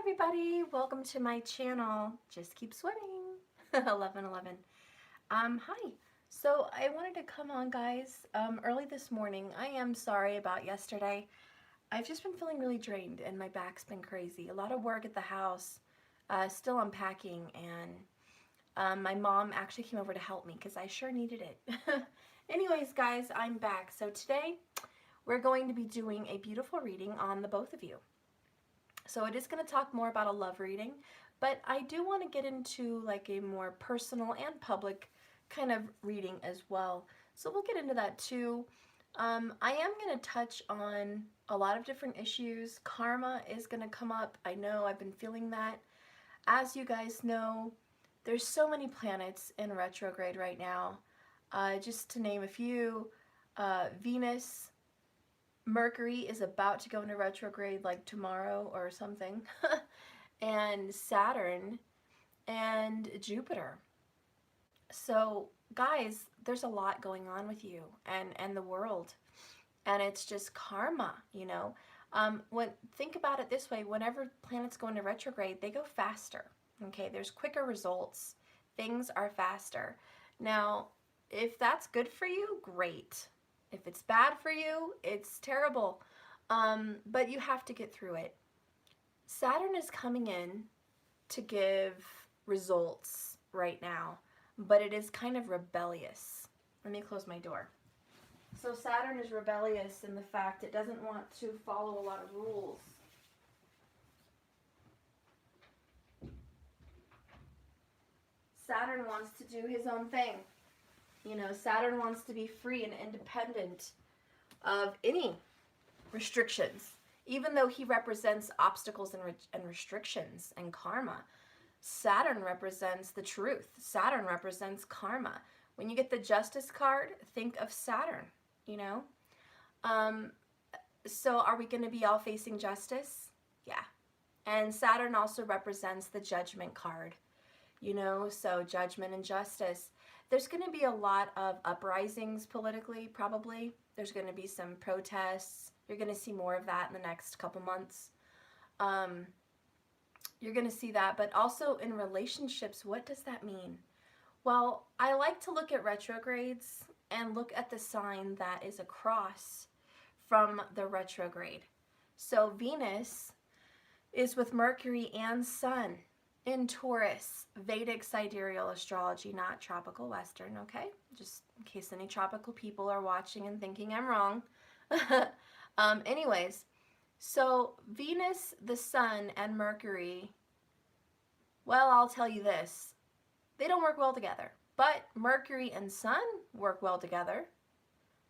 everybody, welcome to my channel. Just keep swimming. 11:11. Hi. So I wanted to come on, guys, early this morning. I am sorry about yesterday. I've just been feeling really drained and my back's been crazy. A lot of work at the house, still unpacking, and my mom actually came over to help me because I sure needed it. Anyways, guys, I'm back. So today we're going to be doing a beautiful reading on the both of you. So it is going to talk more about a love reading, but I do want to get into like a more personal and public kind of reading as well. So we'll get into that too. I am going to touch on a lot of different issues. Karma is going to come up. I know I've been feeling that. As you guys know, there's so many planets in retrograde right now. Just to name a few, Venus, Mercury is about to go into retrograde like tomorrow or something, and Saturn and Jupiter. So guys, there's a lot going on with you and the world, and it's just karma, you know. Think about it this way: whenever planets go into retrograde, they go faster. Okay, there's quicker results. Things are faster. Now, if that's good for you, great. If it's bad for you, it's terrible. But you have to get through it. Saturn is coming in to give results right now, but it is kind of rebellious. Let me close my door. So Saturn is rebellious in the fact it doesn't want to follow a lot of rules. Saturn wants to do his own thing. You know, Saturn wants to be free and independent of any restrictions. Even though he represents obstacles and restrictions and karma, Saturn represents the truth. Saturn represents karma. When you get the Justice card, think of Saturn, you know? So are we going to be all facing justice? Yeah. And Saturn also represents the Judgment card, you know, so judgment and justice. There's going to be a lot of uprisings politically, probably. There's going to be some protests. You're going to see more of that in the next couple months. You're going to see that, but also in relationships, what does that mean? Well, I like to look at retrogrades and look at the sign that is across from the retrograde. So Venus is with Mercury and Sun in Taurus, Vedic sidereal astrology, not tropical Western, okay? Just in case any tropical people are watching and thinking I'm wrong. Anyways, so Venus, the Sun, and Mercury, well, I'll tell you this. They don't work well together, but Mercury and Sun work well together.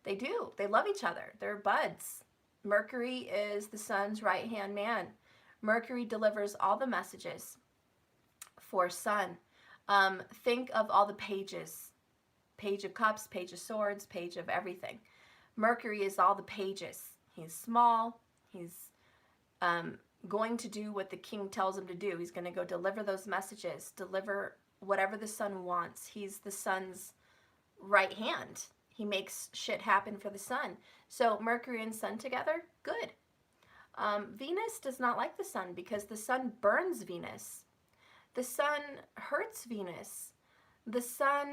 They do. They love each other. They're buds. Mercury is the Sun's right-hand man. Mercury delivers all the messages for Sun. Think of all the pages. Page of Cups, Page of Swords, Page of everything. Mercury is all the pages. He's small. He's going to do what the king tells him to do. He's going to go deliver those messages, deliver whatever the Sun wants. He's the Sun's right hand. He makes shit happen for the Sun. So Mercury and Sun together, good. Venus does not like the Sun because the Sun burns Venus. The Sun hurts Venus. The Sun,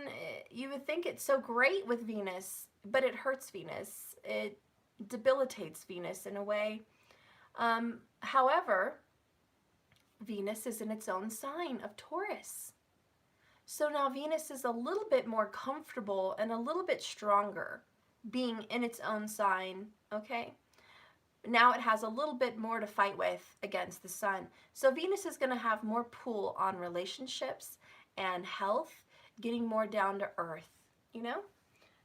you would think it's so great with Venus, but it hurts Venus. It debilitates Venus in a way. However, Venus is in its own sign of Taurus. So now Venus is a little bit more comfortable and a little bit stronger being in its own sign, okay? Now it has a little bit more to fight with against the Sun. So Venus is going to have more pull on relationships and health, getting more down to earth, you know?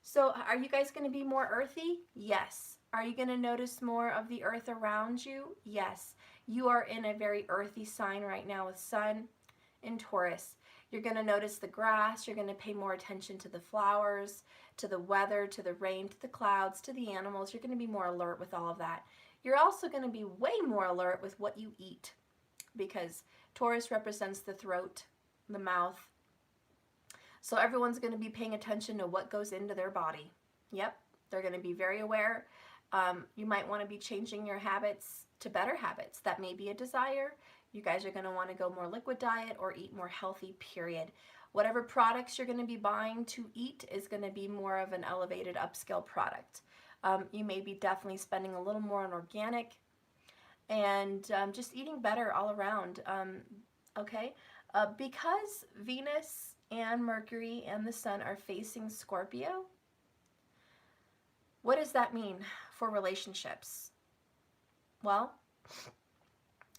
So are you guys going to be more earthy? Yes. Are you going to notice more of the earth around you? Yes. You are in a very earthy sign right now with Sun in Taurus. You're going to notice the grass. You're going to pay more attention to the flowers, to the weather, to the rain, to the clouds, to the animals. You're going to be more alert with all of that. You're also going to be way more alert with what you eat because Taurus represents the throat, the mouth. So everyone's going to be paying attention to what goes into their body. Yep, they're going to be very aware. You might want to be changing your habits to better habits. That may be a desire. You guys are going to want to go more liquid diet or eat more healthy, period. Whatever products you're going to be buying to eat is going to be more of an elevated upscale product. You may be definitely spending a little more on organic and just eating better all around. Okay? Because Venus and Mercury and the Sun are facing Scorpio, what does that mean for relationships? Well,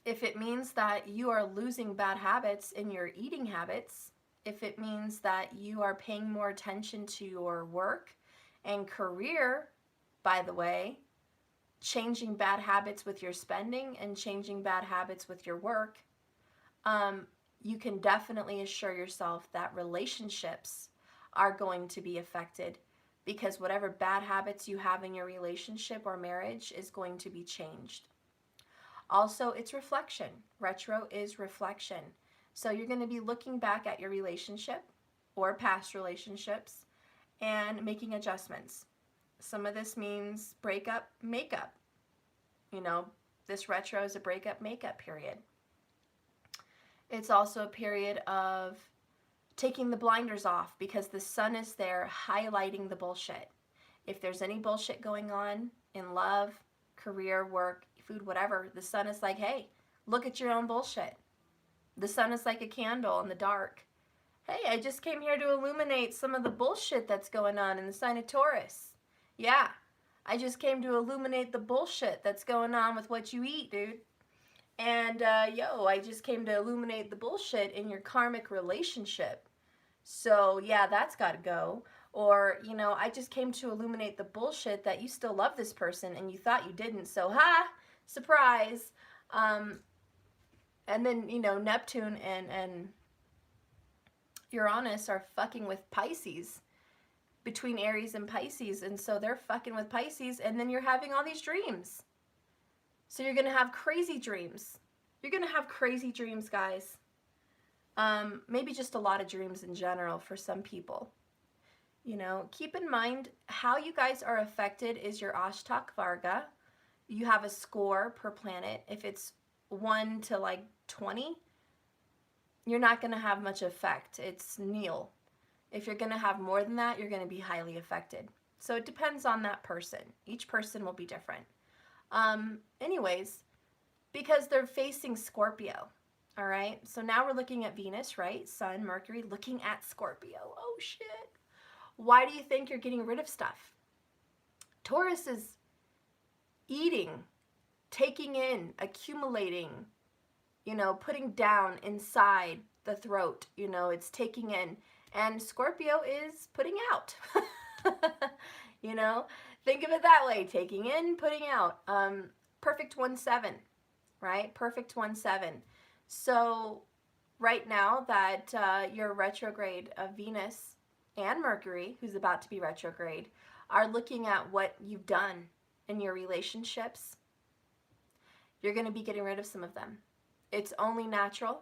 if it means that you are losing bad habits in your eating habits, if it means that you are paying more attention to your work and career, by the way, changing bad habits with your spending and changing bad habits with your work, you can definitely assure yourself that relationships are going to be affected, because whatever bad habits you have in your relationship or marriage is going to be changed. Also, it's reflection. Retro is reflection. So you're going to be looking back at your relationship or past relationships and making adjustments. Some of this means breakup, makeup. You know, this retro is a breakup, makeup period. It's also a period of taking the blinders off, because the sun is there highlighting the bullshit. If there's any bullshit going on in love, career, work, food, whatever, the sun is like, hey, look at your own bullshit. The sun is like a candle in the dark. Hey, I just came here to illuminate some of the bullshit that's going on in the sign of Taurus. Yeah, I just came to illuminate the bullshit that's going on with what you eat, dude. And, I just came to illuminate the bullshit in your karmic relationship. So, yeah, that's got to go. Or, I just came to illuminate the bullshit that you still love this person and you thought you didn't. So, surprise. And then, Neptune and Uranus are fucking with Pisces, between Aries and Pisces. And so they're fucking with Pisces, and then you're having all these dreams. So you're going to have crazy dreams. You're going to have crazy dreams, guys. Maybe just a lot of dreams in general for some people. Keep in mind how you guys are affected is your Ashtak Varga. You have a score per planet. If it's 1 to like 20, you're not going to have much effect. It's nil. If you're going to have more than that, you're going to be highly affected. So it depends on that person. Each person will be different. Anyways, because they're facing Scorpio, all right? So now we're looking at Venus, right? Sun, Mercury, looking at Scorpio. Oh, shit. Why do you think you're getting rid of stuff? Taurus is eating, taking in, accumulating, putting down inside the throat. It's taking in. And Scorpio is putting out. Think of it that way. Taking in, putting out. Perfect 1-7, right? Perfect 1-7. So right now that your retrograde of Venus and Mercury, who's about to be retrograde, are looking at what you've done in your relationships, you're going to be getting rid of some of them. It's only natural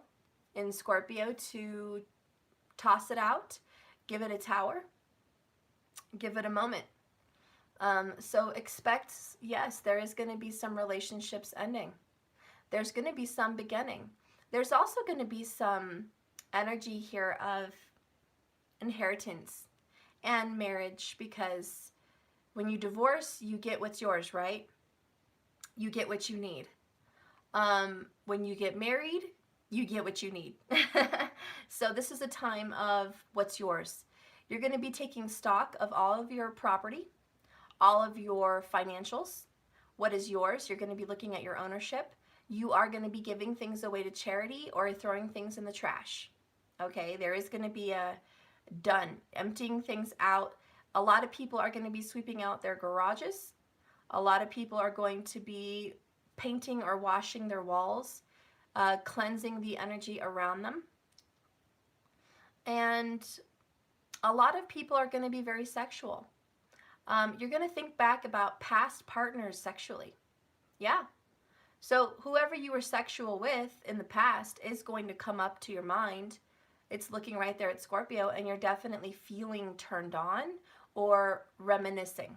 in Scorpio to toss it out, give it a tower, give it a moment. So expect, yes, there is going to be some relationships ending. There's going to be some beginning. There's also going to be some energy here of inheritance and marriage, because when you divorce, you get what's yours, right? You get what you need. When you get married, you get what you need. So this is a time of what's yours. You're going to be taking stock of all of your property, all of your financials, what is yours. You're going to be looking at your ownership. You are going to be giving things away to charity or throwing things in the trash. Okay, there is going to be a done, emptying things out. A lot of people are going to be sweeping out their garages. A lot of people are going to be painting or washing their walls, cleansing the energy around them. And a lot of people are going to be very sexual. You're going to think back about past partners sexually. Yeah. So whoever you were sexual with in the past is going to come up to your mind. It's looking right there at Scorpio, and you're definitely feeling turned on or reminiscing.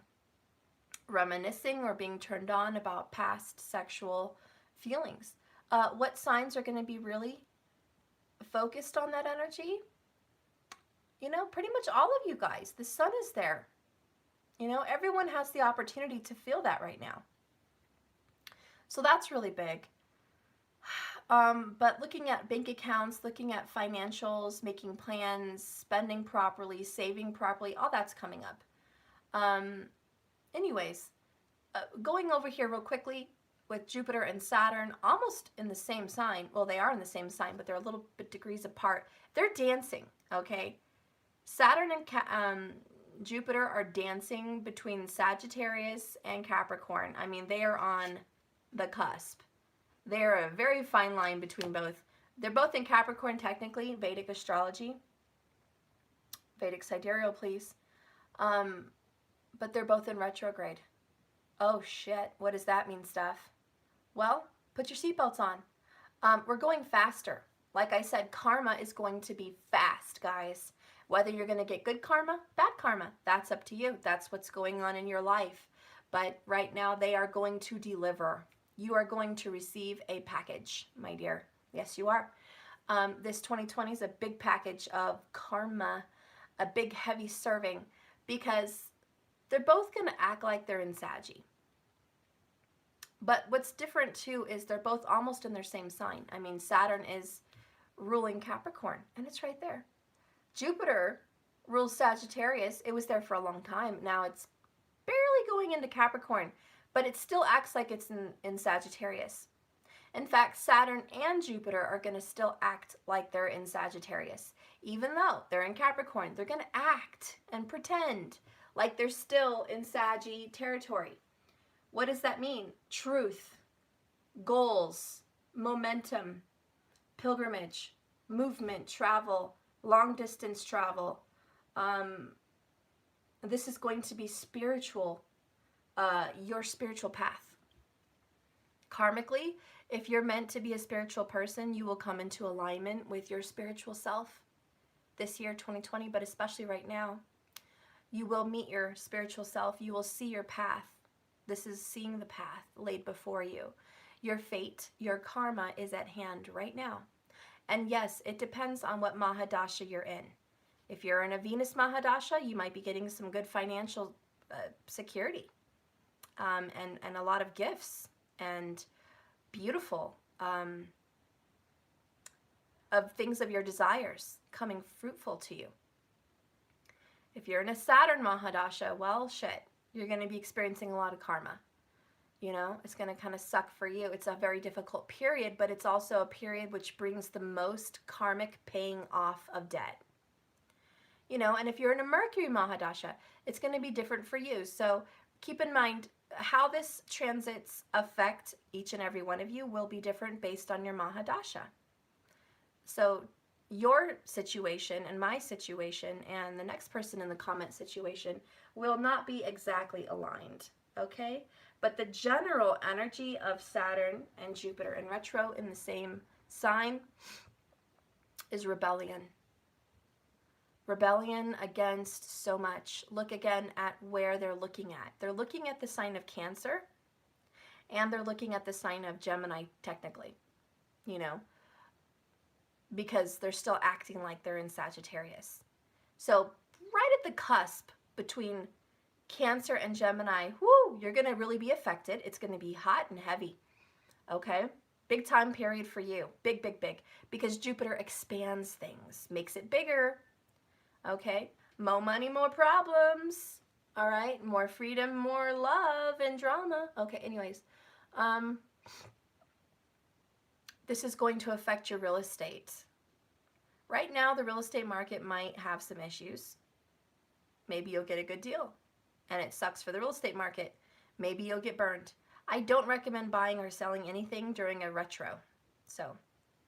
Reminiscing or being turned on about past sexual feelings. What signs are going to be really focused on that energy? You know, pretty much all of you guys. The sun is there. You know, everyone has the opportunity to feel that right now. So that's really big. But looking at bank accounts, looking at financials, making plans, spending properly, saving properly, all that's coming up. Anyways, going over here real quickly with Jupiter and Saturn, almost in the same sign. Well, they are in the same sign, but they're a little bit degrees apart. They're dancing, okay? Saturn and Jupiter are dancing between Sagittarius and Capricorn. I mean, they are on the cusp. They're a very fine line between both. They're both in Capricorn, technically, Vedic astrology. Vedic sidereal, please. But they're both in retrograde. Oh, shit. What does that mean, Steph? Well, put your seatbelts on. We're going faster. Like I said, karma is going to be fast, guys. Whether you're going to get good karma, bad karma, that's up to you. That's what's going on in your life. But right now, they are going to deliver. You are going to receive a package, my dear. Yes, you are. This 2020 is a big package of karma, a big heavy serving, because they're both going to act like they're in Saggy. But what's different too is they're both almost in their same sign. I mean, Saturn is ruling Capricorn, and it's right there. Jupiter rules Sagittarius. It was there for a long time. Now it's barely going into Capricorn, but it still acts like it's in Sagittarius. In fact, Saturn and Jupiter are going to still act like they're in Sagittarius. Even though they're in Capricorn, they're going to act and pretend like they're still in Saggy territory. What does that mean? Truth, goals, momentum, pilgrimage, movement, travel, long distance travel. This is going to be spiritual, your spiritual path. Karmically, if you're meant to be a spiritual person, you will come into alignment with your spiritual self this year, 2020, but especially right now. You will meet your spiritual self. You will see your path. This is seeing the path laid before you. Your fate, your karma is at hand right now. And yes, it depends on what Mahadasha you're in. If you're in a Venus Mahadasha, you might be getting some good financial security and a lot of gifts and beautiful of things of your desires coming fruitful to you. If you're in a Saturn Mahadasha, well, shit, you're going to be experiencing a lot of karma. You know, it's going to kind of suck for you. It's a very difficult period, but it's also a period which brings the most karmic paying off of debt. You know, and if you're in a Mercury Mahadasha, it's going to be different for you. So keep in mind how this transits affect each and every one of you will be different based on your Mahadasha. So your situation and my situation and the next person in the comment situation will not be exactly aligned, okay? But the general energy of Saturn and Jupiter in retro in the same sign is rebellion. Rebellion against so much. Look again at where they're looking at. They're looking at the sign of Cancer, and they're looking at the sign of Gemini, technically, you know, because they're still acting like they're in Sagittarius. So right at the cusp between Cancer and Gemini, whoo, you're going to really be affected. It's going to be hot and heavy, okay? Big time period for you. Big, big, big. Because Jupiter expands things, makes it bigger, okay? More money, more problems, all right? More freedom, more love and drama. Okay, anyways. This is going to affect your real estate. Right now, the real estate market might have some issues. Maybe you'll get a good deal, and it sucks for the real estate market. Maybe you'll get burned. I don't recommend buying or selling anything during a retro, so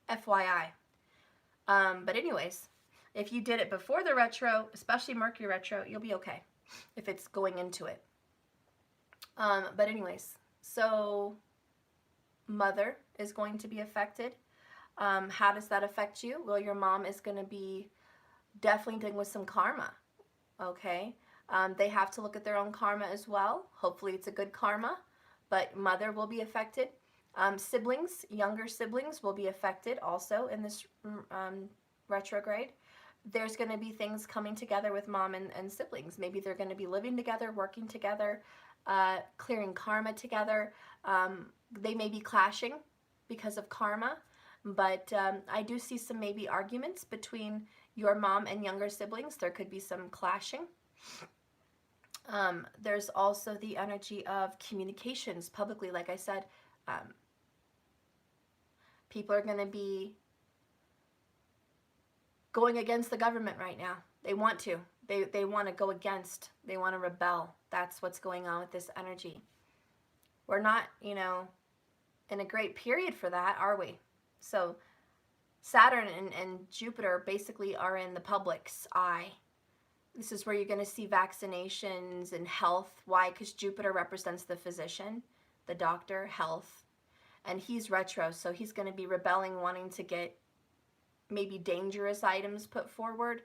FYI. But anyways, if you did it before the retro, especially Mercury retro, you'll be okay if it's going into it. But anyways, so mother is going to be affected. How does that affect you? Well, your mom is going to be definitely dealing with some karma, okay? They have to look at their own karma as well. Hopefully it's a good karma, but mother will be affected. Siblings, younger siblings will be affected also in this retrograde. There's going to be things coming together with mom and siblings. Maybe they're going to be living together, working together, clearing karma together. They may be clashing because of karma, but I do see some maybe arguments between your mom and younger siblings. There could be some clashing. There's also the energy of communications publicly. Like I said, people are going to be going against the government right now. They want to. They want to go against. They want to rebel. That's what's going on with this energy. We're not, you know, in a great period for that, are we? So Saturn and Jupiter basically are in the public's eye. This is where you're going to see vaccinations and health. Why? Because Jupiter represents the physician, the doctor, health. And he's retro, so he's going to be rebelling, wanting to get maybe dangerous items put forward.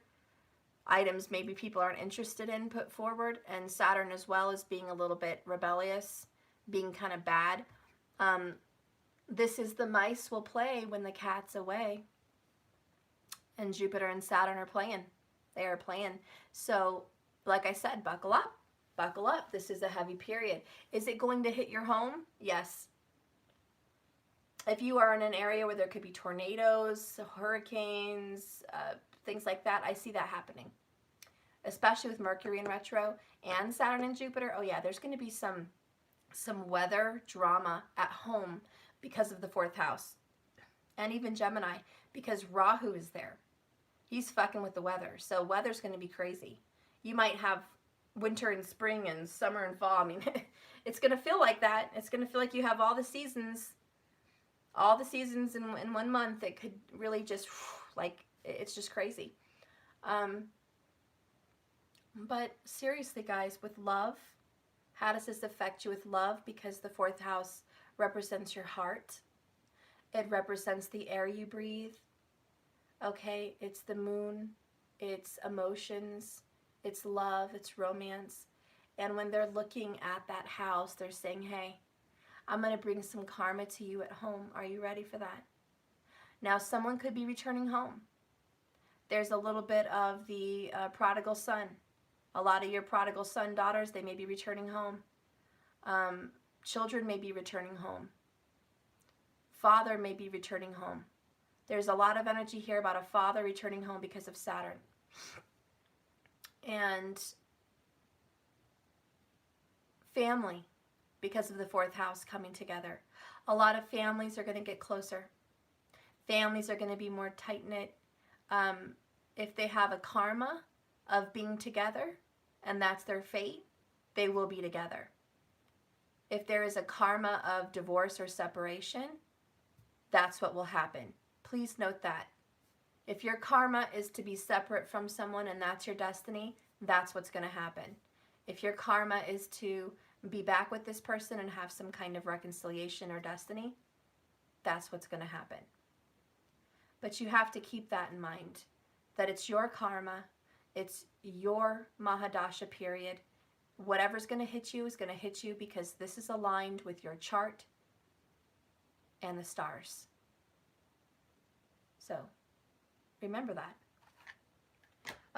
Items maybe people aren't interested in put forward. And Saturn as well is being a little bit rebellious, being kind of bad. This is the mice will play when the cat's away. And Jupiter and Saturn are playing. They are playing. So, like I said, buckle up. Buckle up. This is a heavy period. Is it going to hit your home? Yes. If you are in an area where there could be tornadoes, hurricanes, things like that, I see that happening. Especially with Mercury in retro and Saturn and Jupiter. Oh yeah, there's going to be some weather drama at home because of the 4th house. And even Gemini, because Rahu is there. He's fucking with the weather. So weather's going to be crazy. You might have winter and spring and summer and fall. I mean, it's going to feel like that. It's going to feel like you have all the seasons in 1 month. It could really just, like, it's just crazy. But seriously, guys, with love, how does this affect you with love? Because the 4th house represents your heart. It represents the air you breathe. Okay, it's the moon, it's emotions, it's love, it's romance. And when they're looking at that house, they're saying, hey, I'm going to bring some karma to you at home. Are you ready for that? Now, someone could be returning home. There's a little bit of the prodigal son. A lot of your prodigal son daughters, they may be returning home. Children may be returning home. Father may be returning home. There's a lot of energy here about a father returning home because of Saturn. And family, because of the 4th house coming together. A lot of families are going to get closer. Families are going to be more tight-knit. If they have a karma of being together, and that's their fate, they will be together. If there is a karma of divorce or separation, that's what will happen. Please note that. If your karma is to be separate from someone and that's your destiny, that's what's going to happen. If your karma is to be back with this person and have some kind of reconciliation or destiny, that's what's going to happen. But you have to keep that in mind, that it's your karma, it's your Mahadasha period. Whatever's going to hit you is going to hit you because this is aligned with your chart and the stars. So, remember that.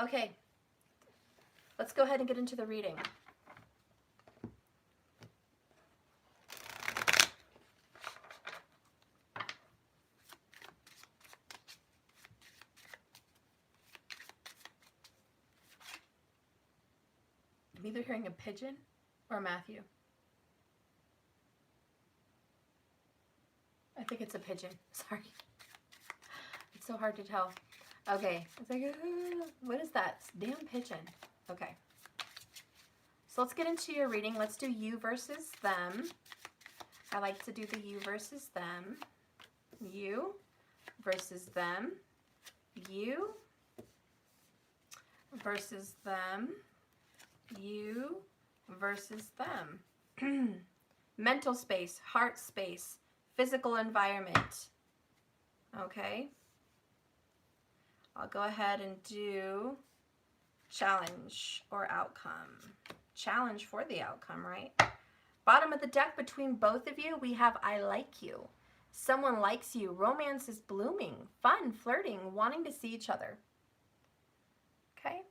Okay, let's go ahead and get into the reading. I'm either hearing a pigeon or Matthew. I think it's a pigeon. Sorry. It's so hard to tell. Okay. It's like, what is that? Damn pigeon. Okay. So let's get into your reading. Let's do you versus them. I like to do the you versus them. You versus them. You versus them. You versus them. Mental space, heart space, physical environment. Okay. I'll go ahead and do challenge or outcome. Challenge for the outcome, right? Bottom of the deck between both of you, we have I like you. Someone likes you. Romance is blooming. Fun, flirting, wanting to see each other. Okay?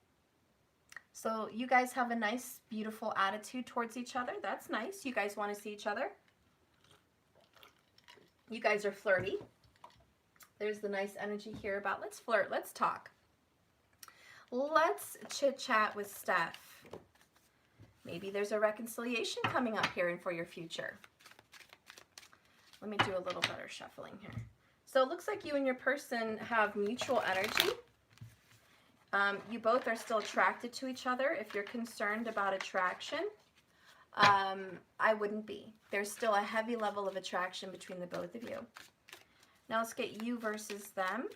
So you guys have a nice, beautiful attitude towards each other. That's nice. You guys want to see each other. You guys are flirty. There's the nice energy here about let's flirt, let's talk. Let's chit-chat with Steph. Maybe there's a reconciliation coming up here and for your future. Let me do a little better shuffling here. So it looks like you and your person have mutual energy. You both are still attracted to each other. If you're concerned about attraction, I wouldn't be. There's still a heavy level of attraction between the both of you. Now let's get you versus them.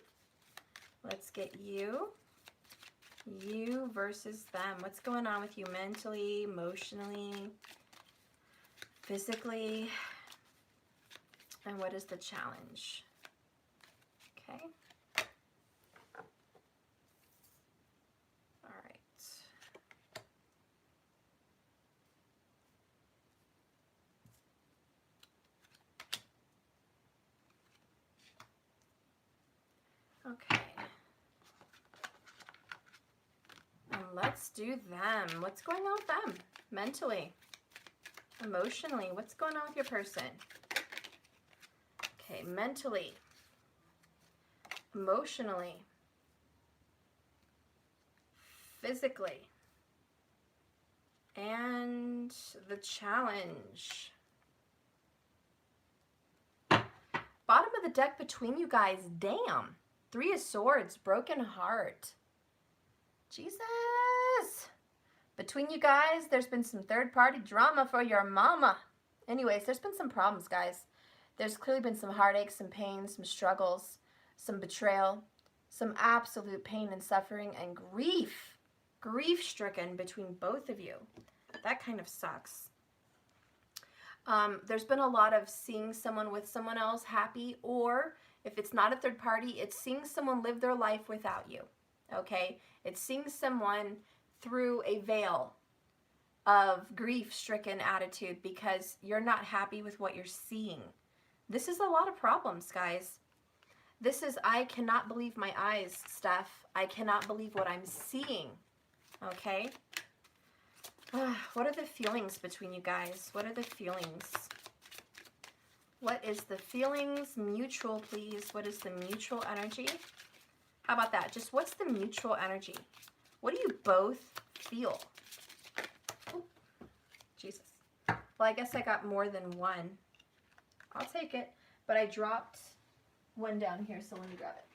Let's get you versus them. What's going on with you mentally, emotionally, physically? And what is the challenge? Okay. All right. Okay. And let's do them. What's going on with them? Mentally, emotionally, what's going on with your person? Okay, mentally, emotionally, physically, and the challenge. Bottom of the deck between you guys, damn. 3 of Swords, broken heart. Jesus. Between you guys, there's been some third-party drama for your mama. Anyways, there's been some problems, guys. There's clearly been some heartaches, some pain, some struggles, some betrayal, some absolute pain and suffering and grief. Grief-stricken between both of you. That kind of sucks. There's been a lot of seeing someone with someone else happy, or if it's not a third party, it's seeing someone live their life without you. Okay? It's seeing someone through a veil of grief-stricken attitude because you're not happy with what you're seeing. This is a lot of problems, guys. This is, I cannot believe my eyes, Steph. I cannot believe what I'm seeing. Okay? What are the feelings between you guys? What are the feelings? What is the feelings? Mutual, please. What is the mutual energy? How about that? Just what's the mutual energy? What do you both feel? Oh, Jesus. Well, I guess I got more than one. I'll take it. But I dropped one down here, so let me grab it.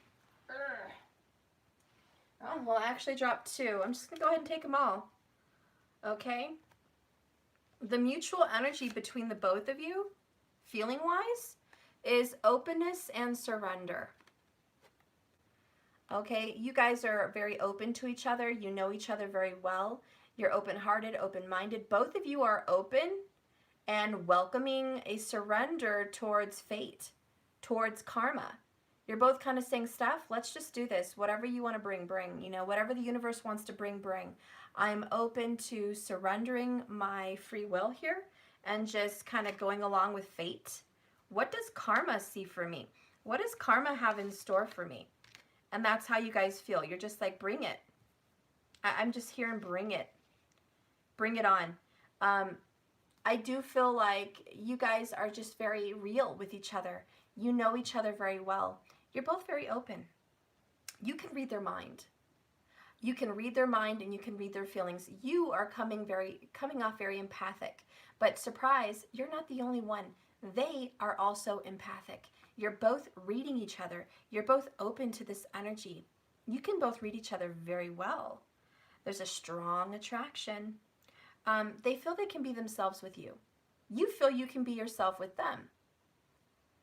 Oh, well, I actually dropped 2. I'm just going to go ahead and take them all. Okay? The mutual energy between the both of you, feeling-wise, is openness and surrender. Okay? You guys are very open to each other. You know each other very well. You're open-hearted, open-minded. Both of you are open and welcoming a surrender towards fate, towards karma. You're both kind of saying, Steph, let's just do this. Whatever you want to bring, bring. You know, whatever the universe wants to bring, bring. I'm open to surrendering my free will here and just kind of going along with fate. What does karma see for me? What does karma have in store for me? And that's how you guys feel. You're just like, bring it. I'm just here and bring it. Bring it on. I do feel like you guys are just very real with each other. You know each other very well. You're both very open. You can read their mind. You can read their mind and you can read their feelings. You are coming off very empathic. But surprise, you're not the only one. They are also empathic. You're both reading each other. You're both open to this energy. You can both read each other very well. There's a strong attraction. They feel they can be themselves with you. You feel you can be yourself with them.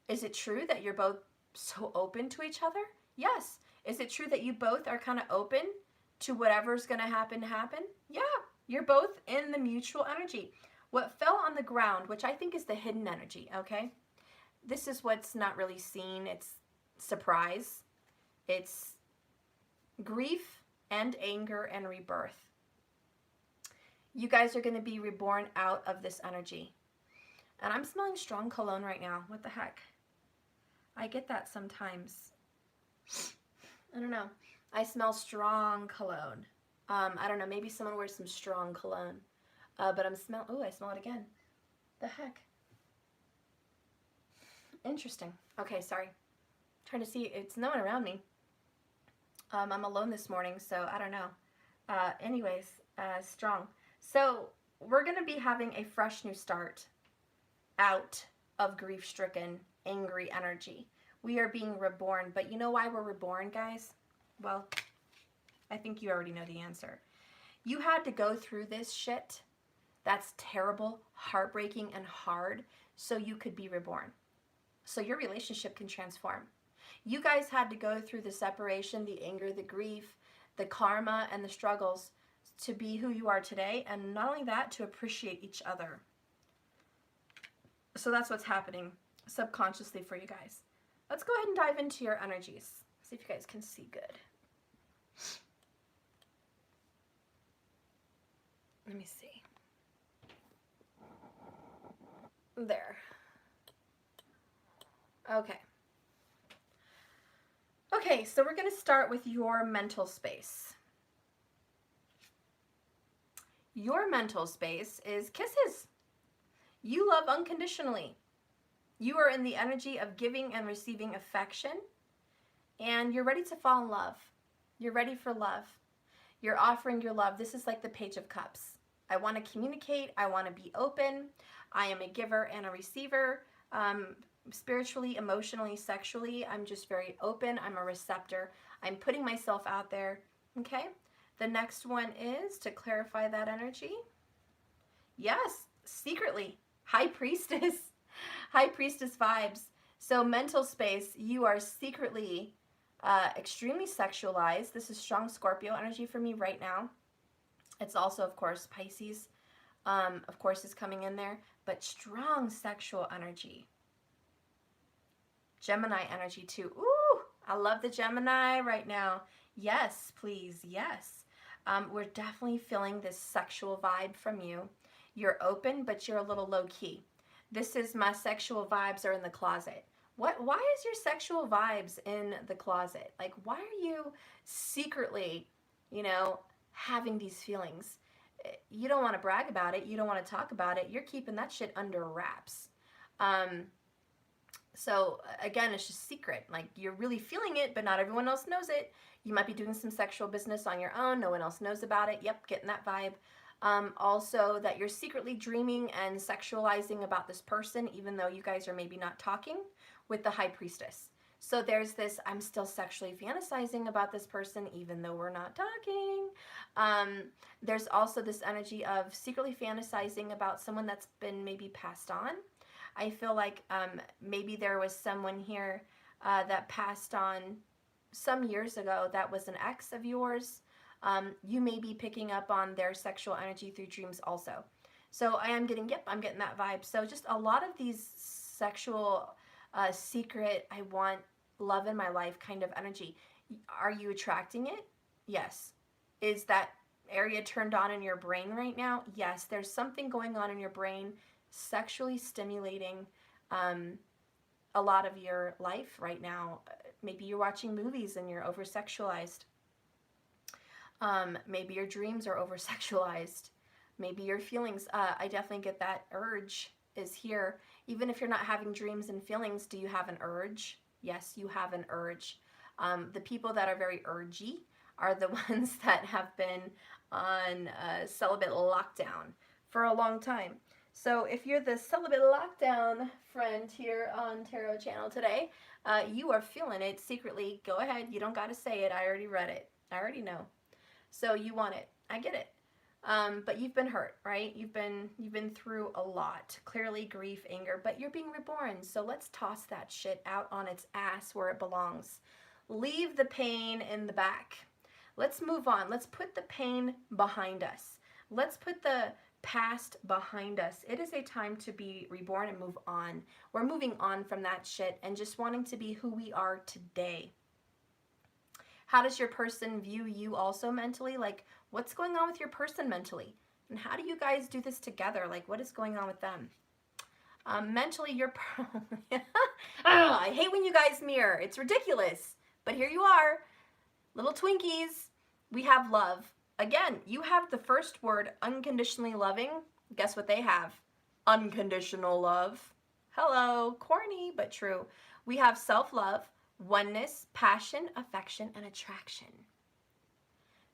Is it true that you're both so open to each other? Yes. Is it true that you both are kind of open to whatever's going to happen? Yeah. You're both in the mutual energy. What fell on the ground, which I think is the hidden energy, okay? This is what's not really seen. It's surprise. It's grief and anger and rebirth. You guys are going to be reborn out of this energy. And I'm smelling strong cologne right now. What the heck? I get that sometimes. I don't know. I smell strong cologne. I don't know. Maybe someone wears some strong cologne. But I smell it again. The heck? Interesting. Okay, sorry. Trying to see. It's no one around me. I'm alone this morning, so I don't know. Anyways, strong. So we're going to be having a fresh new start out of grief-stricken, angry energy. We are being reborn. But you know why we're reborn, guys? Well, I think you already know the answer. You had to go through this shit that's terrible, heartbreaking, and hard so you could be reborn. So your relationship can transform. You guys had to go through the separation, the anger, the grief, the karma, and the struggles to be who you are today. And not only that, to appreciate each other. So that's what's happening subconsciously for you guys. Let's go ahead and dive into your energies. See if you guys can see good. Let me see. There. Okay. Okay, so we're going to start with your mental space. Your mental space is kisses. You love unconditionally. You are in the energy of giving and receiving affection, and you're ready to fall in love. You're ready for love. You're offering your love. This is like the Page of Cups. I want to communicate. I want to be open. I am a giver and a receiver. Spiritually, emotionally, sexually, I'm just very open. I'm a receptor. I'm putting myself out there. Okay? The next one is to clarify that energy. Yes, secretly. High Priestess. High Priestess vibes. So mental space, you are secretly extremely sexualized. This is strong Scorpio energy for me right now. It's also, of course, Pisces, of course, is coming in there. But strong sexual energy. Gemini energy too. Ooh, I love the Gemini right now. Yes, please, yes. We're definitely feeling this sexual vibe from you. You're open, but you're a little low-key. This is my sexual vibes are in the closet. Why is your sexual vibes in the closet? Like, why are you secretly, having these feelings? You don't want to brag about it. You don't want to talk about it. You're keeping that shit under wraps. So again, it's just secret. Like, you're really feeling it, but not everyone else knows it. You might be doing some sexual business on your own. No one else knows about it. Yep, getting that vibe. Also, that you're secretly dreaming and sexualizing about this person, even though you guys are maybe not talking, with the High Priestess. So there's this, I'm still sexually fantasizing about this person, even though we're not talking. There's also this energy of secretly fantasizing about someone that's been maybe passed on. I feel like maybe there was someone here that passed on some years ago that was an ex of yours. You may be picking up on their sexual energy through dreams also. So I'm getting that vibe. So just a lot of these sexual, secret, I want love in my life kind of energy. Are you attracting it? Yes. Is that area turned on in your brain right now? Yes. There's something going on in your brain sexually stimulating a lot of your life right now. Maybe you're watching movies and you're over-sexualized. Maybe your dreams are over-sexualized. Maybe your feelings, I definitely get that urge is here. Even if you're not having dreams and feelings, do you have an urge? Yes, you have an urge. The people that are very urgy are the ones that have been on celibate lockdown for a long time. So if you're the celibate lockdown friend here on Tarot Channel today, you are feeling it secretly. Go ahead. You don't got to say it. I already read it. I already know. So you want it. I get it. But you've been hurt, right? You've been through a lot. Clearly grief, anger, but you're being reborn. So let's toss that shit out on its ass where it belongs. Leave the pain in the back. Let's move on. Let's put the pain behind us. Let's put the past behind us. It is a time to be reborn and move on. We're moving on from that shit and just wanting to be who we are today. How does your person view you also mentally? Like, what's going on with your person mentally? And how do you guys do this together? Like, what is going on with them? Mentally, you're... I hate when you guys mirror. It's ridiculous. But here you are, little Twinkies. We have love. Again, you have the first word, unconditionally loving. Guess what they have? Unconditional love. Hello, corny, but true. We have self-love, oneness, passion, affection, and attraction.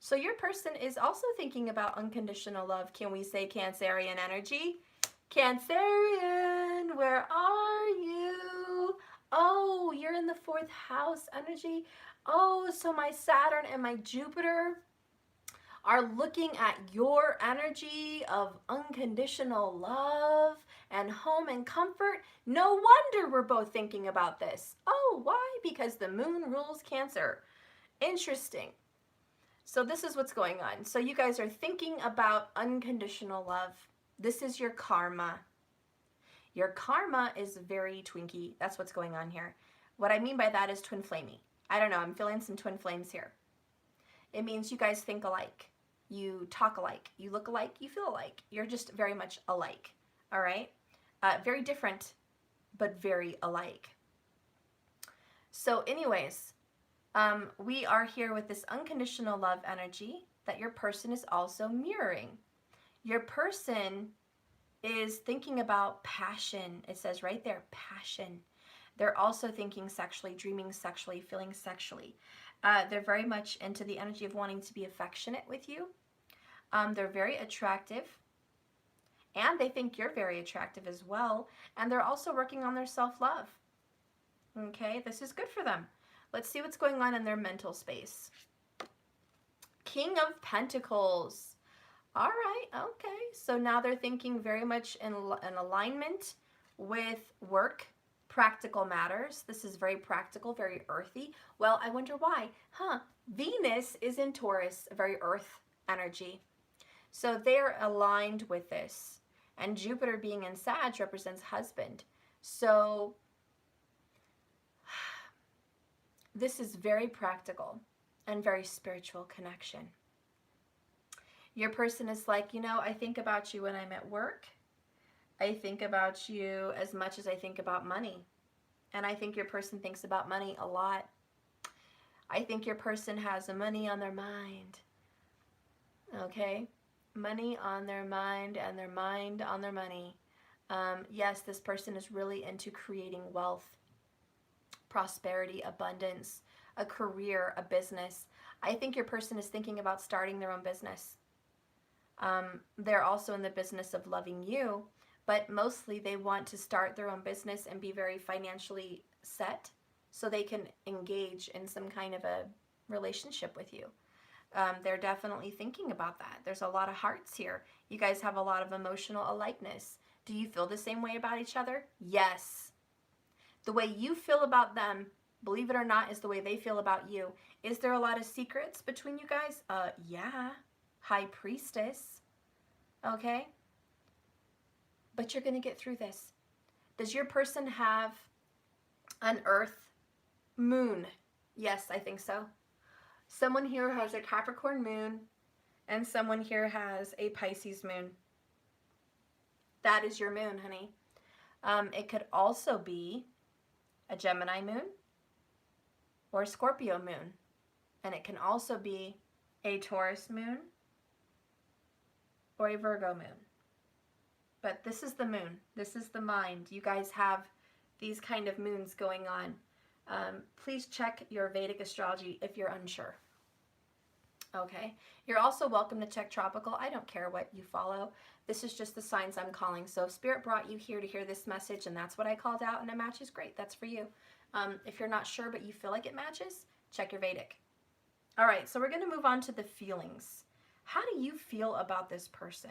So your person is also thinking about unconditional love. Can we say Cancerian energy? Cancerian, where are you? Oh, you're in the 4th house energy. Oh, so my Saturn and my Jupiter are looking at your energy of unconditional love and home and comfort. No wonder we're both thinking about this. Oh, why? Because the moon rules Cancer. Interesting. So this is what's going on. So you guys are thinking about unconditional love. This is your karma. Your karma is very Twinkie. That's what's going on here. What I mean by that is twin flamey. I don't know. I'm feeling some twin flames here. It means you guys think alike. You talk alike. You look alike. You feel alike. You're just very much alike. All right? Very different, but very alike. So anyways, we are here with this unconditional love energy that your person is also mirroring. Your person is thinking about passion. It says right there, passion. They're also thinking sexually, dreaming sexually, feeling sexually. They're very much into the energy of wanting to be affectionate with you. They're very attractive. And they think you're very attractive as well. And they're also working on their self-love. Okay, this is good for them. Let's see what's going on in their mental space. King of Pentacles. All right, okay. So now they're thinking very much in alignment with work, practical matters. This is very practical, very earthy. Well, I wonder why. Venus is in Taurus, a very earth energy. So they're aligned with this. And Jupiter being in Sag represents husband. So this is very practical and very spiritual connection. Your person is like, you know, I think about you when I'm at work. I think about you as much as I think about money. And I think your person thinks about money a lot. I think your person has money on their mind. Okay? Money on their mind and their mind on their money. Yes, this person is really into creating wealth, prosperity, abundance, a career, a business. I think your person is thinking about starting their own business. They're also in the business of loving you, but mostly they want to start their own business and be very financially set so they can engage in some kind of a relationship with you. They're definitely thinking about that. There's a lot of hearts here. You guys have a lot of emotional alikeness. Do you feel the same way about each other? Yes. The way you feel about them, believe it or not, is the way they feel about you. Is there a lot of secrets between you guys? Yeah. High Priestess. Okay? But you're going to get through this. Does your person have an Earth moon? Yes, I think so. Someone here has a Capricorn moon, and someone here has a Pisces moon. That is your moon, honey. It could also be a Gemini moon or a Scorpio moon. And it can also be a Taurus moon or a Virgo moon. But this is the moon. This is the mind. You guys have these kind of moons going on. Please check your Vedic astrology if you're unsure. Okay. You're also welcome to check tropical. I don't care what you follow. This is just the signs I'm calling. So if Spirit brought you here to hear this message and that's what I called out and it matches, great. That's for you. If you're not sure but you feel like it matches, check your Vedic. All right. So we're going to move on to the feelings. How do you feel about this person?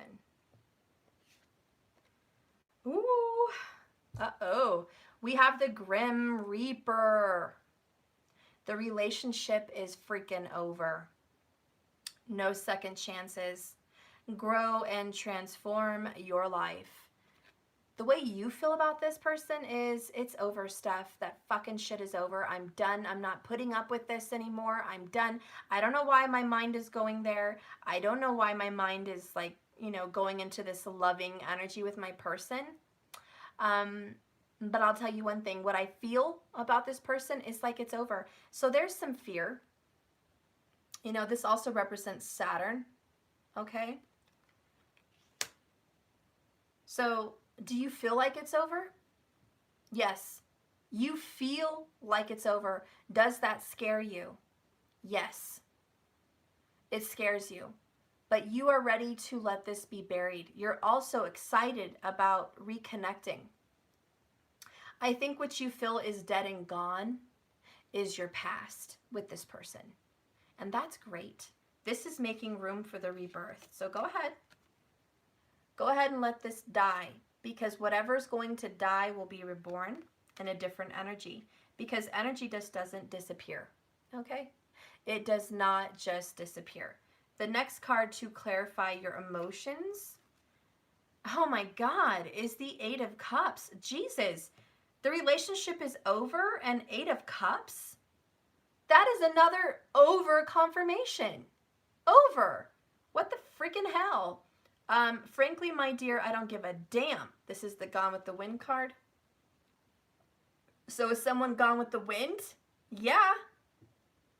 Ooh. Uh-oh. We have the Grim Reaper. The relationship is freaking over. No second chances. Grow and transform your life. The way you feel about this person is, it's over, stuff. That fucking shit is over. I'm done. I'm not putting up with this anymore. I'm done. I don't know why my mind is going there. I don't know why my mind is like, you know, going into this loving energy with my person. But I'll tell you one thing, what I feel about this person is like it's over. So there's some fear. You know, this also represents Saturn, okay? So do you feel like it's over? Yes. You feel like it's over. Does that scare you? Yes. It scares you. But you are ready to let this be buried. You're also excited about reconnecting. I think what you feel is dead and gone is your past with this person. And that's great. This is making room for the rebirth. So go ahead. Go ahead and let this die, because whatever's going to die will be reborn in a different energy, because energy just doesn't disappear, okay? It does not just disappear. The next card to clarify your emotions, oh my God, is the Eight of Cups. Jesus, the relationship is over and Eight of Cups? That is another over confirmation. Over. What the freaking hell? Frankly, my dear, I don't give a damn. This is the Gone with the Wind card. So is someone gone with the wind? Yeah.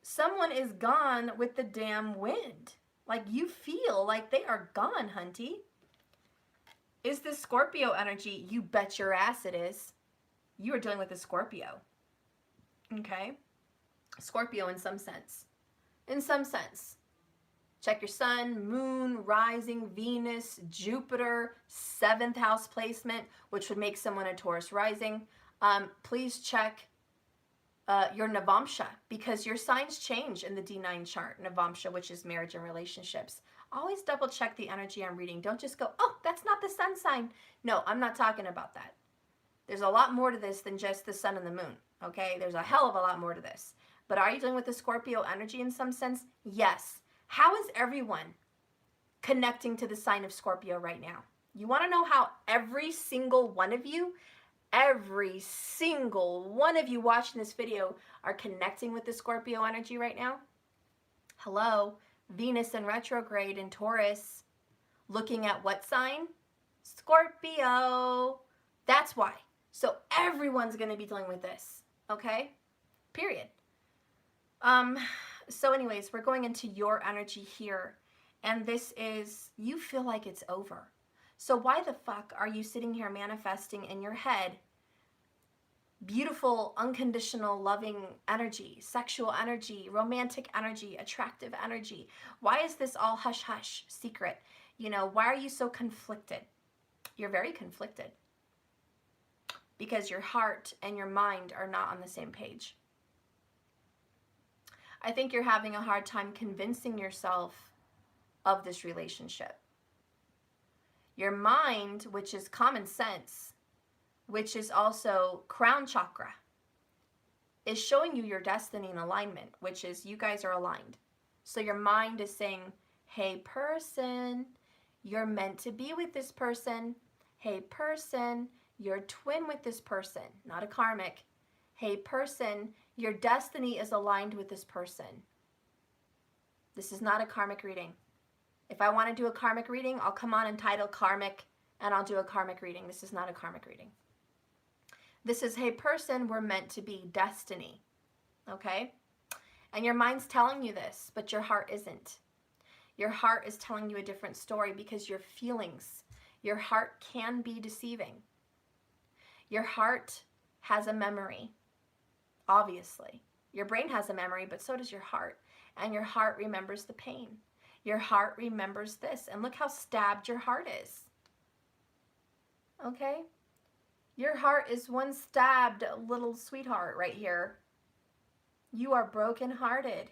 Someone is gone with the damn wind. Like, you feel like they are gone, hunty. Is this Scorpio energy? You bet your ass it is. You are dealing with a Scorpio. Okay? Scorpio in some sense. In some sense. Check your sun, moon, rising, Venus, Jupiter, 7th house placement, which would make someone a Taurus rising. Please check your Navamsha, because your signs change in the D9 chart, Navamsha, which is marriage and relationships. Always double check the energy I'm reading. Don't just go, oh, that's not the sun sign. No, I'm not talking about that. There's a lot more to this than just the sun and the moon, okay? There's a hell of a lot more to this. But are you dealing with the Scorpio energy in some sense? Yes. How is everyone connecting to the sign of Scorpio right now? You want to know how every single one of you watching this video are connecting with the Scorpio energy right now? Hello, Venus in retrograde in Taurus, looking at what sign? Scorpio. That's why. So everyone's going to be dealing with this, okay? Period. So anyways, we're going into your energy here, and this is, you feel like it's over. So why the fuck are you sitting here manifesting in your head beautiful, unconditional, loving energy, sexual energy, romantic energy, attractive energy? Why is this all hush-hush, secret? You know, why are you so conflicted? You're very conflicted because your heart and your mind are not on the same page. I think you're having a hard time convincing yourself of this relationship. Your mind, which is common sense, which is also crown chakra, is showing you your destiny and alignment, which is you guys are aligned. So your mind is saying, hey person, you're meant to be with this person. Hey person, you're twin with this person, not a karmic. Hey person, your destiny is aligned with this person. This is not a karmic reading. If I want to do a karmic reading, I'll come on and title karmic and I'll do a karmic reading. This is not a karmic reading. This is, hey person, we're meant to be destiny. Okay? And your mind's telling you this, but your heart isn't. Your heart is telling you a different story because your feelings, your heart can be deceiving. Your heart has a memory. Obviously, your brain has a memory, but so does your heart. And your heart remembers the pain. Your heart remembers this. And look how stabbed your heart is. Okay? Your heart is one stabbed little sweetheart right here. You are brokenhearted.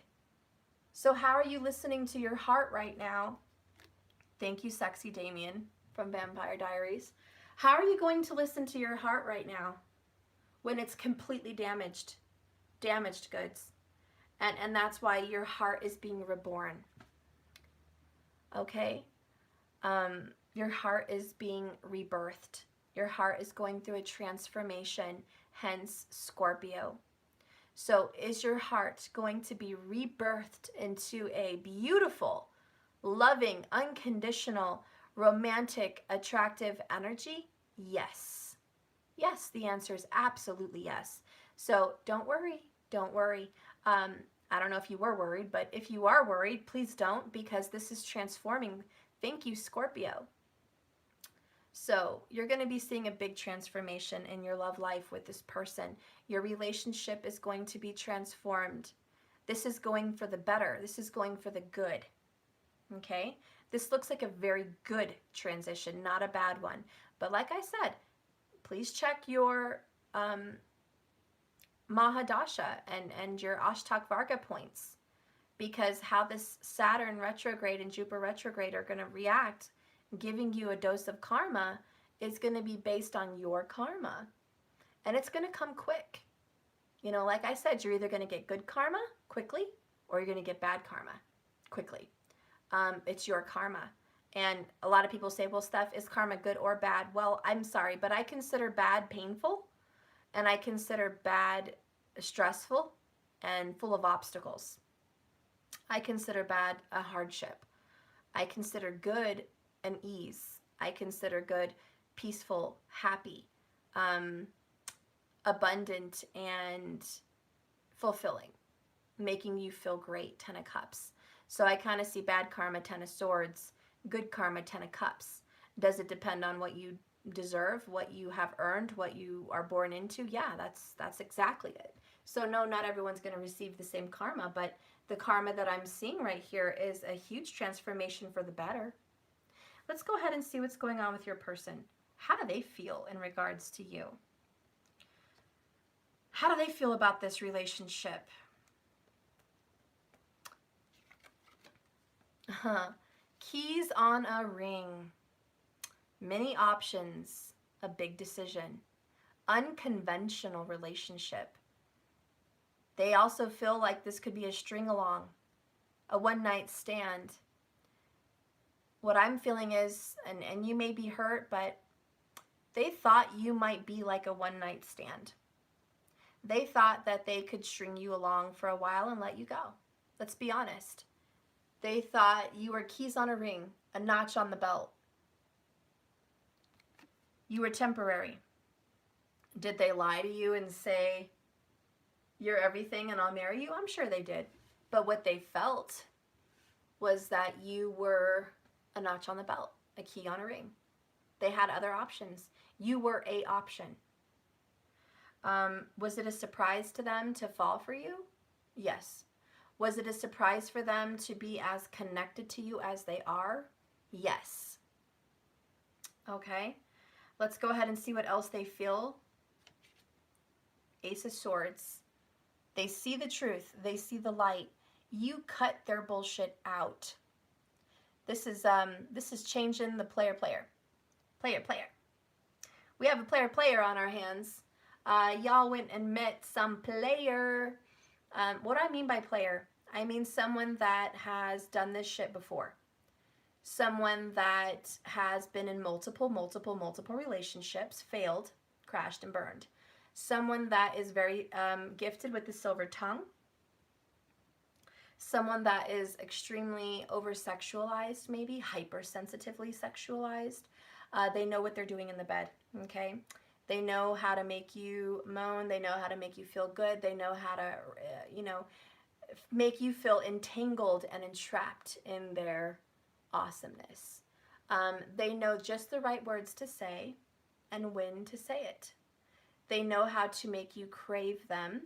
So how are you listening to your heart right now? Thank you, Sexy Damien from Vampire Diaries. How are you going to listen to your heart right now when it's completely damaged? Damaged goods. And that's why your heart is being reborn. Okay? Your heart is being rebirthed. Your heart is going through a transformation, hence Scorpio. So is your heart going to be rebirthed into a beautiful, loving, unconditional, romantic, attractive energy? Yes. Yes, the answer is absolutely yes. So don't worry, don't worry. I don't know if you were worried, but if you are worried, please don't, because this is transforming. Thank you, Scorpio. So you're going to be seeing a big transformation in your love life with this person. Your relationship is going to be transformed. This is going for the better. This is going for the good. Okay? This looks like a very good transition, not a bad one. But like I said, please check your Mahadasha and your Ashtak Varga points, because how this Saturn retrograde and Jupiter retrograde are going to react, giving you a dose of karma, is going to be based on your karma. And it's going to come quick. You know, like I said, you're either going to get good karma quickly or you're going to get bad karma quickly. It's your karma. And a lot of people say, well, Steph, is karma good or bad? Well, I'm sorry, but I consider bad painful, and I consider bad stressful and full of obstacles. I consider bad a hardship. I consider good an ease. I consider good peaceful, happy, abundant, and fulfilling, making you feel great, 10 of Cups. So I kind of see bad karma, 10 of Swords, good karma, 10 of Cups. Does it depend on what you deserve, what you have earned, what you are born into? Yeah, that's exactly it. So no, not everyone's going to receive the same karma, but the karma that I'm seeing right here is a huge transformation for the better. Let's go ahead and see what's going on with your person. How do they feel in regards to you? How do they feel about this relationship? Keys on a ring. Many options. A big decision. Unconventional relationship. They also feel like this could be a string along, a one-night stand. What I'm feeling is, and you may be hurt, but they thought you might be like a one-night stand. They thought that they could string you along for a while and let you go. Let's be honest. They thought you were keys on a ring, a notch on the belt. You were temporary. Did they lie to you and say, you're everything and I'll marry you? I'm sure they did. But what they felt was that you were a notch on the belt, a key on a ring. They had other options. You were a option. Was it a surprise to them to fall for you? Yes. Was it a surprise for them to be as connected to you as they are? Yes. Okay. Let's go ahead and see what else they feel. Ace of Swords. They see the truth. They see the light. You cut their bullshit out. This is changing the player. We have a player on our hands. Y'all went and met some player. What do I mean by player? I mean someone that has done this shit before. Someone that has been in multiple relationships, failed, crashed, and burned. Someone that is very gifted with the silver tongue. Someone that is extremely over-sexualized, maybe hypersensitively sexualized. They know what they're doing in the bed, okay? They know how to make you moan. They know how to make you feel good. They know how to, make you feel entangled and entrapped in their awesomeness. They know just the right words to say and when to say it. They know how to make you crave them.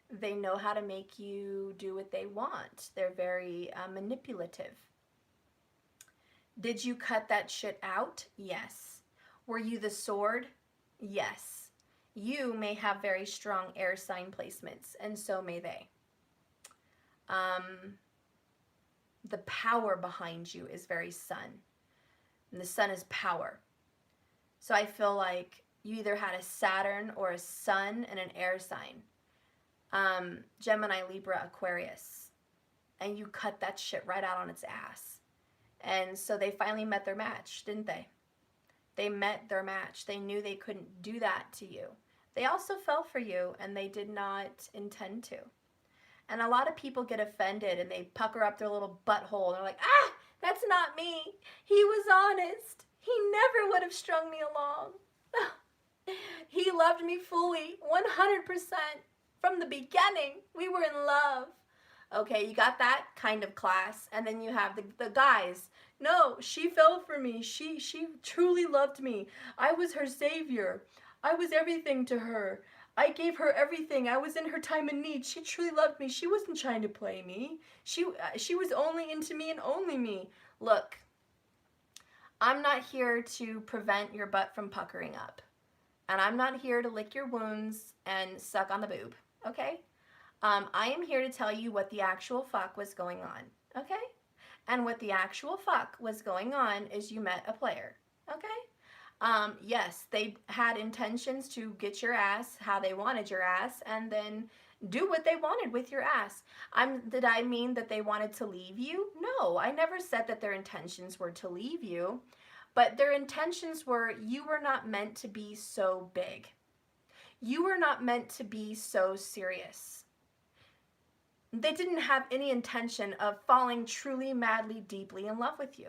They know how to make you do what they want. They're very manipulative. Did you cut that shit out? Yes. Were you the sword? Yes. You may have very strong air sign placements, and so may they. The power behind you is very sun. And the sun is power. So I feel like you either had a Saturn or a sun and an air sign. Gemini, Libra, Aquarius. And you cut that shit right out on its ass. And so they finally met their match, didn't they? They met their match. They knew they couldn't do that to you. They also fell for you, and they did not intend to. And a lot of people get offended, and they pucker up their little butthole. They're like, ah, that's not me. He was honest. He never would have strung me along. He loved me fully, 100%. From the beginning, we were in love. Okay, you got that kind of class. And then you have the guys. No, she fell for me. She truly loved me. I was her savior. I was everything to her. I gave her everything. I was in her time of need. She truly loved me. She wasn't trying to play me. She was only into me and only me. Look, I'm not here to prevent your butt from puckering up. And I'm not here to lick your wounds and suck on the boob, okay? I am here to tell you what the actual fuck was going on, okay? And what the actual fuck was going on is you met a player, okay? Yes, they had intentions to get your ass how they wanted your ass and then do what they wanted with your ass. Did I mean that they wanted to leave you? No, I never said that their intentions were to leave you. But their intentions were, you were not meant to be so big. You were not meant to be so serious. They didn't have any intention of falling truly, madly, deeply in love with you.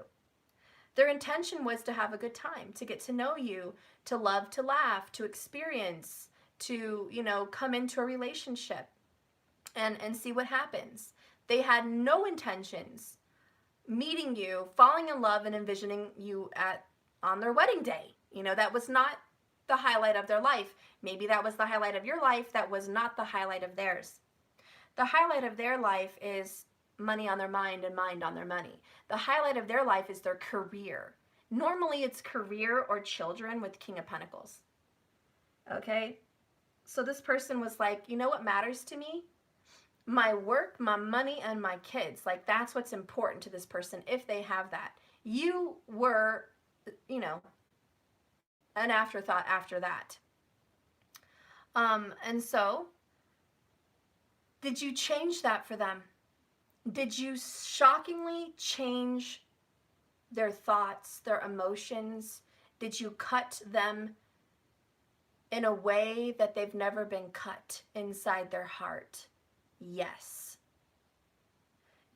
Their intention was to have a good time, to get to know you, to love, to laugh, to experience, to, come into a relationship and see what happens. They had no intentions meeting you, falling in love, and envisioning you on their wedding day. That was not the highlight of their life. Maybe that was the highlight of your life. That was not the highlight of theirs. The highlight of their life is money on their mind and mind on their money. The highlight of their life is their career. Normally it's career or children with King of Pentacles. Okay? So this person was like, you know what matters to me? My work, my money, and my kids. Like, that's what's important to this person if they have that. You were, an afterthought after that. And so, did you change that for them? Did you shockingly change their thoughts, their emotions? Did you cut them in a way that they've never been cut inside their heart? Yes.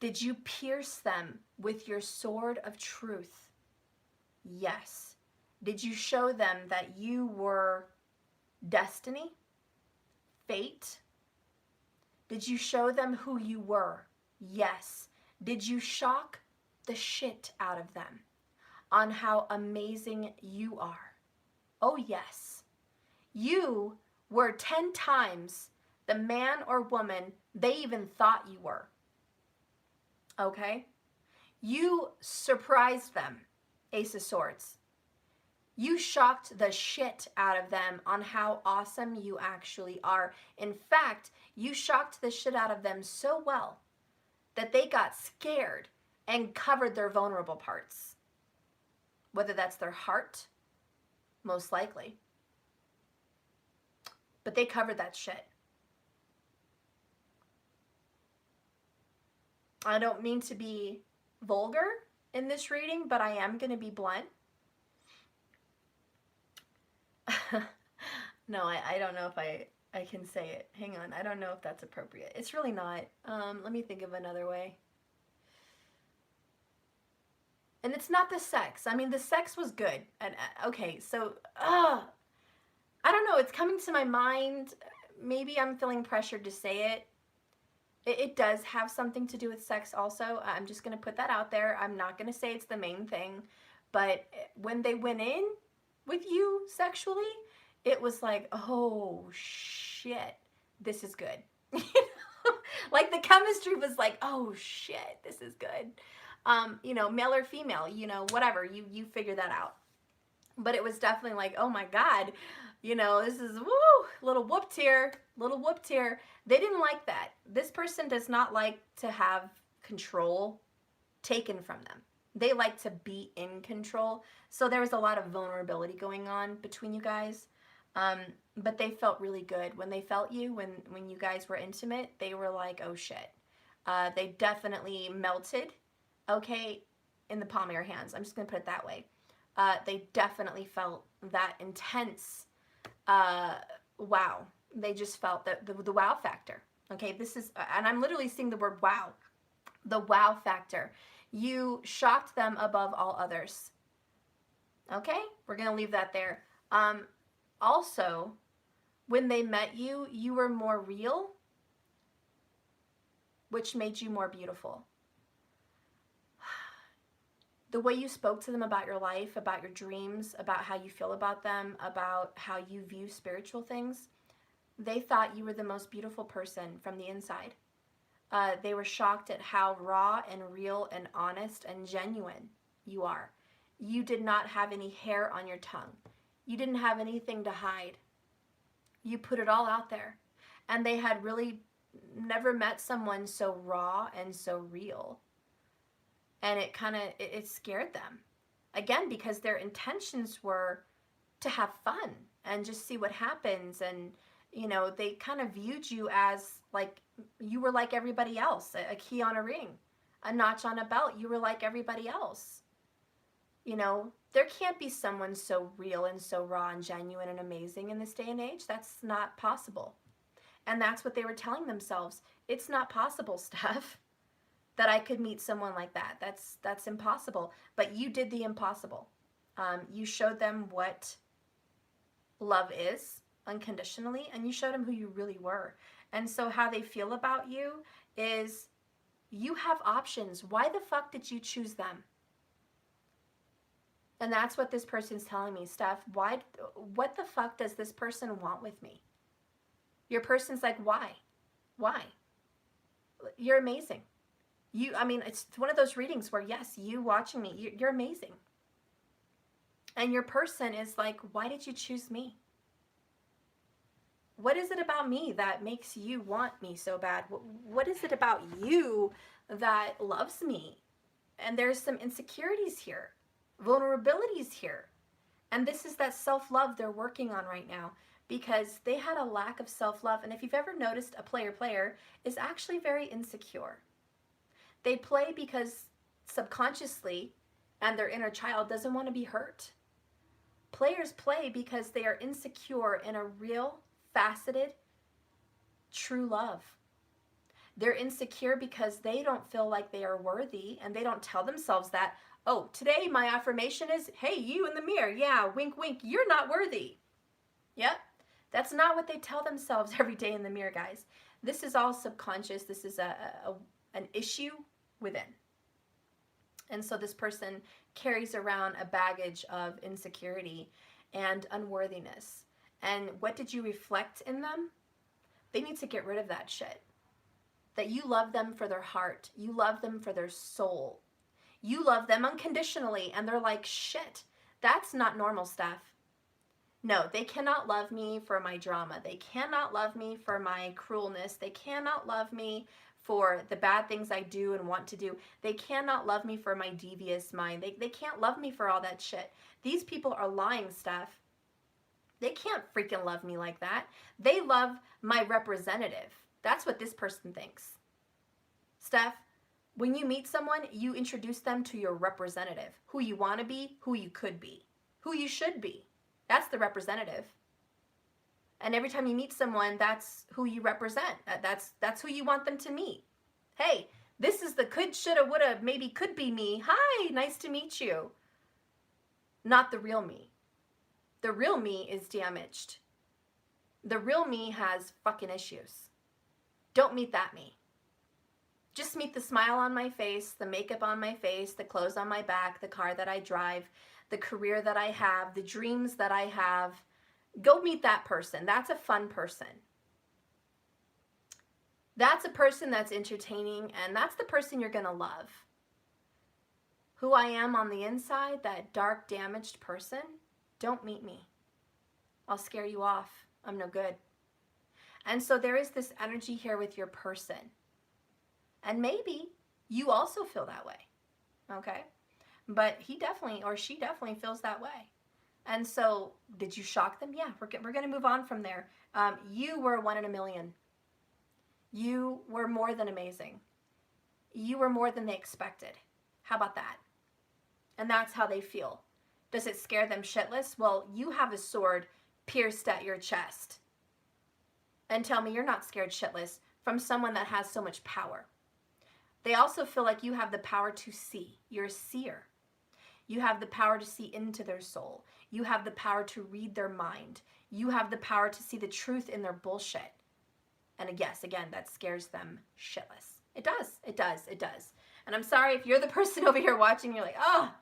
Did you pierce them with your sword of truth? Yes. Did you show them that you were destiny? Fate? Did you show them who you were? Yes. Did you shock the shit out of them on how amazing you are? Oh yes. You were 10 times the man or woman they even thought you were. Okay? You surprised them, Ace of Swords. You shocked the shit out of them on how awesome you actually are. In fact, you shocked the shit out of them so well that they got scared and covered their vulnerable parts. Whether that's their heart, most likely. But they covered that shit. I don't mean to be vulgar in this reading, but I am going to be blunt. No, I don't know if I can say it. Hang on. I don't know if that's appropriate. It's really not. Let me think of another way. And it's not the sex. I mean, the sex was good. And okay, so, I don't know. It's coming to my mind. Maybe I'm feeling pressured to say it. It does have something to do with sex also. I'm just going to put that out there. I'm not going to say it's the main thing. But when they went in with you sexually, it was like, oh, shit, this is good. Like the chemistry was like, oh, shit, this is good. Male or female, whatever. You figure that out. But it was definitely like, oh, my God, this is, little whooped here, little whooped here. They didn't like that. This person does not like to have control taken from them. They like to be in control. So there was a lot of vulnerability going on between you guys. But they felt really good. When they felt you, when you guys were intimate, they were like, oh shit. They definitely melted, okay, in the palm of your hands. I'm just going to put it that way. They definitely felt that intense wow. They just felt that the wow factor. Okay, this is, and I'm literally seeing the word wow. The wow factor. You shocked them above all others. Okay, we're going to leave that there. Also, when they met you, you were more real, which made you more beautiful. The way you spoke to them about your life, about your dreams, about how you feel about them, about how you view spiritual things, they thought you were the most beautiful person from the inside. They were shocked at how raw and real and honest and genuine you are. You did not have any hair on your tongue. You didn't have anything to hide. You put it all out there. And they had really never met someone so raw and so real. And it scared them. Again, because their intentions were to have fun and just see what happens. And, you know, they kind of viewed you as like, you were like everybody else, a key on a ring, a notch on a belt. You were like everybody else. You know, there can't be someone so real and so raw and genuine and amazing in this day and age. That's not possible. And that's what they were telling themselves. It's not possible, Steph, that I could meet someone like that. That's impossible. But you did the impossible. You showed them what love is unconditionally, and you showed them who you really were. And so how they feel about you is you have options. Why the fuck did you choose them? And that's what this person's telling me, Steph. What the fuck does this person want with me? Your person's like, why? Why? You're amazing. It's one of those readings where, yes, you watching me, you're amazing. And your person is like, why did you choose me? What is it about me that makes you want me so bad? What is it about you that loves me? And there's some insecurities here, vulnerabilities here. And this is that self-love they're working on right now, because they had a lack of self-love. And if you've ever noticed, a player is actually very insecure. They play because subconsciously, and their inner child doesn't want to be hurt. Players play because they are insecure in a real, faceted, true love. They're insecure because they don't feel like they are worthy, and they don't tell themselves that, oh, today my affirmation is, hey, you in the mirror, yeah, wink, wink, you're not worthy. Yep, that's not what they tell themselves every day in the mirror, guys. This is all subconscious. This is an issue within. And so this person carries around a baggage of insecurity and unworthiness. And what did you reflect in them? They need to get rid of that shit. That you love them for their heart. You love them for their soul. You love them unconditionally, and they're like, shit, that's not normal stuff. No, they cannot love me for my drama. They cannot love me for my cruelness. They cannot love me for the bad things I do and want to do. They cannot love me for my devious mind. They can't love me for all that shit. These people are lying, Steph. They can't freaking love me like that. They love my representative. That's what this person thinks. Steph, when you meet someone, you introduce them to your representative. Who you want to be, who you could be, who you should be. That's the representative. And every time you meet someone, that's who you represent. That's who you want them to meet. Hey, this is the could, shoulda, woulda, maybe could be me. Hi, nice to meet you. Not the real me. The real me is damaged. The real me has fucking issues. Don't meet that me. Just meet the smile on my face, the makeup on my face, the clothes on my back, the car that I drive, the career that I have, the dreams that I have. Go meet that person. That's a fun person. That's a person that's entertaining, and that's the person you're going to love. Who I am on the inside, that dark, damaged person, don't meet me. I'll scare you off. I'm no good. And so there is this energy here with your person. And maybe you also feel that way, okay? But he definitely, or she definitely feels that way. And so, did you shock them? Yeah, we're going to move on from there. You were 1 in a million. You were more than amazing. You were more than they expected. How about that? And that's how they feel. Does it scare them shitless? Well, you have a sword pierced at your chest. And tell me you're not scared shitless from someone that has so much power. They also feel like you have the power to see. You're a seer. You have the power to see into their soul. You have the power to read their mind. You have the power to see the truth in their bullshit. And yes, again, that scares them shitless. It does. It does. It does. And I'm sorry if you're the person over here watching, you're like, oh,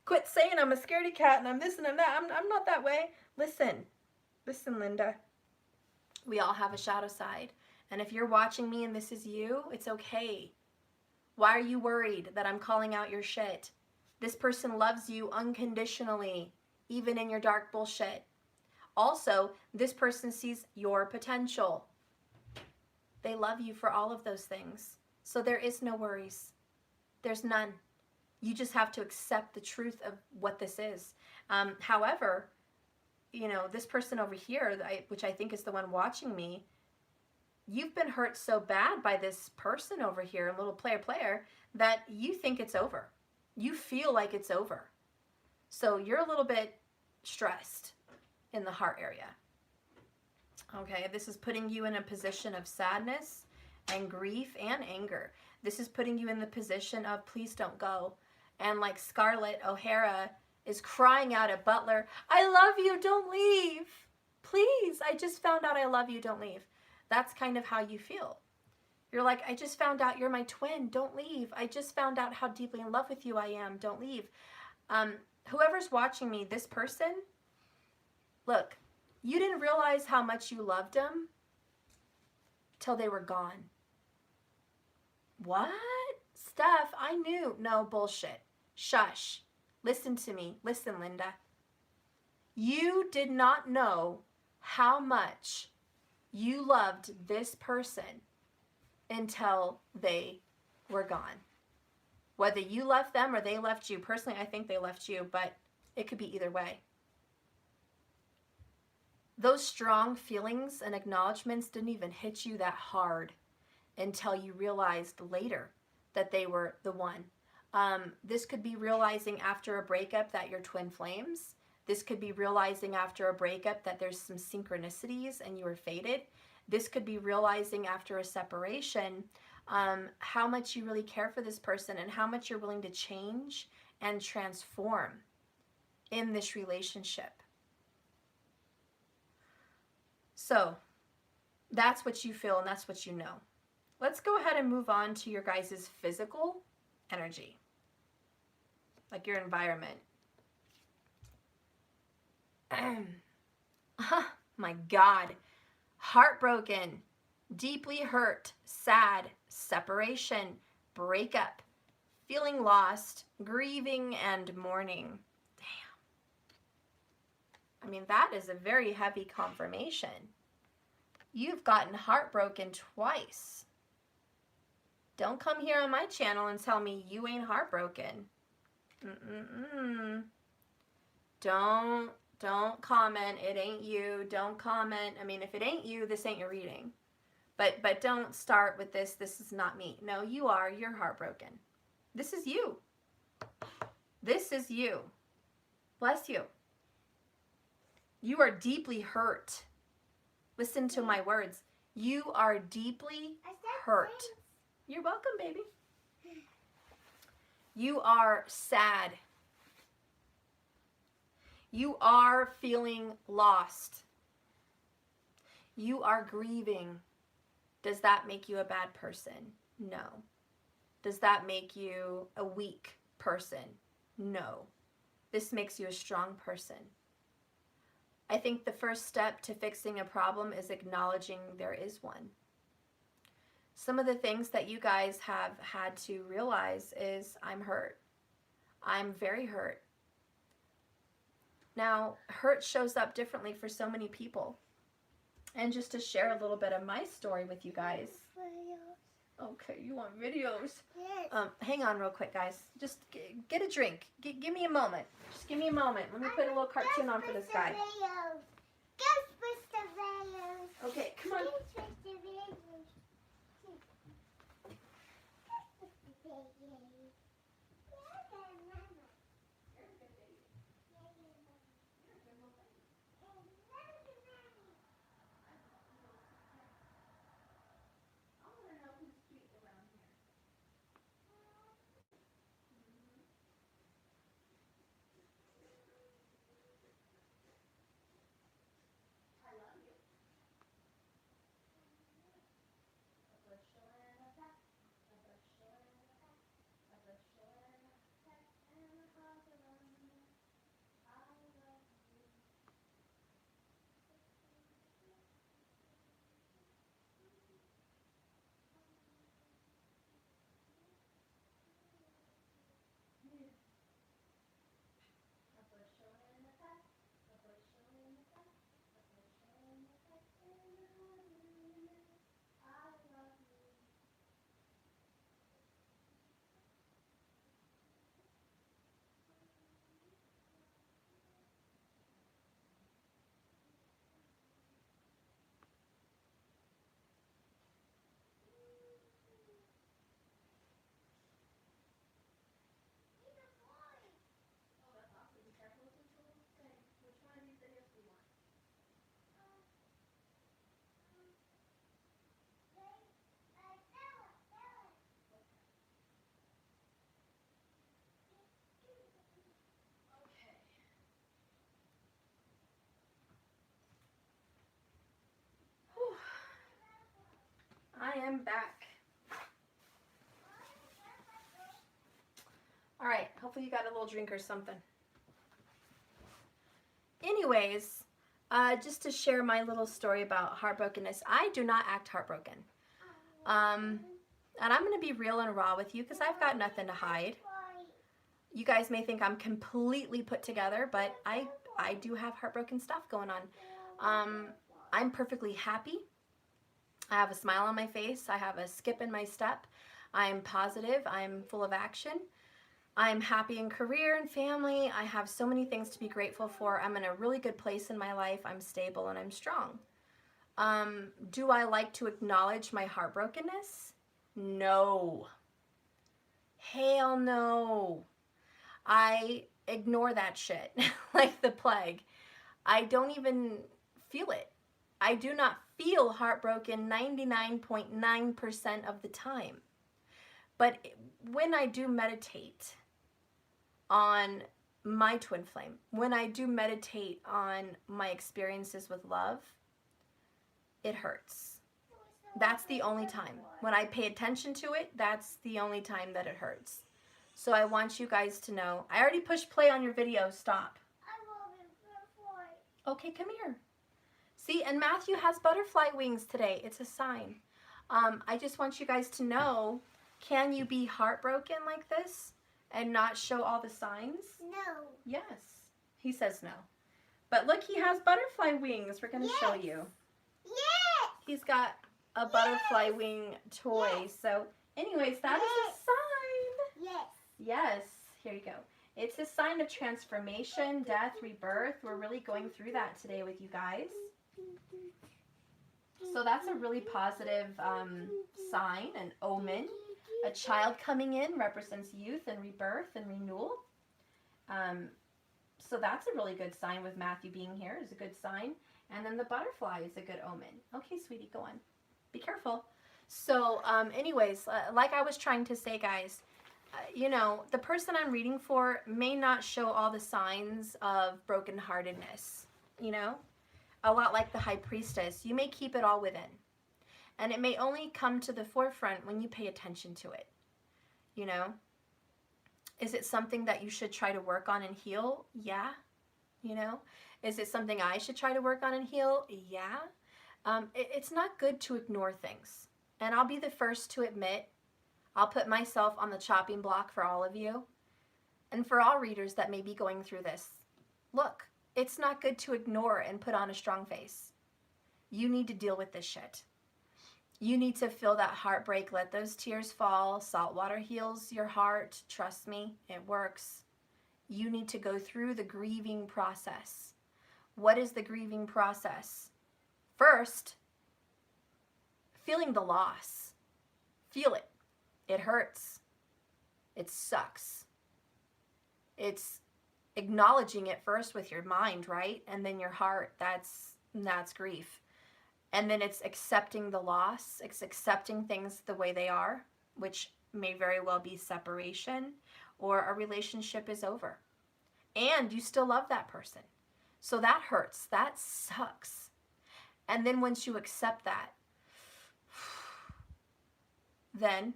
quit saying I'm a scaredy cat and I'm this and I'm that. I'm not that way. Listen, Linda. We all have a shadow side. And if you're watching me and this is you, it's okay. Why are you worried that I'm calling out your shit? This person loves you unconditionally, even in your dark bullshit. Also, this person sees your potential. They love you for all of those things. So there is no worries. There's none. You just have to accept the truth of what this is. However, you know, this person over here, which I think is the one watching me, you've been hurt so bad by this person over here, a little player, that you think it's over. You feel like it's over. So you're a little bit stressed in the heart area. Okay, this is putting you in a position of sadness and grief and anger. This is putting you in the position of please don't go. And like Scarlett O'Hara is crying out at Butler, I love you, don't leave. Please, I just found out I love you, don't leave. That's kind of how you feel. You're like, I just found out you're my twin, don't leave. I just found out how deeply in love with you I am, don't leave. Whoever's watching me, this person, look, you didn't realize how much you loved them till they were gone. What? Steph, I knew. No, bullshit. Shush. Listen to me. Listen, Linda. You did not know how much you loved this person until they were gone. Whether you left them or they left you. Personally, I think they left you, but it could be either way. Those strong feelings and acknowledgments didn't even hit you that hard until you realized later that they were the one. This could be realizing after a breakup that you're twin flames. This could be realizing after a breakup that there's some synchronicities and you were fated. This could be realizing after a separation how much you really care for this person and how much you're willing to change and transform in this relationship. So that's what you feel and that's what you know. Let's go ahead and move on to your guys' physical energy, like your environment. My God. Heartbroken, deeply hurt, sad, separation, breakup, feeling lost, grieving, and mourning. Damn. I mean, that is a very heavy confirmation. You've gotten heartbroken twice. Don't come here on my channel and tell me you ain't heartbroken. Don't comment, it ain't you. Don't comment. I mean, if it ain't you, this ain't your reading. But don't start with this is not me. No, you are. You're heartbroken. This is you. This is you. Bless you. You are deeply hurt. Listen to my words. You are deeply hurt. You're welcome, baby. You are sad. You are feeling lost. You are grieving. Does that make you a bad person? No. Does that make you a weak person? No. This makes you a strong person. I think the first step to fixing a problem is acknowledging there is one. Some of the things that you guys have had to realize is I'm hurt. I'm very hurt. Now, hurt shows up differently for so many people. And just to share a little bit of my story with you guys. Okay, you want videos? Yes. Hang on real quick, guys. Just get a drink. Give me a moment. Just give me a moment. Let me put a little cartoon on for this guy. Okay, come on. am back. All right, hopefully you got a little drink or something. Anyways, just to share my little story about heartbrokenness, I do not act heartbroken. And I'm going to be real and raw with you because I've got nothing to hide. You guys may think I'm completely put together, but I do have heartbroken stuff going on. I'm perfectly happy. I have a smile on my face. I have a skip in my step. I'm positive. I'm full of action. I'm happy in career and family. I have so many things to be grateful for. I'm in a really good place in my life. I'm stable and I'm strong. Do I like to acknowledge my heartbrokenness? No. Hell no. I ignore that shit like the plague. I don't even feel it. I do not feel heartbroken 99.9% of the time. But when I do meditate on my twin flame, when I do meditate on my experiences with love, it hurts. That's the only time. When I pay attention to it, that's the only time that it hurts. So I want you guys to know. I already pushed play on your video. Stop. Okay, come here. See, and Matthew has butterfly wings today. It's a sign. I just want you guys to know, can you be heartbroken like this and not show all the signs? No. Yes. He says no. But look, he has butterfly wings. We're going to show you. Yes. He's got a butterfly wing toy. Yes. So anyways, that is a sign. Yes. Yes. Here you go. It's a sign of transformation, death, rebirth. We're really going through that today with you guys. So that's a really positive sign, an omen. A child coming in represents youth and rebirth and renewal. So that's a really good sign with Matthew being here is a good sign. And then the butterfly is a good omen. Okay, sweetie, go on. Be careful. So anyways, like I was trying to say, guys, you know, the person I'm reading for may not show all the signs of brokenheartedness, you know? A lot like the High Priestess. You may keep it all within. And it may only come to the forefront when you pay attention to it, you know? Is it something that you should try to work on and heal? Yeah. You know? Is it something I should try to work on and heal? Yeah. It's not good to ignore things. And I'll be the first to admit, I'll put myself on the chopping block for all of you. And for all readers that may be going through this. Look, it's not good to ignore and put on a strong face. You need to deal with this shit. You need to feel that heartbreak. Let those tears fall. Salt water heals your heart. Trust me, it works. You need to go through the grieving process. What is the grieving process? First, feeling the loss. Feel it. It hurts. It sucks. It's acknowledging it first with your mind, right? And then your heart, that's grief. And then it's accepting the loss. It's accepting things the way they are, which may very well be separation or a relationship is over. And you still love that person. So that hurts. That sucks. And then once you accept that, then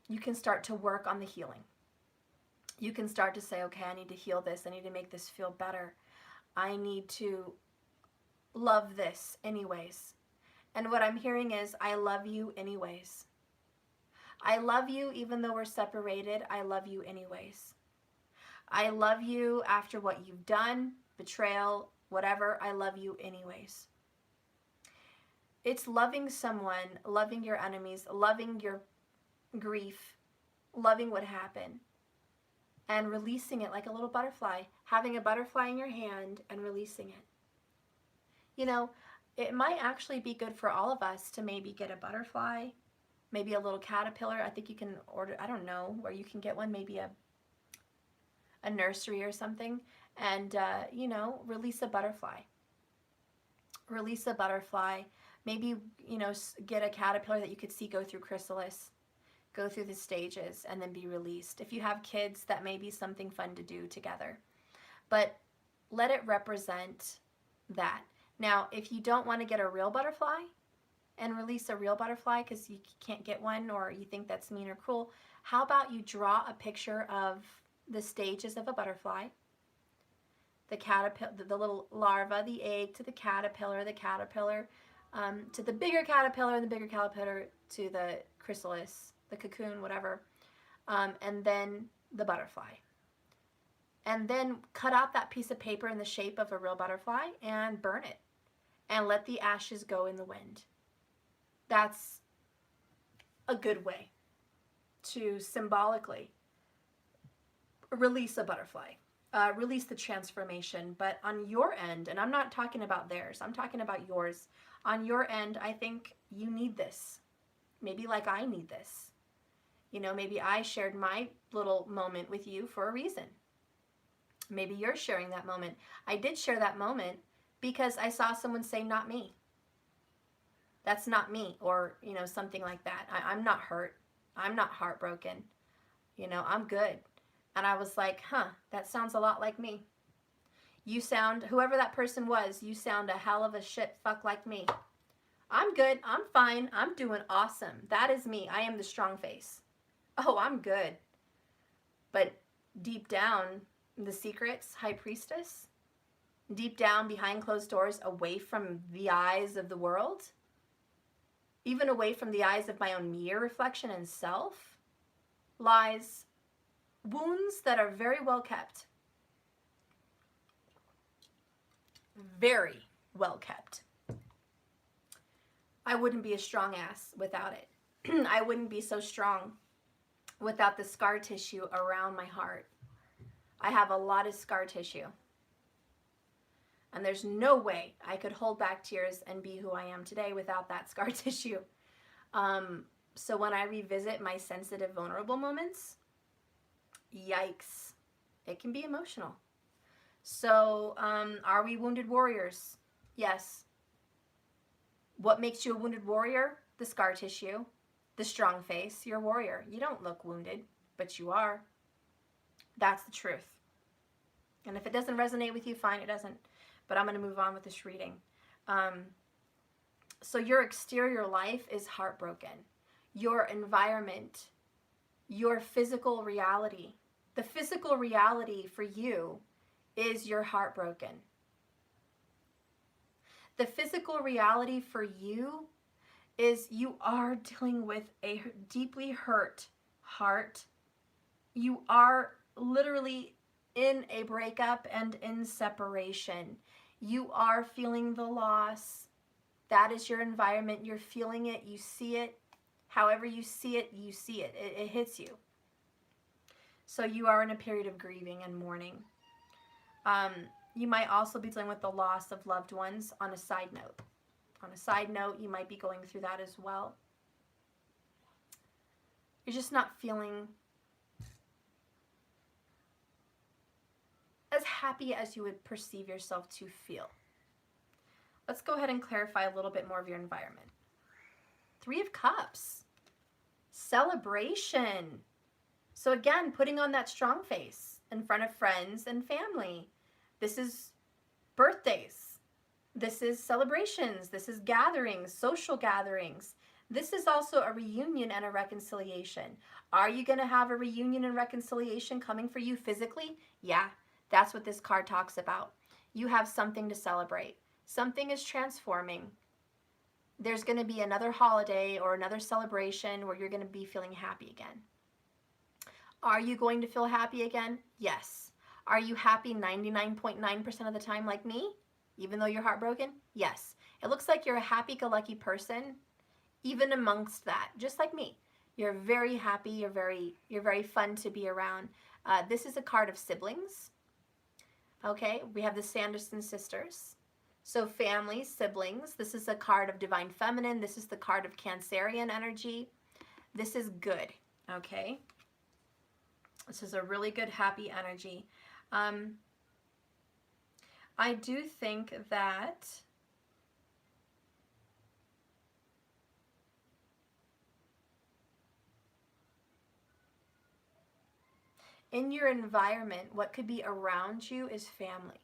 you can start to work on the healing. You can start to say, okay, I need to heal this. I need to make this feel better. I need to love this anyways. And what I'm hearing is, I love you anyways. I love you even though we're separated. I love you anyways. I love you after what you've done, betrayal, whatever. I love you anyways. It's loving someone, loving your enemies, loving your grief, loving what happened, and releasing it like a little butterfly, having a butterfly in your hand and releasing it. You know, it might actually be good for all of us to maybe get a butterfly, maybe a little caterpillar. I think you can order, I don't know where you can get one, maybe a nursery or something, and, you know, release a butterfly. Release a butterfly. Maybe, you know, get a caterpillar that you could see go through chrysalis, go through the stages, and then be released. If you have kids, that may be something fun to do together. But let it represent that. Now, if you don't want to get a real butterfly, and release a real butterfly because you can't get one or you think that's mean or cruel, how about you draw a picture of the stages of a butterfly? The caterpillar, the little larva, the egg to the caterpillar to the bigger caterpillar, and the bigger caterpillar to the chrysalis, the cocoon, whatever, and then the butterfly. And then cut out that piece of paper in the shape of a real butterfly and burn it and let the ashes go in the wind. That's a good way to symbolically release a butterfly, release the transformation. But on your end, and I'm not talking about theirs, I'm talking about yours. On your end, I think you need this. Maybe like I need this. You know, maybe I shared my little moment with you for a reason. Maybe you're sharing that moment. I did share that moment because I saw someone say, not me. That's not me, or, you know, something like that. I'm not hurt. I'm not heartbroken. You know, I'm good. And I was like, that sounds a lot like me. You sound, whoever that person was, you sound a hell of a shit fuck like me. I'm good. I'm fine. I'm doing awesome. That is me. I am the strong face. Oh, I'm good. But deep down, the secrets, high priestess, deep down behind closed doors, away from the eyes of the world, even away from the eyes of my own mirror reflection and self, lies wounds that are very well kept. Very well kept. I wouldn't be a strong ass without it. I wouldn't be so strong without the scar tissue around my heart. I have a lot of scar tissue. And there's no way I could hold back tears and be who I am today without that scar tissue. So when I revisit my sensitive, vulnerable moments, yikes, it can be emotional. So are we wounded warriors? Yes. What makes you a wounded warrior? The scar tissue, the strong face. You're a warrior. You don't look wounded, but you are. That's the truth. And if it doesn't resonate with you, fine, it doesn't. But I'm going to move on with this reading. So your exterior life is heartbroken. Your environment, your physical reality. The physical reality for you is you're heartbroken. The physical reality for you is you are dealing with a deeply hurt heart. You are literally in a breakup and in separation. You are feeling the loss. That is your environment. You're feeling it. You see it. However you see it, you see it. It hits you. So you are in a period of grieving and mourning. You might also be dealing with the loss of loved ones on a side note. On a side note, you might be going through that as well. You're just not feeling as happy as you would perceive yourself to feel. Let's go ahead and clarify a little bit more of your environment. 3 of Cups. Celebration. So again, putting on that strong face in front of friends and family. This is birthdays. This is celebrations. This is gatherings, social gatherings. This is also a reunion and a reconciliation. Are you going to have a reunion and reconciliation coming for you physically? Yeah, that's what this card talks about. You have something to celebrate. Something is transforming. There's going to be another holiday or another celebration where you're going to be feeling happy again. Are you going to feel happy again? Yes. Are you happy 99.9% of the time like me, even though you're heartbroken? Yes. It looks like you're a happy-go-lucky person, even amongst that, just like me. You're very happy. You're very fun to be around. This is a card of siblings. Okay, we have the Sanderson sisters. So family, siblings. This is a card of divine feminine. This is the card of Cancerian energy. This is good. Okay. This is a really good, happy energy. I do think that in your environment, what could be around you is family.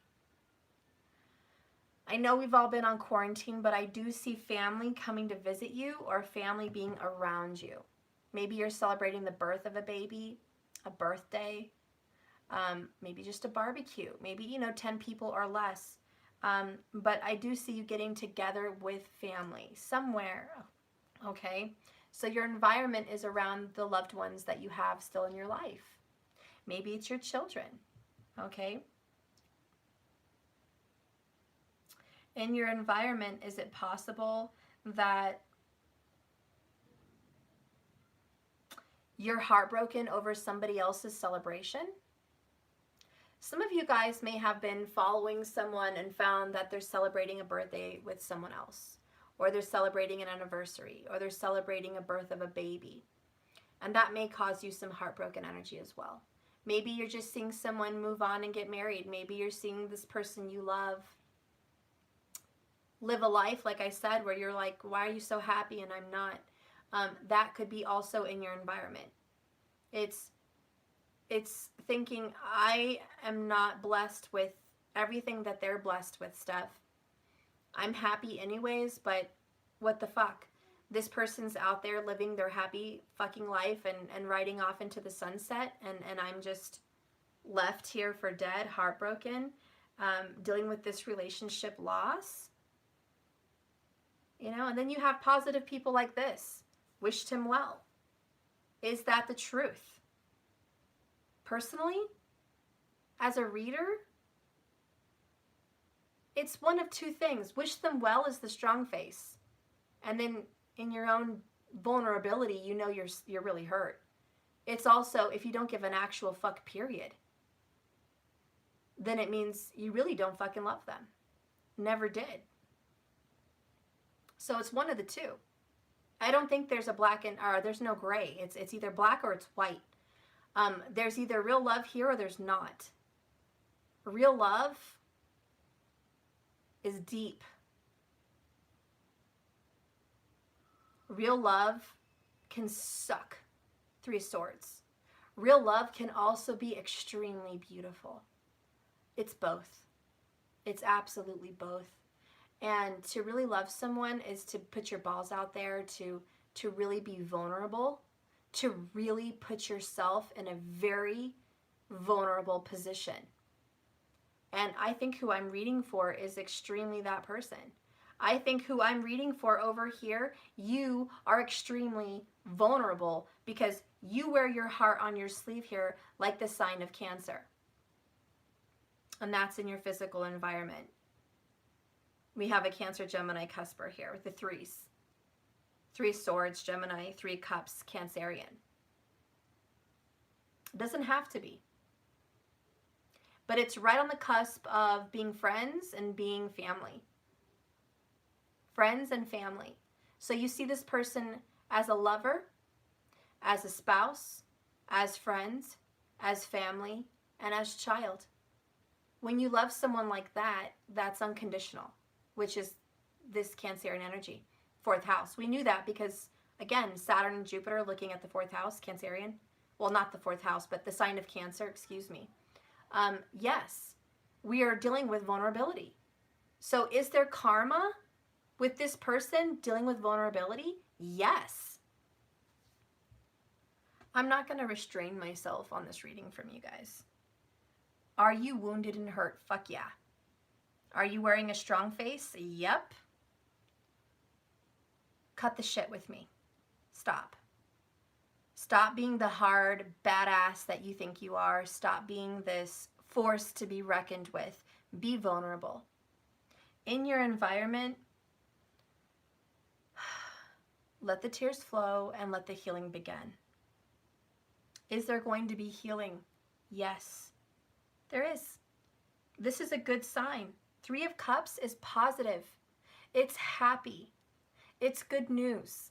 I know we've all been on quarantine, but I do see family coming to visit you or family being around you. Maybe you're celebrating the birth of a baby, a birthday, maybe just a barbecue, maybe, 10 people or less. But I do see you getting together with family somewhere, okay? So your environment is around the loved ones that you have still in your life. Maybe it's your children, okay? In your environment, is it possible that you're heartbroken over somebody else's celebration? Some of you guys may have been following someone and found that they're celebrating a birthday with someone else, or they're celebrating an anniversary, or they're celebrating a birth of a baby. And that may cause you some heartbroken energy as well. Maybe you're just seeing someone move on and get married. Maybe you're seeing this person you love live a life, like I said, where you're like, why are you so happy and I'm not? That could be also in your environment. It's thinking, I am not blessed with everything that they're blessed with, Steph. I'm happy anyways, but what the fuck? This person's out there living their happy fucking life and riding off into the sunset, and I'm just left here for dead, heartbroken, dealing with this relationship loss. And then you have positive people like this. Wished him well. Is that the truth? Personally, as a reader, it's one of two things. Wish them well is the strong face. And then in your own vulnerability, you're really hurt. It's also, if you don't give an actual fuck period, then it means you really don't fucking love them. Never did. So it's one of the two. I don't think there's a black or there's no gray. It's either black or it's white. There's either real love here or there's not. Real love is deep. Real love can suck. 3 swords. Real love can also be extremely beautiful. It's both. It's absolutely both. And to really love someone is to put your balls out there, to really be vulnerable, to really put yourself in a very vulnerable position. And I think who I'm reading for is extremely that person. I think who I'm reading for over here, you are extremely vulnerable because you wear your heart on your sleeve here like the sign of Cancer. And that's in your physical environment. We have a Cancer, Gemini, cusper here with the 3s. 3 swords, Gemini, 3 cups, Cancerian. It doesn't have to be. But it's right on the cusp of being friends and being family. Friends and family. So you see this person as a lover, as a spouse, as friends, as family, and as child. When you love someone like that, that's unconditional, which is this Cancerian energy. 4th house. We knew that because, again, Saturn and Jupiter looking at the 4th house, Cancerian. Well, not the 4th house, but the sign of Cancer, excuse me. Yes, we are dealing with vulnerability. So is there karma with this person dealing with vulnerability? Yes. I'm not going to restrain myself on this reading from you guys. Are you wounded and hurt? Fuck yeah. Are you wearing a strong face? Yep. Cut the shit with me. Stop. Stop being the hard badass that you think you are. Stop being this force to be reckoned with. Be vulnerable. In your environment, let the tears flow and let the healing begin. Is there going to be healing? Yes, there is. This is a good sign. 3 of Cups is positive. It's happy. It's good news.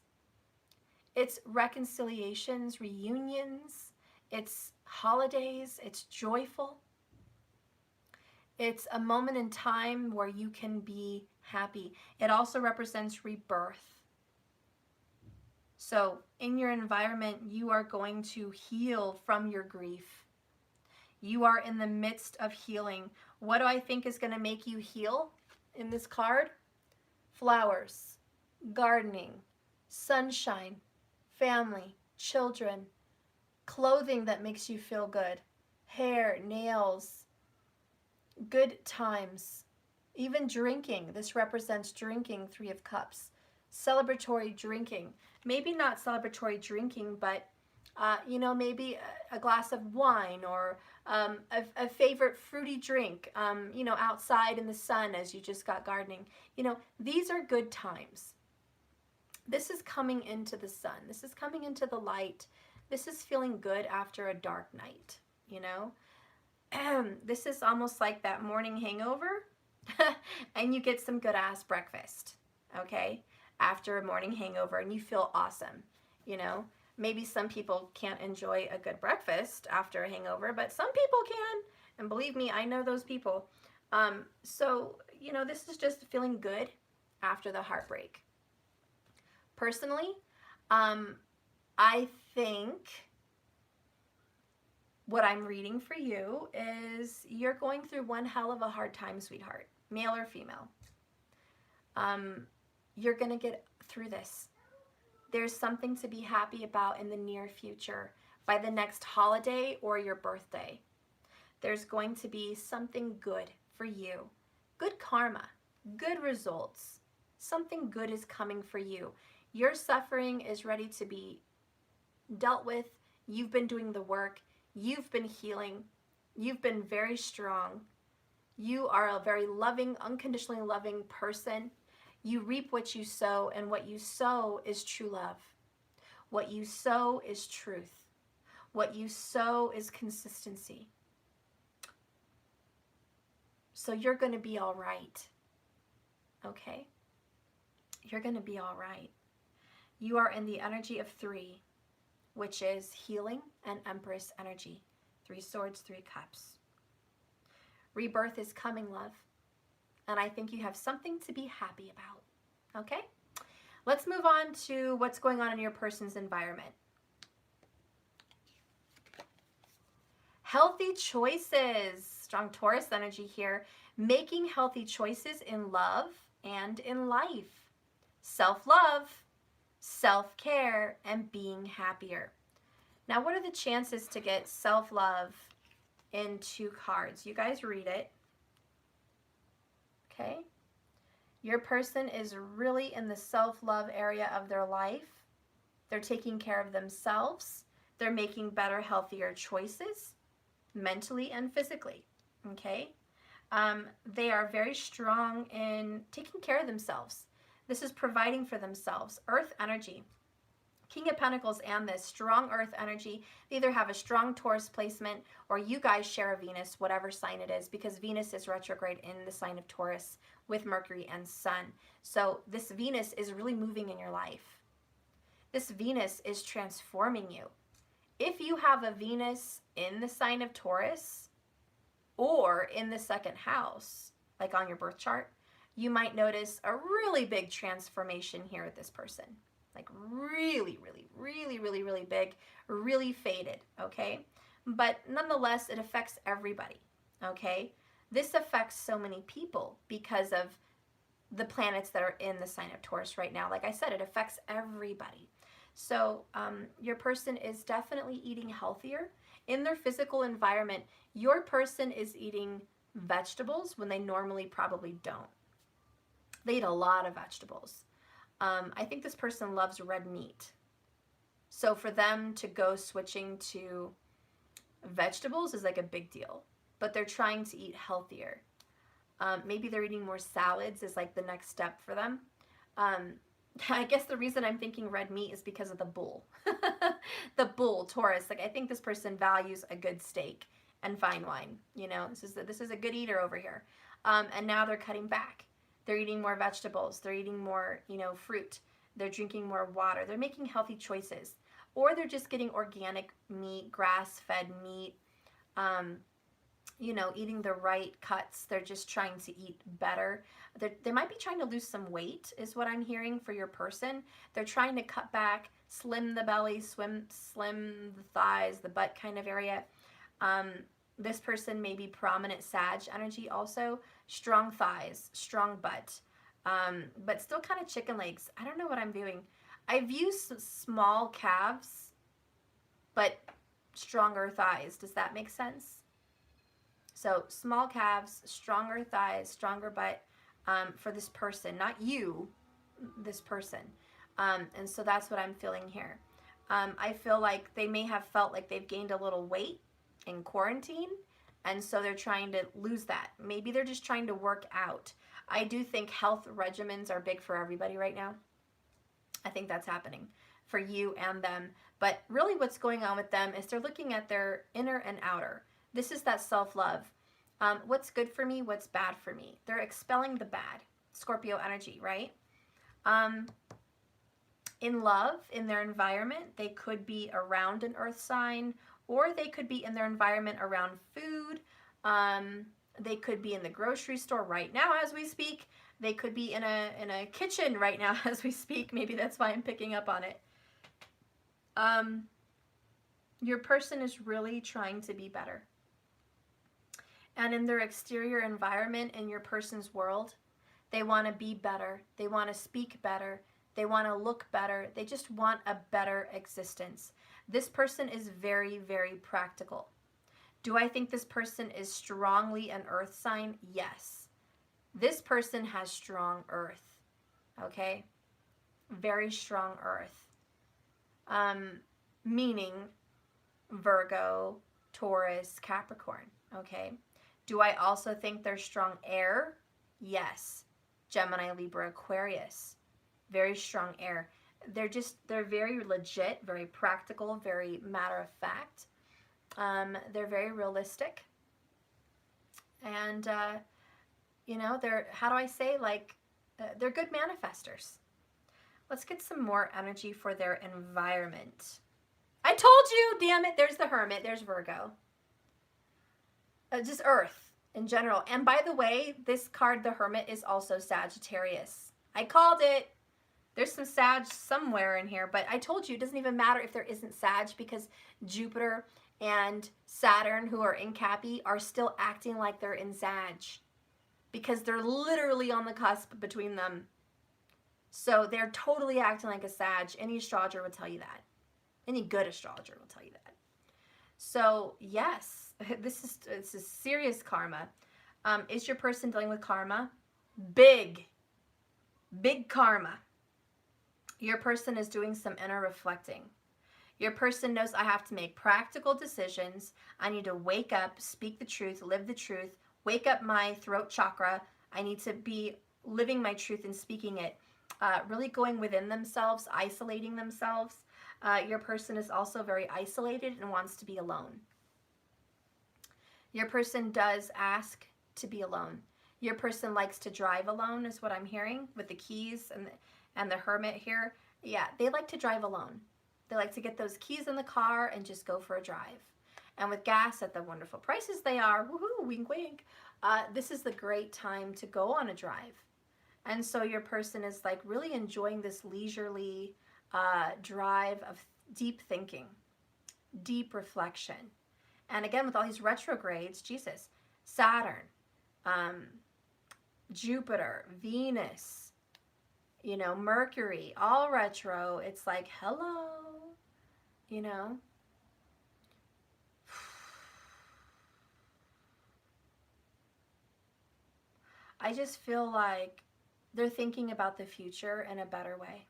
It's reconciliations, reunions. It's holidays. It's joyful. It's a moment in time where you can be happy. It also represents rebirth. So in your environment, you are going to heal from your grief. You are in the midst of healing. What do I think is going to make you heal? in this card: flowers, gardening, sunshine, family, children, clothing that makes you feel good, hair, nails, good times, even drinking. This represents drinking, Three of Cups. Celebratory drinking. Maybe not celebratory drinking, but maybe a glass of wine, or a favorite fruity drink, outside in the sun as you just got gardening. These are good times. This is coming into the sun. This is coming into the light. This is feeling good after a dark night, This is almost like that morning hangover and you get some good ass breakfast, okay? After a morning hangover, and you feel awesome, Maybe some people can't enjoy a good breakfast after a hangover, but some people can. And believe me, I know those people. So, this is just feeling good after the heartbreak. Personally, I think what I'm reading for you is you're going through one hell of a hard time, sweetheart, male or female. You're going to get through this. There's something to be happy about in the near future, by the next holiday or your birthday. There's going to be something good for you. Good karma, good results. Something good is coming for you. Your suffering is ready to be dealt with. You've been doing the work. You've been healing. You've been very strong. You are a very loving, unconditionally loving person. You reap what you sow, and what you sow is true love. What you sow is truth. What you sow is consistency. So you're going to be all right. Okay? You're going to be all right. You are in the energy of 3, which is healing and Empress energy. 3 swords, 3 cups. Rebirth is coming, love. And I think you have something to be happy about. Okay? Let's move on to what's going on in your person's environment. Healthy choices. Strong Taurus energy here. Making healthy choices in love and in life. Self-love, self-care, and being happier. Now, what are the chances to get self-love in 2 cards? You guys read it. Okay? Your person is really in the self-love area of their life. They're taking care of themselves. They're making better, healthier choices, mentally and physically. Okay? They are very strong in taking care of themselves. This is providing for themselves. Earth energy. King of Pentacles and this strong Earth energy. They either have a strong Taurus placement, or you guys share a Venus, whatever sign it is, because Venus is retrograde in the sign of Taurus with Mercury and Sun. So this Venus is really moving in your life. This Venus is transforming you. If you have a Venus in the sign of Taurus or in the 2nd house, like on your birth chart, you might notice a really big transformation here with this person. Like really, really, really, really, really big, really faded, okay? But nonetheless, it affects everybody, okay? This affects so many people because of the planets that are in the sign of Taurus right now. Like I said, it affects everybody. So your person is definitely eating healthier. In their physical environment, your person is eating vegetables when they normally probably don't. They eat a lot of vegetables. I think this person loves red meat. So for them to go switching to vegetables is like a big deal. But they're trying to eat healthier. Maybe they're eating more salads is like the next step for them. I guess the reason I'm thinking red meat is because of the bull. The bull, Taurus. Like I think this person values a good steak and fine wine. You know, this is a good eater over here. And now they're cutting back. They're eating more vegetables. They're eating more, fruit. They're drinking more water. They're making healthy choices. Or they're just getting organic meat, grass-fed meat, eating the right cuts. They're just trying to eat better. They might be trying to lose some weight is what I'm hearing for your person. They're trying to cut back, slim the belly, slim the thighs, the butt kind of area. This person may be prominent Sag energy also. Strong thighs, strong butt, but still kind of chicken legs. I don't know what I'm viewing. I view small calves, but stronger thighs. Does that make sense? So small calves, stronger thighs, stronger butt for this person. Not you, this person. And so that's what I'm feeling here. I feel like they may have felt like they've gained a little weight in quarantine, and so they're trying to lose that. Maybe they're just trying to work out. I do think health regimens are big for everybody right now. I think that's happening for you and them. But really what's going on with them is they're looking at their inner and outer. This is that self-love. What's good for me? What's bad for me? They're expelling the bad. Scorpio energy, right? In love, in their environment, they could be around an earth sign, or they could be in their environment around food. They could be in the grocery store right now as we speak. They could be in a kitchen right now as we speak. Maybe that's why I'm picking up on it. Your person is really trying to be better. And in their exterior environment, in your person's world, they want to be better. They want to speak better. They want to look better. They just want a better existence. This person is very, very practical. Do I think this person is strongly an earth sign? Yes. This person has strong earth, okay? Very strong earth. Meaning Virgo, Taurus, Capricorn, okay? Do I also think they're strong air? Yes. Gemini, Libra, Aquarius. Very strong air. They're very legit, very practical, very matter of fact. They're very realistic. And, you know, how do I say, like, they're good manifestors. Let's get some more energy for their environment. I told you, damn it, there's the Hermit, there's Virgo. Just Earth in general. And by the way, this card, the Hermit, is also Sagittarius. I called it. There's some Sag somewhere in here, but I told you it doesn't even matter if there isn't Sag, because Jupiter and Saturn, who are in Cappy, are still acting like they're in Sag, because they're literally on the cusp between them. So they're totally acting like a Sag. Any astrologer would tell you that. Any good astrologer will tell you that. So yes, this is serious karma. Is your person dealing with karma? Big karma. Your person is doing some inner reflecting. Your person knows, I have to make practical decisions. I need to wake up, speak the truth, live the truth, wake up my throat chakra. I need to be living my truth and speaking it. Really going within themselves, isolating themselves. Your person is also very isolated and wants to be alone. Your person does ask to be alone. Your person likes to drive alone, is what I'm hearing with the keys and the Hermit here. Yeah, they like to drive alone. They like to get those keys in the car and just go for a drive. And with gas at the wonderful prices they are, woohoo, wink, wink, this is the great time to go on a drive. And so your person is like really enjoying this leisurely drive of deep thinking, deep reflection. And again, with all these retrogrades, Jesus, Saturn, Jupiter, Venus, you know, Mercury, all retro. It's like, hello, you know. I just feel like they're thinking about the future in a better way.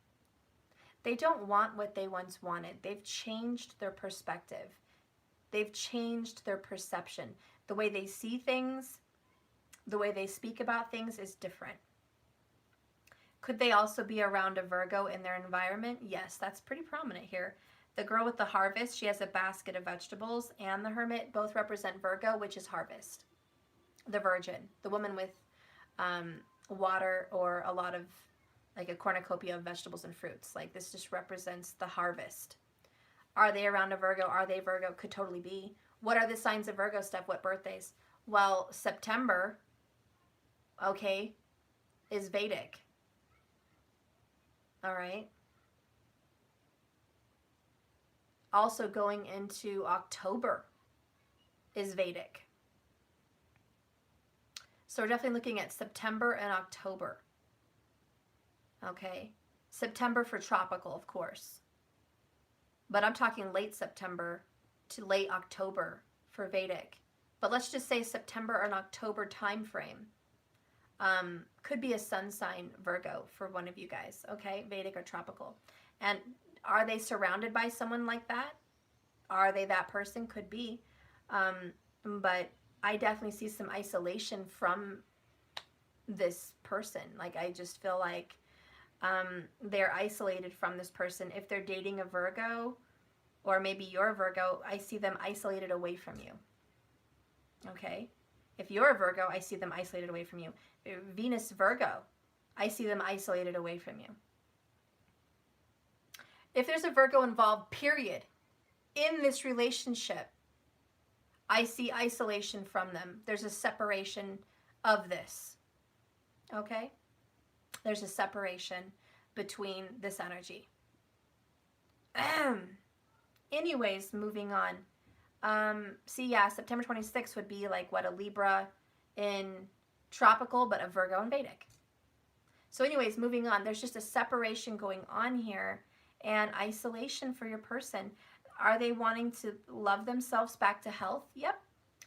They don't want what they once wanted. They've changed their perspective. They've changed their perception. The way they see things, the way they speak about things is different. Could they also be around a Virgo in their environment? Yes, that's pretty prominent here. The girl with the harvest, she has a basket of vegetables, and the Hermit both represent Virgo, which is harvest. The Virgin, the woman with water or a lot of, like a cornucopia of vegetables and fruits. Like this just represents the harvest. Are they around a Virgo? Are they Virgo? Could totally be. What are the signs of Virgo stuff? What birthdays? Well, September, okay, is Vedic. All right. Also going into October is Vedic. So we're definitely looking at September and October. Okay. September for tropical, of course. But I'm talking late September to late October for Vedic. But let's just say September or an October time frame. Could be a sun sign Virgo for one of you guys, okay? Vedic or tropical. And are they surrounded by someone like that? Are they that person? Could be. But I definitely see some isolation from this person. Like, I just feel like they're isolated from this person. If they're dating a Virgo, or maybe you're a Virgo, I see them isolated away from you. Okay? If you're a Virgo, I see them isolated away from you. Venus Virgo, I see them isolated away from you. If there's a Virgo involved, period, in this relationship, I see isolation from them. There's a separation of this. Okay? There's a separation between this energy. Anyways, moving on. See, yeah, September 26th would be like, what, a Libra in tropical, but a Virgo in Vedic. So anyways, moving on. There's just a separation going on here and isolation for your person. Are they wanting to love themselves back to health? Yep.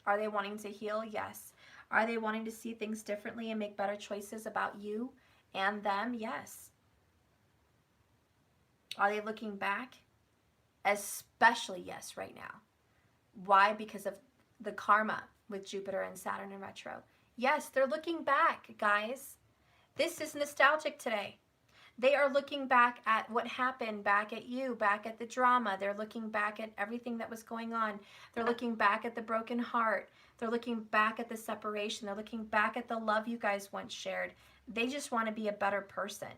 Are they wanting to heal? Yes. Are they wanting to see things differently and make better choices about you and them? Yes. Are they looking back? Especially yes right now. Why? Because of the karma with Jupiter and Saturn in retro. Yes, they're looking back, guys. This is nostalgic today. They are looking back at what happened, back at you, back at the drama. They're looking back at everything that was going on. They're looking back at the broken heart. They're looking back at the separation. They're looking back at the love you guys once shared. They just want to be a better person.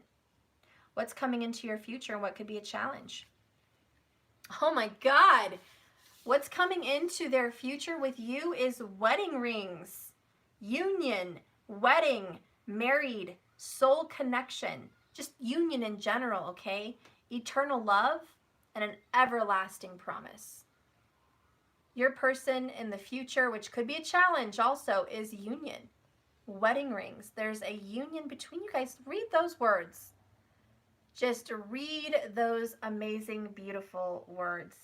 What's coming into your future and what could be a challenge? Oh my God. What's coming into their future with you is wedding rings, union, wedding, married, soul connection, just union in general, okay? Eternal love and an everlasting promise. Your person in the future, which could be a challenge also, is union, wedding rings. There's a union between you guys. Read those words. Just read those amazing, beautiful words.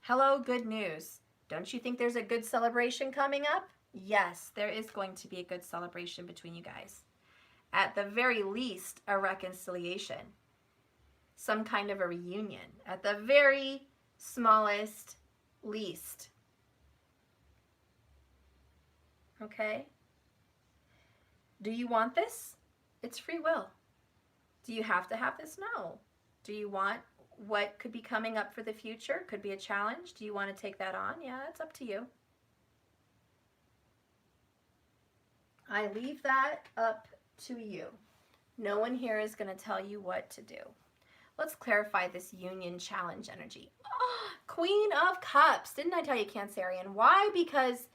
Hello, good news. Don't you think there's a good celebration coming up? Yes, there is going to be a good celebration between you guys. At the very least, a reconciliation. Some kind of a reunion. At the very smallest least. Okay? Do you want this? It's free will. Do you have to have this? No. Do you want what could be coming up for the future? Could be a challenge. Do you want to take that on? Yeah, it's up to you. I leave that up to you. No one here is going to tell you what to do. Let's clarify this union challenge energy. Oh, Queen of Cups. Didn't I tell you, Cancerian? Why? Because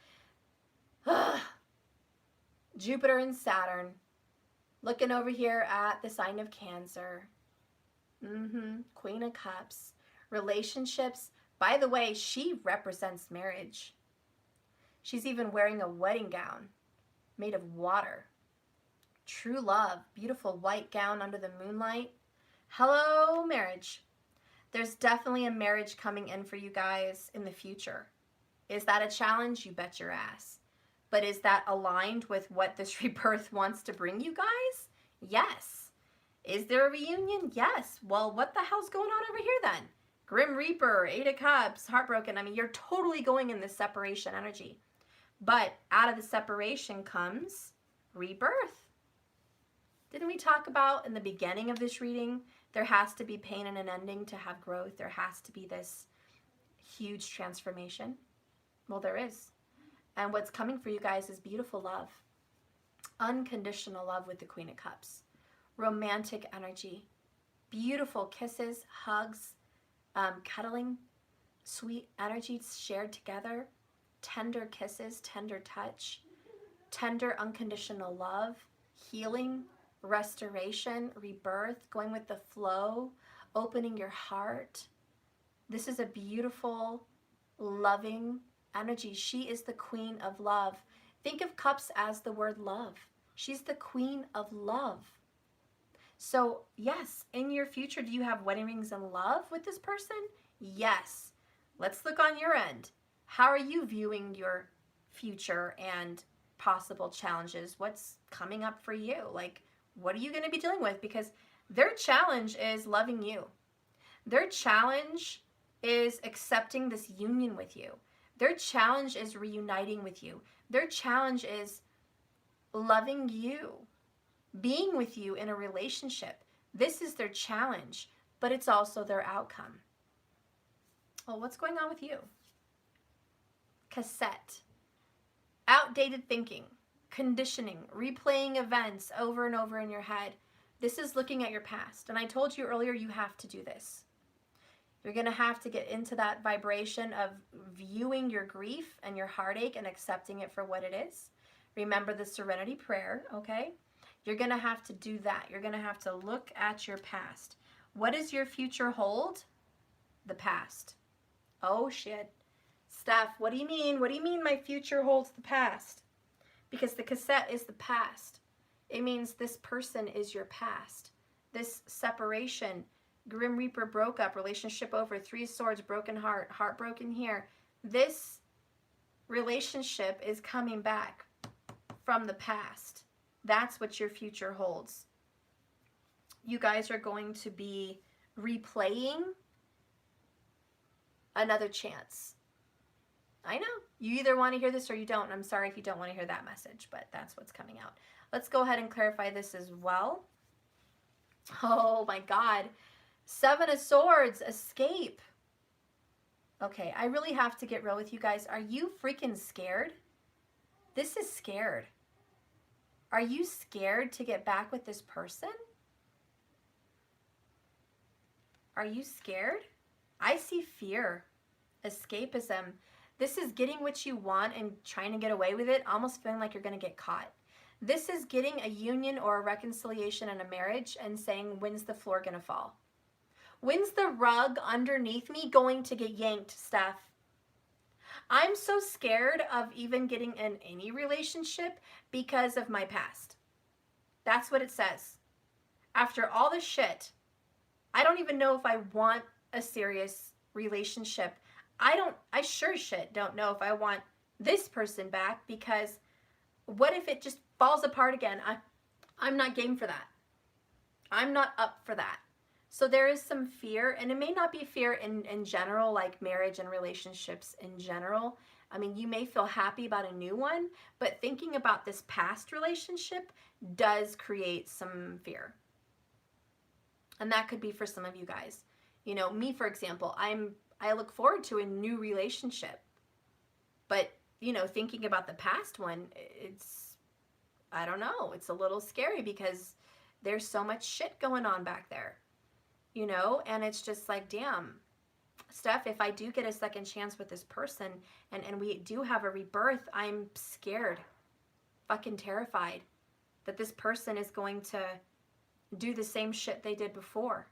Jupiter and Saturn. Looking over here at the sign of Cancer. Queen of Cups. Relationships. By the way, she represents marriage. She's even wearing a wedding gown made of water. True love. Beautiful white gown under the moonlight. Hello, marriage. There's definitely a marriage coming in for you guys in the future. Is that a challenge? You bet your ass. But is that aligned with what this rebirth wants to bring you guys? Yes. Is there a reunion? Yes. Well, what the hell's going on over here then? Grim Reaper, Eight of Cups, heartbroken. I mean, you're totally going in this separation energy. But out of the separation comes rebirth. Didn't we talk about in the beginning of this reading, there has to be pain and an ending to have growth. There has to be this huge transformation. Well, there is. And what's coming for you guys is beautiful love. Unconditional love with the Queen of Cups. Romantic energy. Beautiful kisses, hugs, cuddling, sweet energies shared together. Tender kisses, tender touch. Tender unconditional love. Healing, restoration, rebirth, going with the flow, opening your heart. This is a beautiful, loving energy. She is the queen of love. Think of cups as the word love. She's the queen of love. So yes, in your future, do you have wedding rings and love with this person? Yes. Let's look on your end. How are you viewing your future and possible challenges? What's coming up for you? Like, what are you going to be dealing with? Because their challenge is loving you. Their challenge is accepting this union with you. Their challenge is reuniting with you. Their challenge is loving you, being with you in a relationship. This is their challenge, but it's also their outcome. Well, what's going on with you? Cassette. Outdated thinking, conditioning, replaying events over and over in your head. This is looking at your past. And I told you earlier, you have to do this. You're going to have to get into that vibration of viewing your grief and your heartache and accepting it for what it is. Remember the serenity prayer, okay? You're going to have to do that. You're going to have to look at your past. What does your future hold? The past. Oh, shit. Steph, what do you mean? What do you mean my future holds the past? Because the cassette is the past. It means this person is your past. This separation, Grim Reaper broke up, relationship over, 3 swords, broken heart, heartbroken here. This relationship is coming back from the past. That's what your future holds. You guys are going to be replaying another chance. I know. You either want to hear this or you don't. I'm sorry if you don't want to hear that message, but that's what's coming out. Let's go ahead and clarify this as well. Oh my God. 7 of Swords, escape. Okay, I really have to get real with you guys. Are you freaking scared? This is scared. Are you scared to get back with this person? Are you scared? I see fear, escapism. This is getting what you want and trying to get away with it, almost feeling like you're going to get caught. This is getting a union or a reconciliation in a marriage and saying, when's the floor going to fall? When's the rug underneath me going to get yanked, Steph? I'm so scared of even getting in any relationship because of my past. That's what it says. After all this shit, I don't even know if I want a serious relationship. I sure as shit don't know if I want this person back, because what if it just falls apart again? I'm not game for that. I'm not up for that. So there is some fear, and it may not be fear in general, like marriage and relationships in general. I mean, you may feel happy about a new one, but thinking about this past relationship does create some fear. And that could be for some of you guys. You know, me, for example, I look forward to a new relationship. But, you know, thinking about the past one, I don't know, it's a little scary because there's so much shit going on back there. You know, and it's just like, damn, Steph, if I do get a second chance with this person and we do have a rebirth, I'm scared, fucking terrified that this person is going to do the same shit they did before.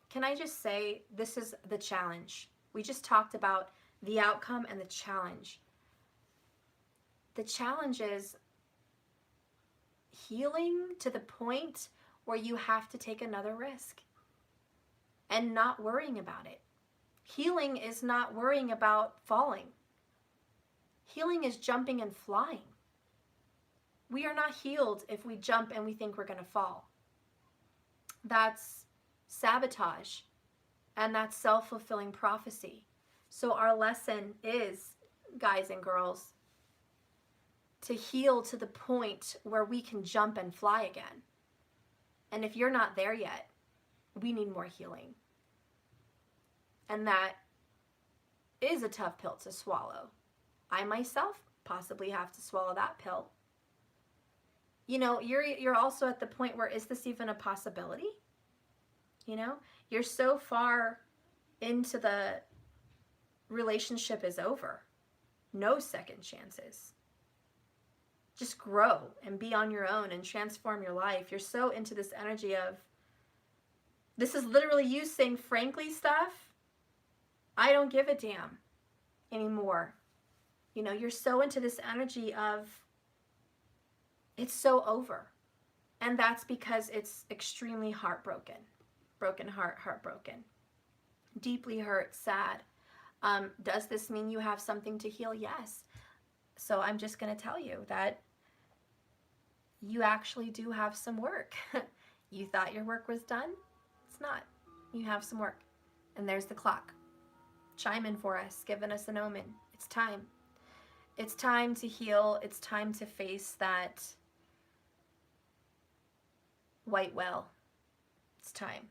Can I just say, this is the challenge. We just talked about the outcome and the challenge. The challenge is healing to the point where you have to take another risk and not worrying about it. Healing is not worrying about falling. Healing is jumping and flying. We are not healed if we jump and we think we're going to fall. That's sabotage, and that's self-fulfilling prophecy. So our lesson is, guys and girls, to heal to the point where we can jump and fly again. And if you're not there yet, we need more healing. And that is a tough pill to swallow. I myself possibly have to swallow that pill. You know, you're also at the point where, is this even a possibility? You know, you're so far into the relationship is over. No second chances. Just grow and be on your own and transform your life. You're so into this energy of This is literally you saying frankly stuff. I don't give a damn anymore. You know, you're so into this energy of it's so over. And that's because it's extremely heartbroken. Broken heart, heartbroken. Deeply hurt, sad. Does this mean you have something to heal? Yes. So I'm just going to tell you that you actually do have some work. You thought your work was done? It's not. You have some work. And there's the clock chiming for us, giving us an omen. It's time. It's time to heal. It's time to face that white whale. It's time.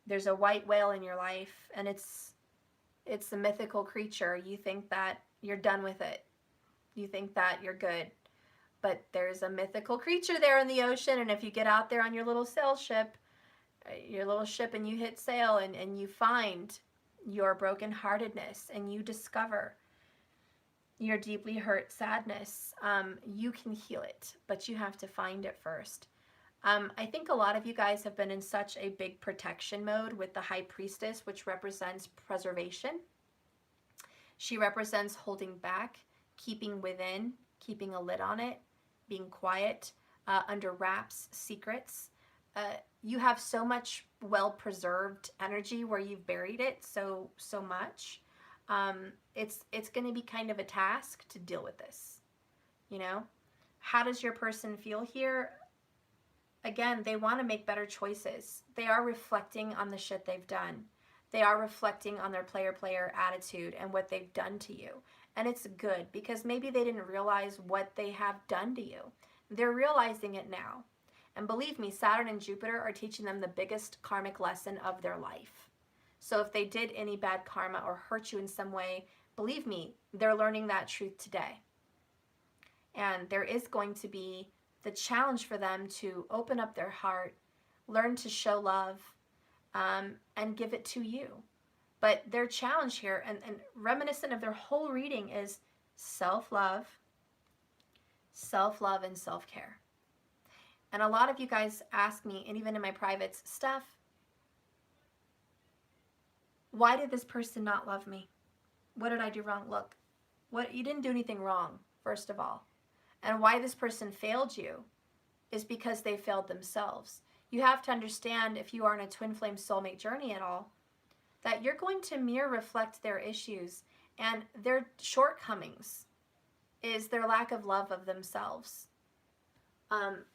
There's a white whale in your life, and it's a mythical creature. You think that you're done with it. You think that you're good. But there's a mythical creature there in the ocean, and if you get out there on your little sail ship, and you hit sail and you find your brokenheartedness and you discover your deeply hurt sadness, you can heal it, but you have to find it first. I think a lot of you guys have been in such a big protection mode with the High Priestess, which represents preservation. She represents holding back, keeping within, keeping a lid on it, being quiet, under wraps, secrets. You have so much well-preserved energy where you've buried it so much. It's going to be kind of a task to deal with this. You know, how does your person feel here? Again, they want to make better choices. They are reflecting on the shit they've done. They are reflecting on their player attitude and what they've done to you. And it's good because maybe they didn't realize what they have done to you. They're realizing it now. And believe me, Saturn and Jupiter are teaching them the biggest karmic lesson of their life. So if they did any bad karma or hurt you in some way, believe me, they're learning that truth today. And there is going to be the challenge for them to open up their heart, learn to show love, and give it to you. But their challenge here, and reminiscent of their whole reading, is self-love, and self-care. And a lot of you guys ask me, and even in my privates, Steph, why did this person not love me? What did I do wrong? Look, you didn't do anything wrong, first of all. And why this person failed you is because they failed themselves. You have to understand, if you are in a twin flame soulmate journey at all, that you're going to mirror reflect their issues, and their shortcomings is their lack of love of themselves.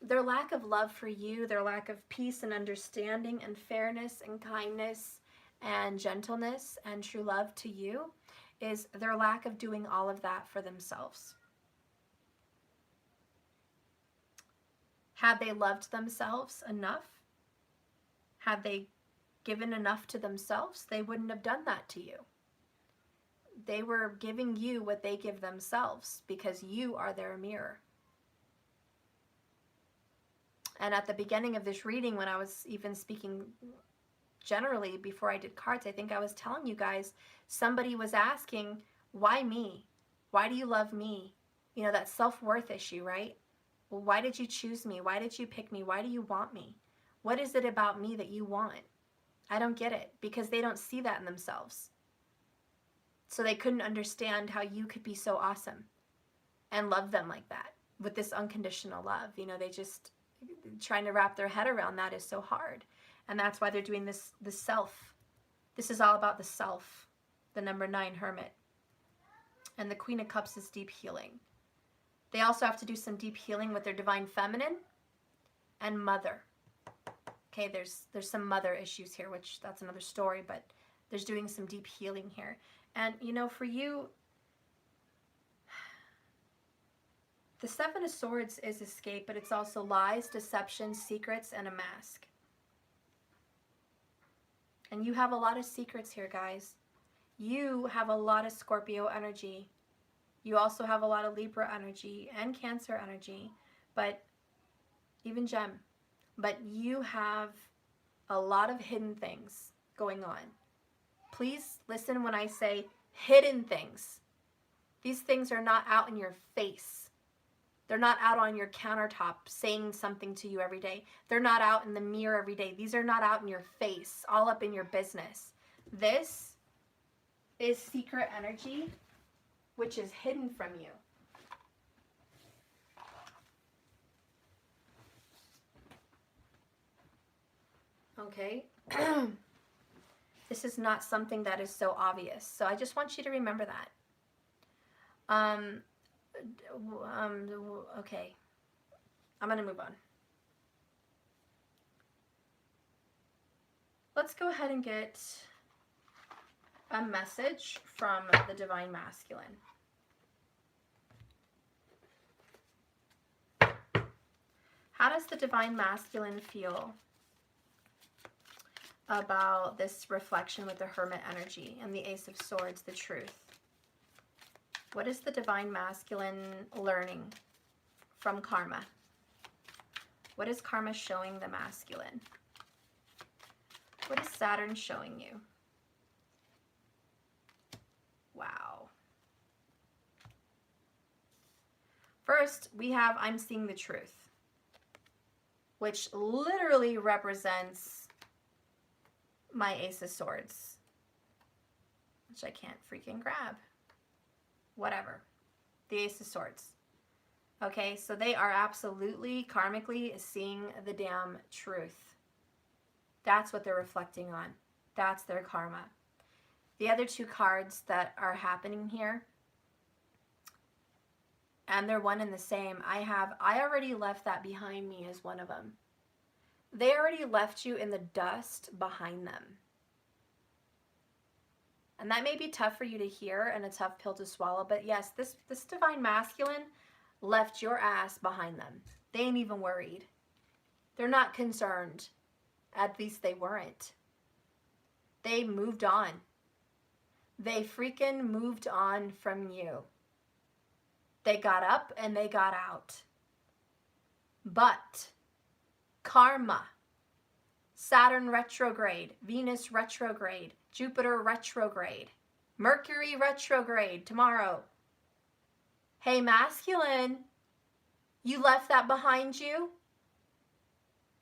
Their lack of love for you, their lack of peace and understanding and fairness and kindness and gentleness and true love to you is their lack of doing all of that for themselves. Had they loved themselves enough, had they given enough to themselves, they wouldn't have done that to you. They were giving you what they give themselves because you are their mirror. And at the beginning of this reading, when I was even speaking generally before I did cards, I think I was telling you guys, somebody was asking, why me? Why do you love me? You know, that self-worth issue, right? Well, why did you choose me? Why did you pick me? Why do you want me? What is it about me that you want? I don't get it, because they don't see that in themselves. So they couldn't understand how you could be so awesome and love them like that with this unconditional love. You know, they just trying to wrap their head around that is so hard. And that's why they're doing this self. This is all about the self, the number 9 Hermit. And the Queen of Cups is deep healing. They also have to do some deep healing with their Divine Feminine and Mother. Okay, there's some mother issues here, which that's another story, but there's doing some deep healing here. And, you know, for you, the 7 of Swords is escape, but it's also lies, deception, secrets, and a mask. And you have a lot of secrets here, guys. You have a lot of Scorpio energy. You also have a lot of Libra energy and Cancer energy, but even Gem. But you have a lot of hidden things going on. Please listen when I say hidden things. These things are not out in your face. They're not out on your countertop saying something to you every day. They're not out in the mirror every day. These are not out in your face, all up in your business. This is secret energy, which is hidden from you. Okay? This is not something that is so obvious. So I just want you to remember that. Okay. I'm going to move on. Let's go ahead and get a message from the Divine Masculine. How does the Divine Masculine feel about this reflection with the Hermit energy and the Ace of Swords, the truth? What is the Divine Masculine learning from karma? What is karma showing the masculine? What is Saturn showing you? Wow. First, we have I'm seeing the truth, which literally represents my Ace of Swords, which I can't freaking grab. Whatever. The Ace of Swords. Okay, so they are absolutely karmically seeing the damn truth. That's what they're reflecting on. That's their karma. The other two cards that are happening here, and they're one and the same, I already left that behind me as one of them. They already left you in the dust behind them. And that may be tough for you to hear and a tough pill to swallow, but yes, this Divine Masculine left your ass behind them. They ain't even worried. They're not concerned. At least they weren't. They moved on. They freaking moved on from you. They got up and they got out. But karma, Saturn retrograde, Venus retrograde, Jupiter retrograde, Mercury retrograde tomorrow. Hey, masculine, you left that behind you?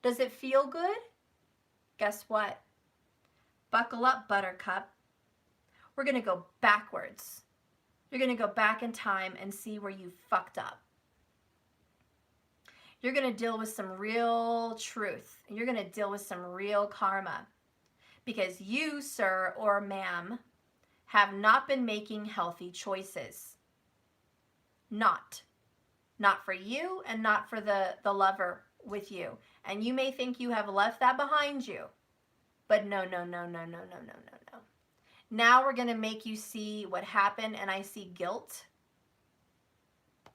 Does it feel good? Guess what? Buckle up, buttercup. We're going to go backwards. You're going to go back in time and see where you fucked up. You're going to deal with some real truth. You're going to deal with some real karma. Because you, sir or ma'am, have not been making healthy choices. Not for you and not for the lover with you. And you may think you have left that behind you. But no. Now we're going to make you see what happened, and I see guilt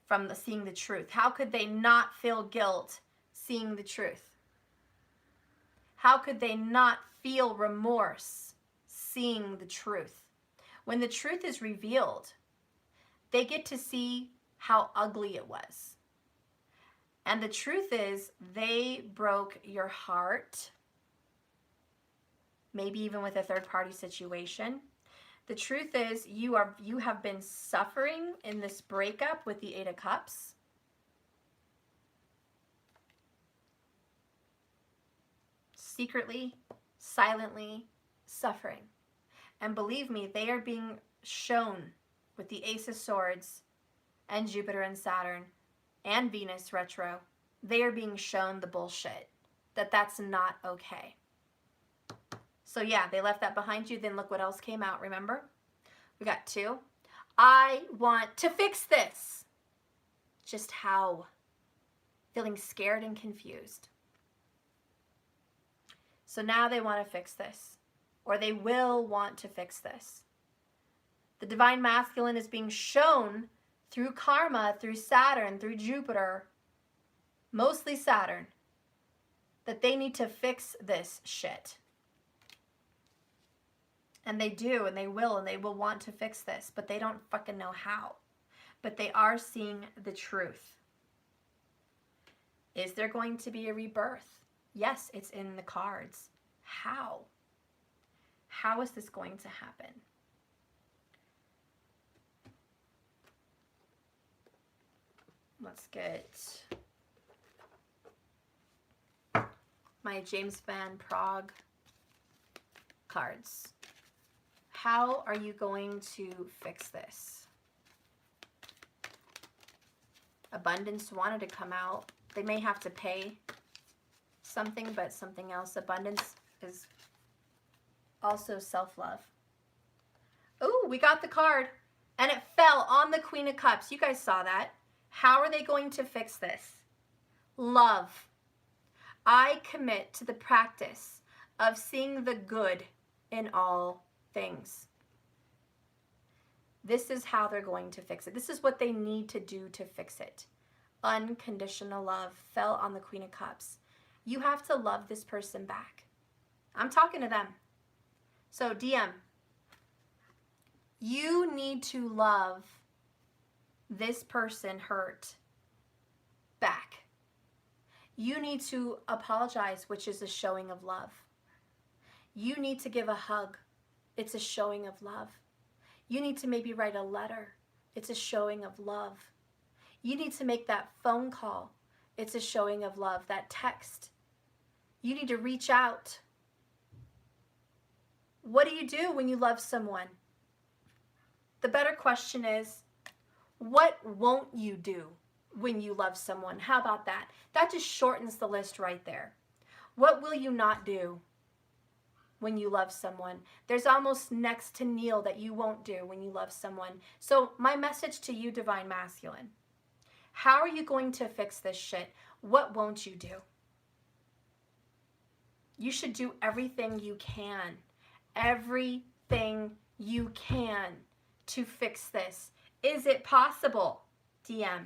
from seeing the truth. How could they not feel guilt seeing the truth? How could they not feel remorse seeing the truth? When the truth is revealed, they get to see how ugly it was. And the truth is, they broke your heart, maybe even with a third-party situation. The truth is, you have been suffering in this breakup with the Eight of Cups. Secretly, silently suffering. And believe me, they are being shown with the Ace of Swords and Jupiter and Saturn and Venus retro. They are being shown the bullshit. That's not okay. So yeah, they left that behind you. Then look what else came out, remember? We got two. I want to fix this. Just how? Feeling scared and confused. So now they want to fix this. Or they will want to fix this. The Divine Masculine is being shown through karma, through Saturn, through Jupiter, mostly Saturn, that they need to fix this shit. And they do, and they will want to fix this, but they don't fucking know how. But they are seeing the truth. Is there going to be a rebirth? Yes, it's in the cards. How? How is this going to happen? Let's get my James Van Prague cards. How are you going to fix this? Abundance wanted to come out. They may have to pay something, but something else. Abundance is also self-love. Oh, we got the card, and it fell on the Queen of Cups. You guys saw that. How are they going to fix this? Love. I commit to the practice of seeing the good in all things. This is how they're going to fix it. This is what they need to do to fix it. Unconditional love fell on the Queen of Cups. You have to love this person back. I'm talking to them. So DM, you need to love this person hurt back. You need to apologize, which is a showing of love. You need to give a hug. It's a showing of love. You need to maybe write a letter. It's a showing of love. You need to make that phone call. It's a showing of love. That text. You need to reach out. What do you do when you love someone? The better question is, what won't you do when you love someone? How about that? That just shortens the list right there. What will you not do when you love someone? There's almost next to nil that you won't do when you love someone. So my message to you, Divine Masculine, how are you going to fix this shit? What won't you do? You should do everything you can. Everything you can to fix this. Is it possible? DM.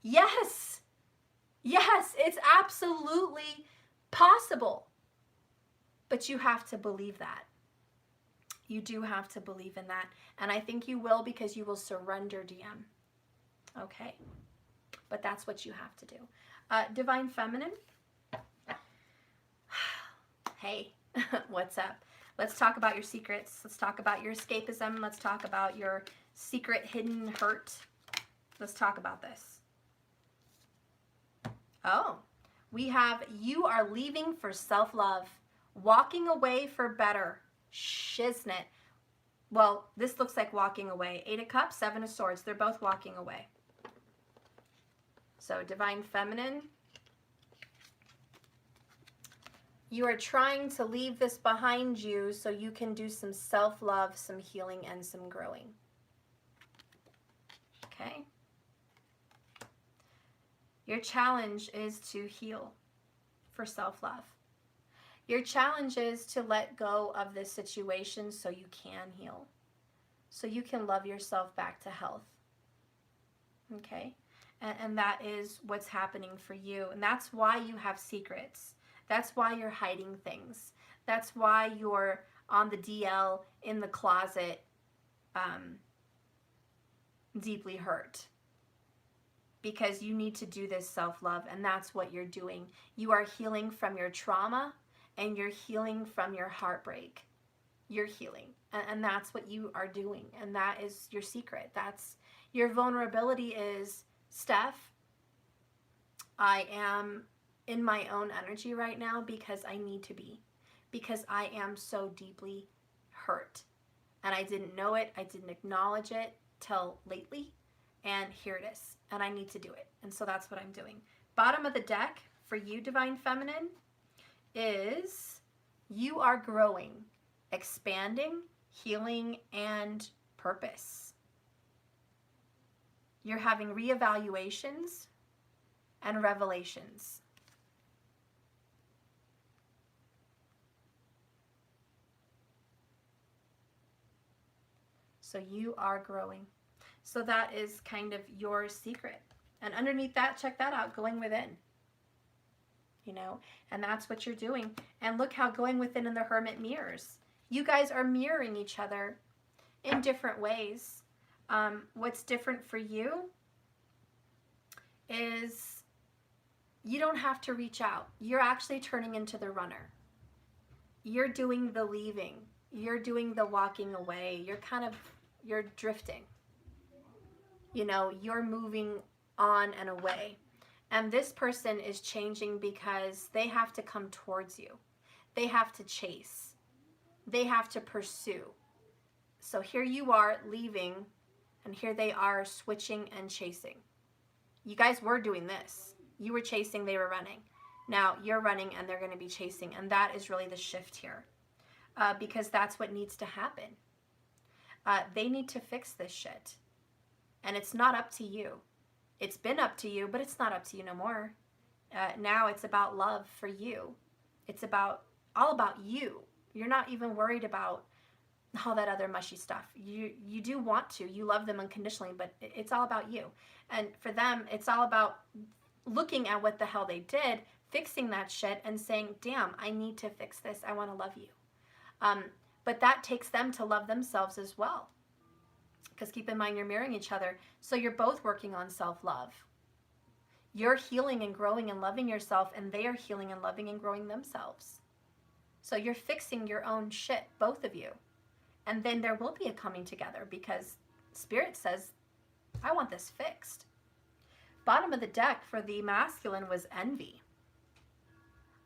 Yes. Yes, it's absolutely possible. But you have to believe that. You do have to believe in that. And I think you will, because you will surrender, DM. Okay? But that's what you have to do. Divine Feminine. Hey, what's up? Let's talk about your secrets. Let's talk about your escapism. Let's talk about your secret hidden hurt. Let's talk about this. Oh, we have you are leaving for self-love, walking away for better. Shiznit. Well, this looks like walking away. 8 of Cups, 7 of Swords. They're both walking away. So, Divine Feminine. You are trying to leave this behind you so you can do some self-love, some healing, and some growing. Okay? Your challenge is to heal for self-love. Your challenge is to let go of this situation so you can heal. So you can love yourself back to health. Okay? And that is what's happening for you. And that's why you have secrets. That's why you're hiding things. That's why you're on the DL in the closet, deeply hurt. Because you need to do this self-love, and that's what you're doing. You are healing from your trauma, and you're healing from your heartbreak. You're healing, and that's what you are doing, and that is your secret. That's your vulnerability is, Steph, I am in my own energy right now because I need to be, because I am so deeply hurt, and I didn't know it, I didn't acknowledge it till lately, and here it is, and I need to do it, and so that's what I'm doing. Bottom of the deck for you, Divine Feminine, is you are growing, expanding, healing, and purpose. You're having reevaluations and revelations. So you are growing. So that is kind of your secret. And underneath that, check that out, going within. You know, and that's what you're doing. And look how going within and the Hermit mirrors. You guys are mirroring each other in different ways. What's different for you is you don't have to reach out. You're actually turning into the runner. You're doing the leaving. You're doing the walking away. You're drifting. You know, you're moving on and away. And this person is changing because they have to come towards you. They have to chase. They have to pursue. So here you are leaving, and here they are switching and chasing. You guys were doing this. You were chasing, they were running. Now you're running and they're going to be chasing. And that is really the shift here, because that's what needs to happen. They need to fix this shit. And it's not up to you. It's been up to you, but it's not up to you no more. Now it's about love for you. It's all about you. You're not even worried about all that other mushy stuff. You do want to. You love them unconditionally, but it's all about you. And for them, it's all about looking at what the hell they did, fixing that shit, and saying, damn, I need to fix this. I want to love you. But that takes them to love themselves as well. Because keep in mind, you're mirroring each other. So you're both working on self-love. You're healing and growing and loving yourself, and they are healing and loving and growing themselves. So you're fixing your own shit, both of you. And then there will be a coming together, because Spirit says, I want this fixed. Bottom of the deck for the masculine was envy.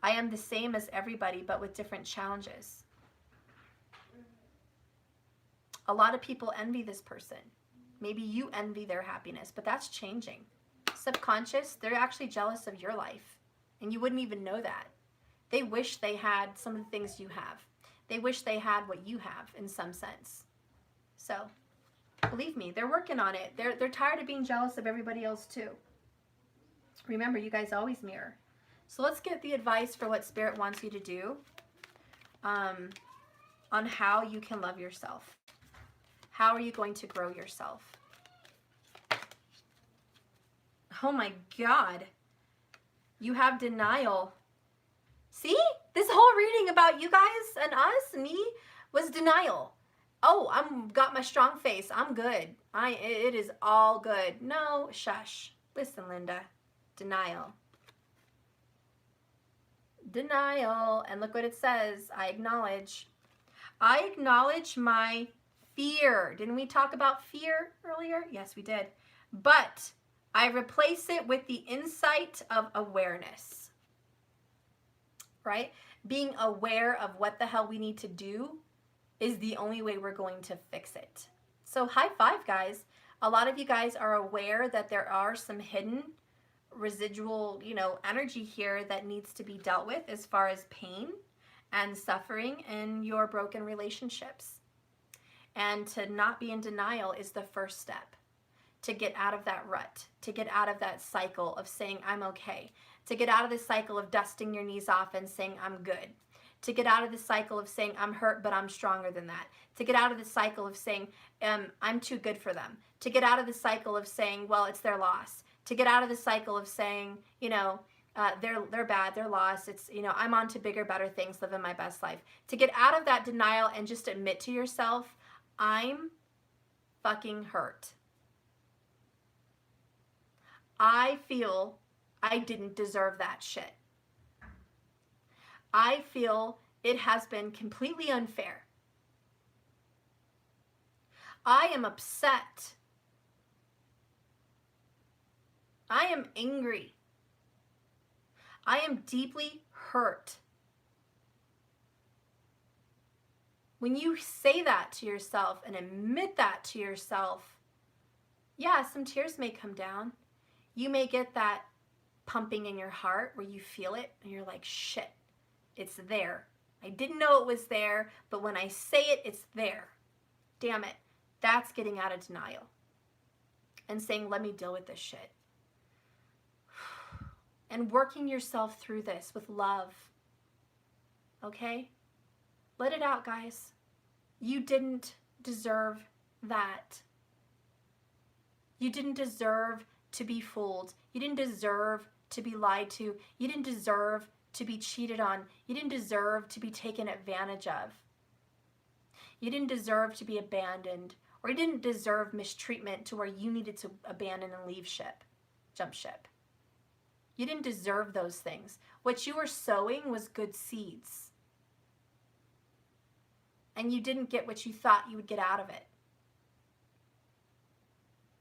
I am the same as everybody, but with different challenges. A lot of people envy this person. Maybe you envy their happiness, but that's changing. Subconscious, they're actually jealous of your life, and you wouldn't even know that. They wish they had some of the things you have. They wish they had what you have in some sense. So, believe me, they're working on it. They're tired of being jealous of everybody else too. Remember, you guys always mirror. So let's get the advice for what Spirit wants you to do on how you can love yourself. How are you going to grow yourself? Oh my God. You have denial. See? This whole reading about you guys and us, me, was denial. Oh, got my strong face. I'm good. It is all good. No, shush. Listen, Linda. Denial. Denial. And look what it says. I acknowledge. I acknowledge my fear. Didn't we talk about fear earlier? Yes, we did. But I replace it with the insight of awareness. Right? Being aware of what the hell we need to do is the only way we're going to fix it. So high five, guys. A lot of you guys are aware that there are some hidden residual, energy here that needs to be dealt with as far as pain and suffering in your broken relationships. And to not be in denial is the first step to get out of that rut, to get out of that cycle of saying, I'm okay, to get out of the cycle of dusting your knees off and saying, I'm good, to get out of the cycle of saying, I'm hurt, but I'm stronger than that, to get out of the cycle of saying, I'm too good for them, to get out of the cycle of saying, well, it's their loss, to get out of the cycle of saying, they're bad, they're lost, it's, I'm on to bigger, better things, living my best life, to get out of that denial and just admit to yourself, I'm fucking hurt. I feel I didn't deserve that shit. I feel it has been completely unfair. I am upset. I am angry. I am deeply hurt. When you say that to yourself and admit that to yourself, yeah, some tears may come down. You may get that pumping in your heart where you feel it and you're like, shit, it's there. I didn't know it was there, but when I say it, it's there. Damn it. That's getting out of denial and saying, let me deal with this shit. And working yourself through this with love. Okay? Let it out, guys. You didn't deserve that. You didn't deserve to be fooled. You didn't deserve to be lied to. You didn't deserve to be cheated on. You didn't deserve to be taken advantage of. You didn't deserve to be abandoned, or you didn't deserve mistreatment to where you needed to abandon and leave ship, jump ship. You didn't deserve those things. What you were sowing was good seeds. And you didn't get what you thought you would get out of it.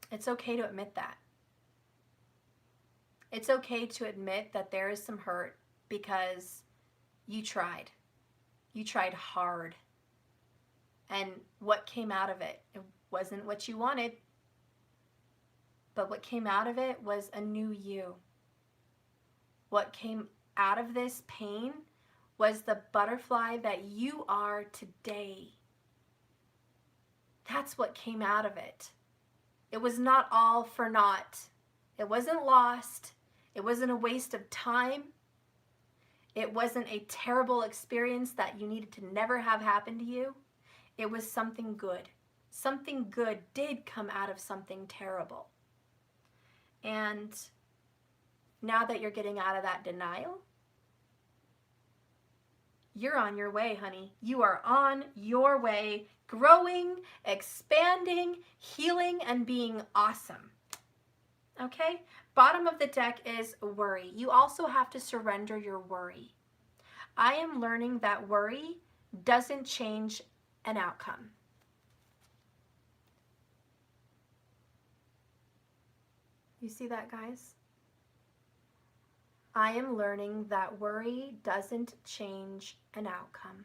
It's okay to admit that. It's okay to admit that there is some hurt because you tried. You tried hard. And what came out of it? It wasn't what you wanted. But what came out of it was a new you. What came out of this pain was the butterfly that you are today. That's what came out of it. It was not all for naught. It wasn't lost. It wasn't a waste of time. It wasn't a terrible experience that you needed to never have happen to you. It was something good. Something good did come out of something terrible. And now that you're getting out of that denial, you're on your way, honey. You are on your way, growing, expanding, healing, and being awesome. Okay? Bottom of the deck is worry. You also have to surrender your worry. I am learning that worry doesn't change an outcome. You see that, guys? I am learning that worry doesn't change an outcome.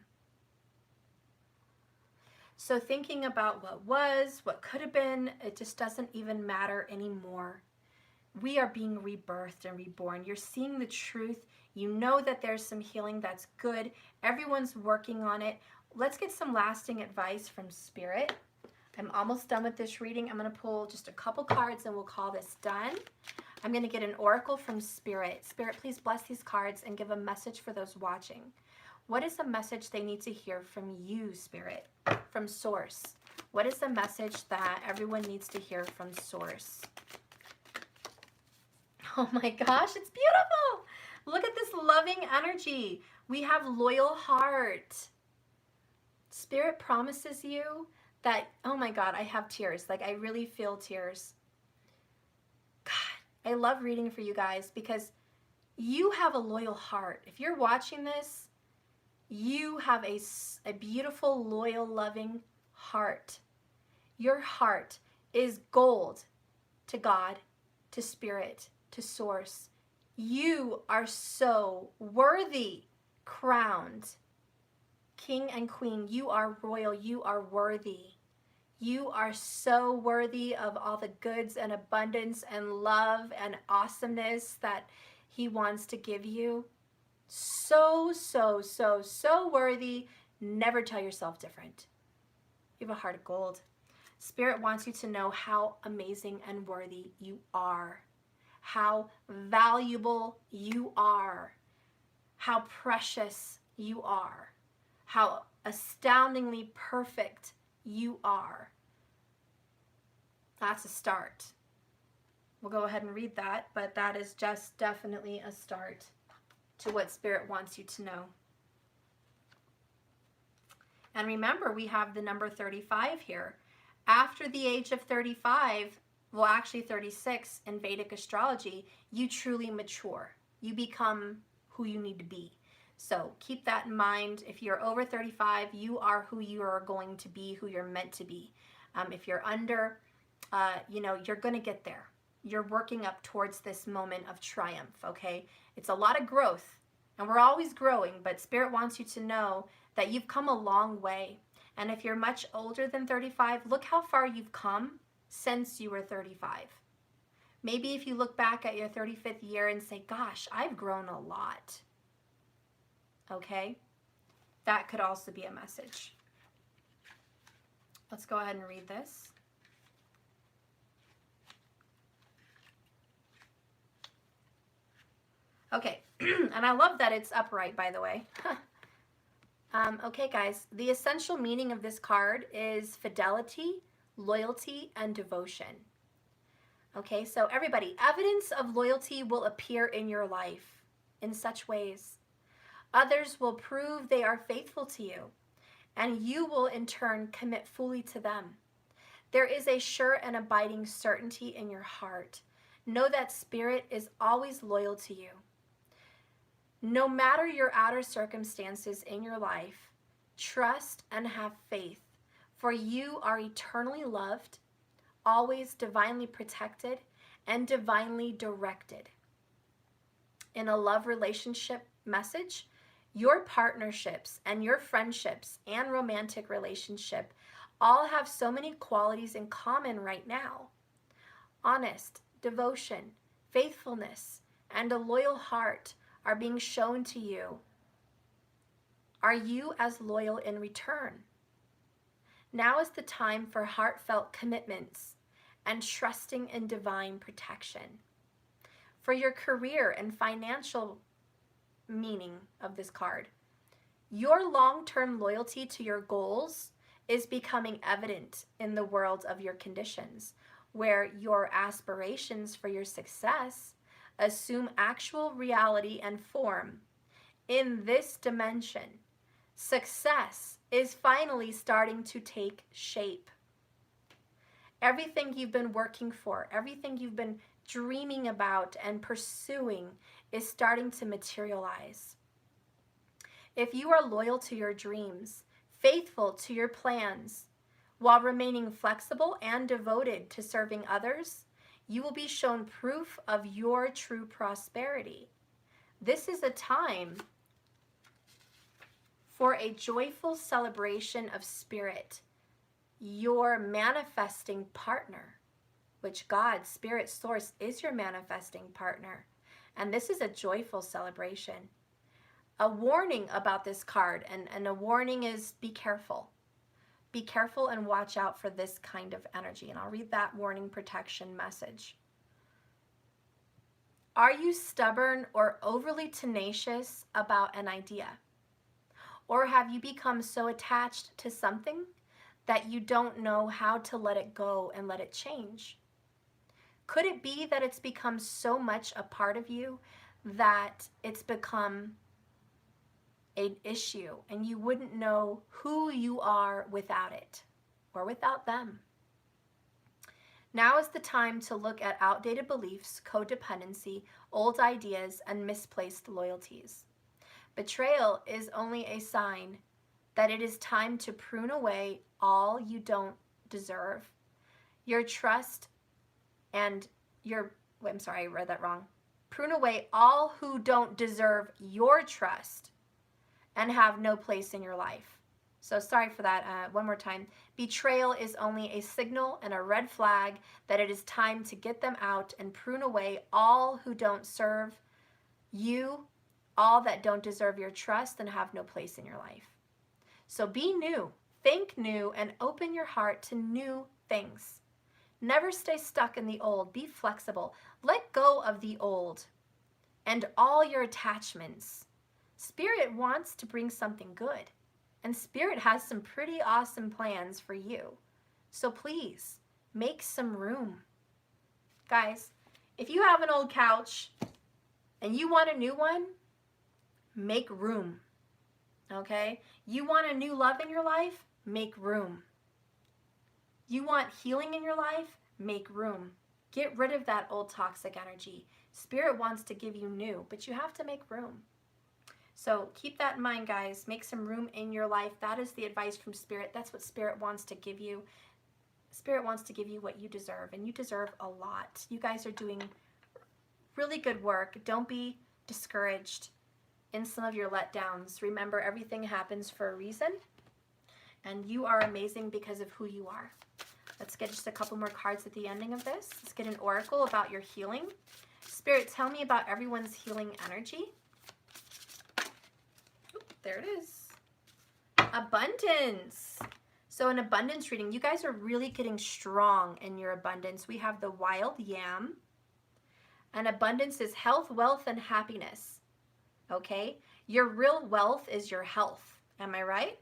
So thinking about what was, what could have been, it just doesn't even matter anymore. We are being rebirthed and reborn. You're seeing the truth. You know that there's some healing that's good. Everyone's working on it. Let's get some lasting advice from Spirit. I'm almost done with this reading. I'm going to pull just a couple cards and we'll call this done. I'm going to get an oracle from Spirit. Spirit, please bless these cards and give a message for those watching. What is the message they need to hear from you, Spirit, from Source? What is the message that everyone needs to hear from Source? Oh my gosh, it's beautiful. Look at this loving energy. We have loyal heart. Spirit promises you that, oh my God, I have tears. Like, I really feel tears. God, I love reading for you guys because you have a loyal heart. If you're watching this, you have a beautiful, loyal, loving heart. Your heart is gold to God, to Spirit, to Source. You are so worthy, crowned. King and Queen, you are royal, you are worthy. You are so worthy of all the goods and abundance and love and awesomeness that He wants to give you. So, so, so, so worthy. Never tell yourself different. You have a heart of gold. Spirit wants you to know how amazing and worthy you are. How valuable you are. How precious you are. How astoundingly perfect you are. That's a start. We'll go ahead and read that, but that is just definitely a start to what Spirit wants you to know. And remember, we have the number 35 here. After the age of 35, well, actually 36 in Vedic astrology, you truly mature. You become who you need to be. So keep that in mind. If you're over 35, you are who you are going to be, who you're meant to be. If you're under, you're going to get there. You're working up towards this moment of triumph, okay? It's a lot of growth, and we're always growing, but Spirit wants you to know that you've come a long way. And if you're much older than 35, look how far you've come since you were 35. Maybe if you look back at your 35th year and say, gosh, I've grown a lot. Okay? That could also be a message. Let's go ahead and read this. Okay, and I love that it's upright, by the way. Okay, guys, the essential meaning of this card is fidelity, loyalty, and devotion. Okay, so everybody, evidence of loyalty will appear in your life in such ways. Others will prove they are faithful to you, and you will in turn commit fully to them. There is a sure and abiding certainty in your heart. Know that Spirit is always loyal to you. No matter your outer circumstances in your life, trust and have faith, for you are eternally loved, always divinely protected, and divinely directed. in a love relationship message, your partnerships and your friendships and romantic relationship all have so many qualities in common right now. Honest, devotion, faithfulness, and a loyal heart are being shown to you. Are you as loyal in return? Now is the time for heartfelt commitments and trusting in divine protection. For your career and financial meaning of this card, your long-term loyalty to your goals is becoming evident in the world of your conditions, where your aspirations for your success assume actual reality and form. In this dimension, success is finally starting to take shape. Everything you've been working for, everything you've been dreaming about and pursuing is starting to materialize. If you are loyal to your dreams, faithful to your plans, while remaining flexible and devoted to serving others, you will be shown proof of your true prosperity. This is a time for a joyful celebration of spirit, your manifesting partner, which God, Spirit Source, is your manifesting partner. And this is a joyful celebration. A warning about this card, and a warning is be careful. Be careful and watch out for this kind of energy. And I'll read that warning protection message. Are you stubborn or overly tenacious about an idea? Or have you become so attached to something that you don't know how to let it go and let it change? Could it be that it's become so much a part of you that it's become an issue and you wouldn't know who you are without it or without them? Now is the time to look at outdated beliefs, codependency, old ideas, and misplaced loyalties. Betrayal is only a sign that it is time to prune away all you don't deserve. Your trust and your, wait, I'm sorry, I read that wrong. Prune away all who don't deserve your trust and have no place in your life. So sorry for that. One more time. Betrayal is only a signal and a red flag that it is time to get them out and prune away all who don't serve you, all that don't deserve your trust and have no place in your life. So be new, think new, and open your heart to new things. Never stay stuck in the old. Be flexible. Let go of the old and all your attachments. Spirit wants to bring something good, and Spirit has some pretty awesome plans for you. So please, make some room. Guys, if you have an old couch and you want a new one, make room. Okay? You want a new love in your life? Make room. You want healing in your life? Make room. Get rid of that old toxic energy. Spirit wants to give you new, but you have to make room. So keep that in mind, guys. Make some room in your life. That is the advice from Spirit. That's what Spirit wants to give you. Spirit wants to give you what you deserve, and you deserve a lot. You guys are doing really good work. Don't be discouraged in some of your letdowns. Remember, everything happens for a reason, and you are amazing because of who you are. Let's get just a couple more cards at the ending of this. Let's get an oracle about your healing. Spirit, tell me about everyone's healing energy. Oop, there it is. Abundance. So an abundance reading. You guys are really getting strong in your abundance. We have the wild yam. And abundance is health, wealth, and happiness. Okay? Your real wealth is your health. Am I right?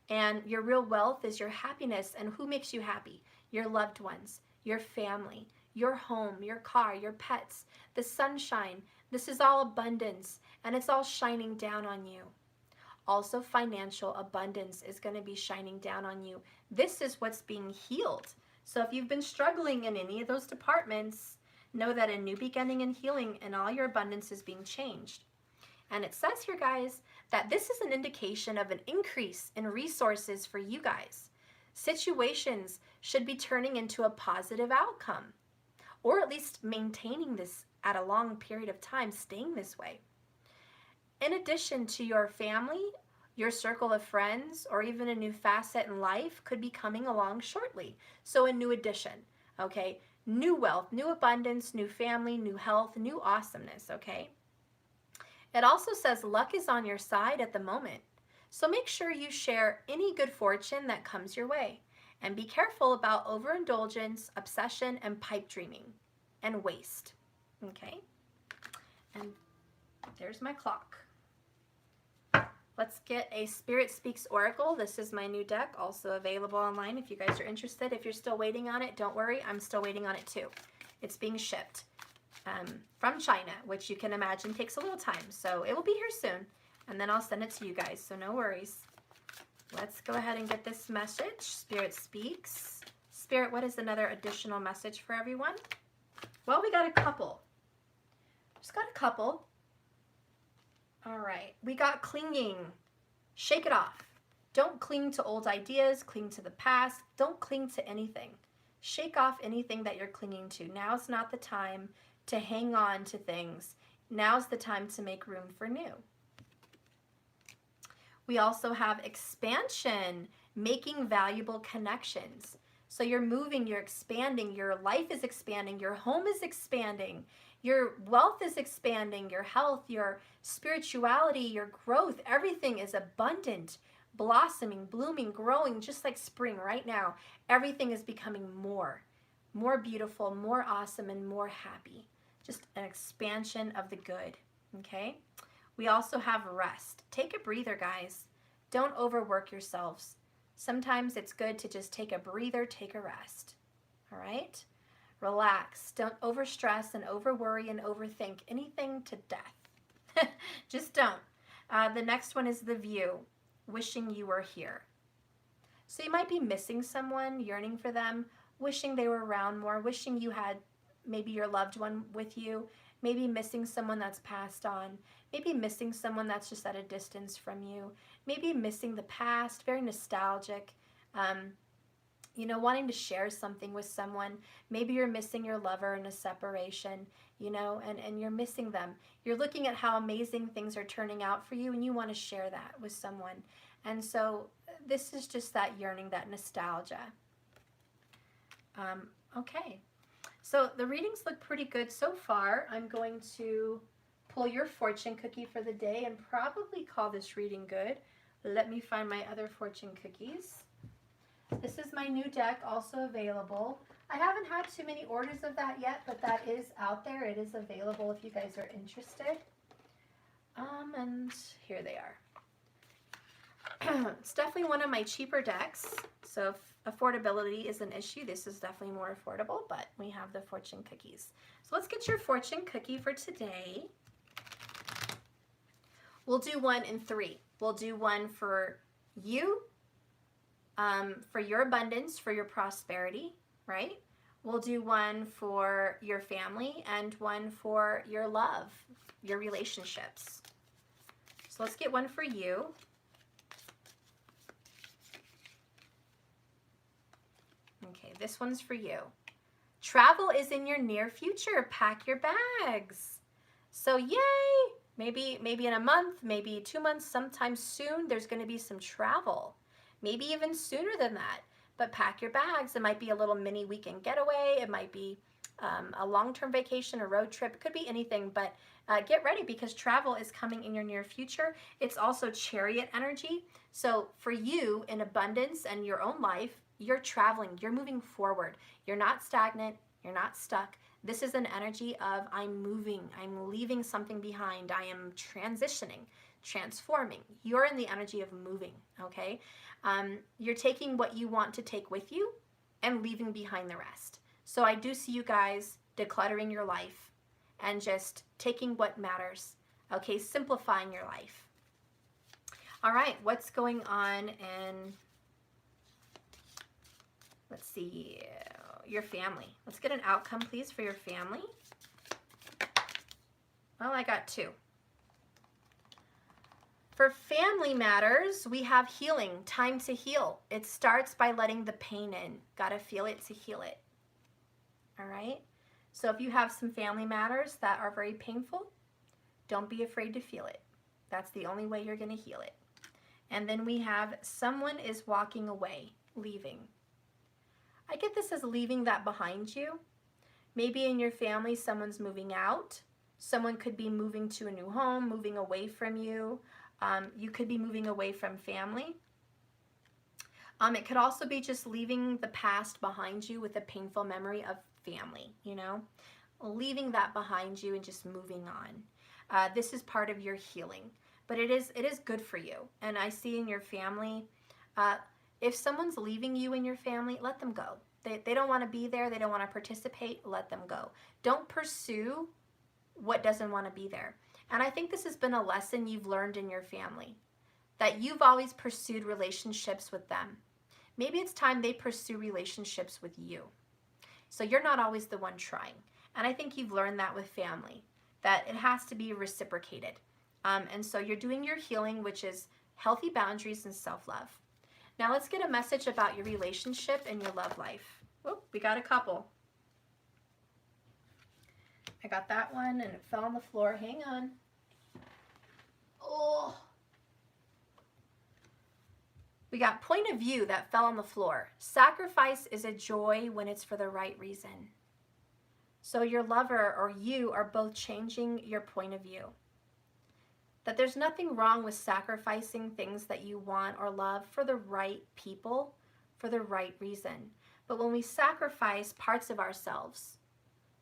And your real wealth is your happiness. And who makes you happy? Your loved ones, your family, your home, your car, your pets, the sunshine. This is all abundance, and it's all shining down on you. Also, financial abundance is going to be shining down on you. This is what's being healed. So if you've been struggling in any of those departments, know that a new beginning and healing and all your abundance is being changed. And it says here, guys, that this is an indication of an increase in resources for you guys. Situations should be turning into a positive outcome. or at least maintaining this at a long period of time, staying this way. In addition to your family, your circle of friends, or even a new facet in life could be coming along shortly. So a new addition, okay? New wealth, new abundance, new family, new health, new awesomeness, okay? It also says luck is on your side at the moment. So make sure you share any good fortune that comes your way. And be careful about overindulgence, obsession, and pipe dreaming, and waste, okay? And there's my clock. Let's get a Spirit Speaks Oracle. This is my new deck, also available online if you guys are interested. If you're still waiting on it, don't worry, I'm still waiting on it too. It's being shipped from China, which you can imagine takes a little time. So it will be here soon, and then I'll send it to you guys, so no worries. Let's go ahead and get this message. Spirit Speaks. Spirit, what is another additional message for everyone? Well, we got a couple. Just got a couple. All right, we got clinging. Shake it off. Don't cling to old ideas, cling to the past. Don't cling to anything. Shake off anything that you're clinging to. Now's not the time to hang on to things. Now's the time to make room for new. We also have expansion, making valuable connections. So you're moving, you're expanding, your life is expanding, your home is expanding, your wealth is expanding, your health, your spirituality, your growth, everything is abundant, blossoming, blooming, growing, just like spring right now. Everything is becoming more beautiful, more awesome, and more happy. Just an expansion of the good, okay? We also have rest. Take a breather, guys. Don't overwork yourselves. Sometimes it's good to just take a breather, take a rest, all right? Relax. Don't overstress and overworry and overthink anything to death. Just don't. The next one is the view, wishing you were here. So you might be missing someone, yearning for them, wishing they were around more, wishing you had maybe your loved one with you, maybe missing someone that's passed on, maybe missing someone that's just at a distance from you, maybe missing the past, very nostalgic, you know, wanting to share something with someone. Maybe you're missing your lover in a separation, you know, and you're missing them. You're looking at how amazing things are turning out for you, and you want to share that with someone. And so this is just that yearning, that nostalgia. Okay, so the readings look pretty good so far. I'm going to pull your fortune cookie for the day and probably call this reading good. Let me find my other fortune cookies. This is my new deck, also available. I haven't had too many orders of that yet, but that is out there. It is available if you guys are interested. And here they are. It's definitely one of my cheaper decks, so if affordability is an issue, this is definitely more affordable, but we have the fortune cookies. So let's get your fortune cookie for today. We'll do 1 and 3. We'll do one for you, for your abundance, for your prosperity, right? We'll do one for your family and one for your love, your relationships. So let's get one for you. Okay, this one's for you. Travel is in your near future. Pack your bags. So yay! Maybe in a month, maybe 2 months, sometime soon, there's going to be some travel. Maybe even sooner than that. But pack your bags. It might be a little mini weekend getaway. It might be a long-term vacation, a road trip. It could be anything, but get ready because travel is coming in your near future. It's also chariot energy. So for you in abundance and your own life, you're traveling, you're moving forward. You're not stagnant, you're not stuck. This is an energy of I'm moving, I'm leaving something behind, I am transitioning, transforming. You're in the energy of moving, okay? You're taking what you want to take with you and leaving behind the rest. So I do see you guys decluttering your life and just taking what matters, okay? Simplifying your life. All right, what's going on in, let's see, your family. Let's get an outcome, please, for your family. Well, I got 2. For family matters, we have healing, time to heal. It starts by letting the pain in. Gotta feel it to heal it. All right? So if you have some family matters that are very painful, don't be afraid to feel it. That's the only way you're going to heal it. And then we have someone is walking away, leaving. I get this as leaving that behind you. Maybe in your family, someone's moving out. Someone could be moving to a new home, moving away from you. You could be moving away from family. It could also be just leaving the past behind you with a painful memory of family, you know, leaving that behind you and just moving on. This is part of your healing, but it is good for you. And I see in your family, if someone's leaving you in your family, let them go. They don't want to be there. They don't want to participate. Let them go. Don't pursue what doesn't want to be there. And I think this has been a lesson you've learned in your family, that you've always pursued relationships with them. Maybe it's time they pursue relationships with you. So you're not always the one trying. And I think you've learned that with family, that it has to be reciprocated. And so you're doing your healing, which is healthy boundaries and self-love. Now let's get a message about your relationship and your love life. Oh, we got a couple. I got that one and it fell on the floor. Hang on. Oh. We got point of view that fell on the floor. Sacrifice is a joy when it's for the right reason. So your lover or you are both changing your point of view. That there's nothing wrong with sacrificing things that you want or love for the right people, for the right reason. But when we sacrifice parts of ourselves,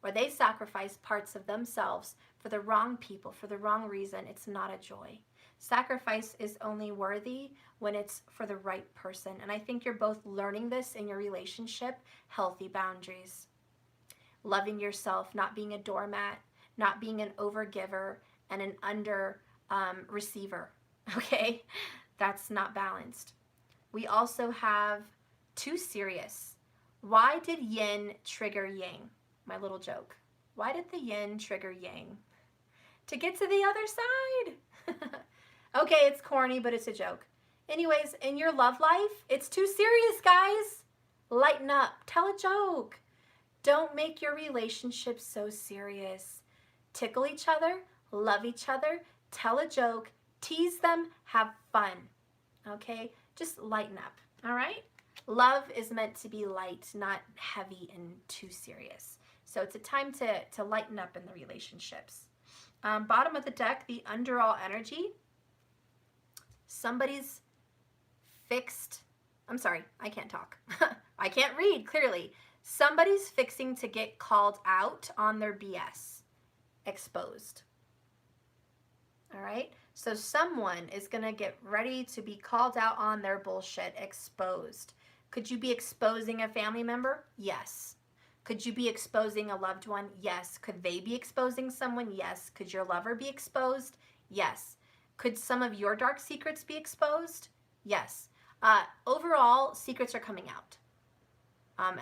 or they sacrifice parts of themselves for the wrong people, for the wrong reason, it's not a joy. Sacrifice is only worthy when it's for the right person. And I think you're both learning this in your relationship. Healthy boundaries. Loving yourself, not being a doormat, not being an overgiver and an under receiver. Okay? That's not balanced. We also have too serious. Why did yin trigger yang? My little joke. Why did the yin trigger yang? To get to the other side. Okay, it's corny, but it's a joke. Anyways, in your love life, it's too serious, guys. Lighten up. Tell a joke. Don't make your relationship so serious. Tickle each other, love each other, tell a joke, tease them, have fun. Okay? Just lighten up. All right? Love is meant to be light, not heavy and too serious. So it's a time to lighten up in the relationships. Bottom of the deck, the underall energy. Somebody's fixed. I'm sorry, I can't talk. I can't read clearly. Somebody's fixing to get called out on their BS. Exposed. All right? So someone is going to get ready to be called out on their bullshit. Exposed. Could you be exposing a family member? Yes. Could you be exposing a loved one? Yes. Could they be exposing someone? Yes. Could your lover be exposed? Yes. Could some of your dark secrets be exposed? Yes. Overall, secrets are coming out.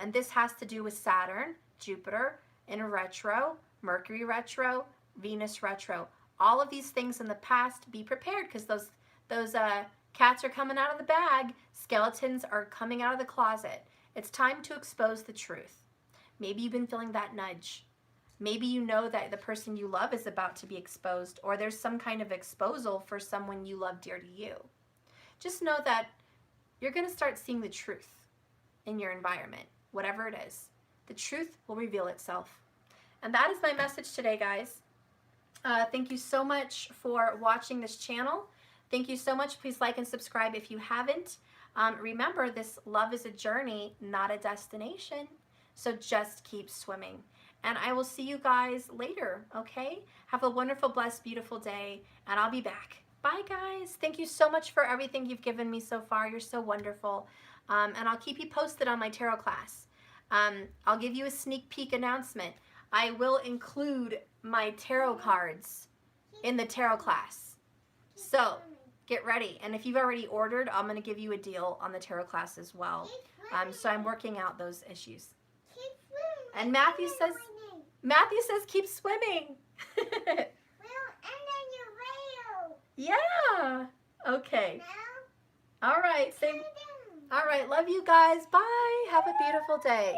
And this has to do with Saturn, Jupiter in retro, Mercury retro, Venus retro. All of these things in the past, be prepared because those cats are coming out of the bag. Skeletons are coming out of the closet. It's time to expose the truth. Maybe you've been feeling that nudge. Maybe you know that the person you love is about to be exposed, or there's some kind of exposal for someone you love dear to you. Just know that you're going to start seeing the truth in your environment, whatever it is. The truth will reveal itself. And that is my message today, guys. Thank you so much for watching this channel. Thank you so much. Please like and subscribe if you haven't. Remember, this love is a journey, not a destination. So just keep swimming. And I will see you guys later, okay? Have a wonderful, blessed, beautiful day, and I'll be back. Bye, guys. Thank you so much for everything you've given me so far. You're so wonderful. And I'll keep you posted on my tarot class. I'll give you a sneak peek announcement. I will include my tarot cards in the tarot class. So get ready. And if you've already ordered, I'm going to give you a deal on the tarot class as well. So I'm working out those issues. And Matthew says keep swimming. Yeah. Okay. All right. All right. Love you guys. Bye. Have a beautiful day.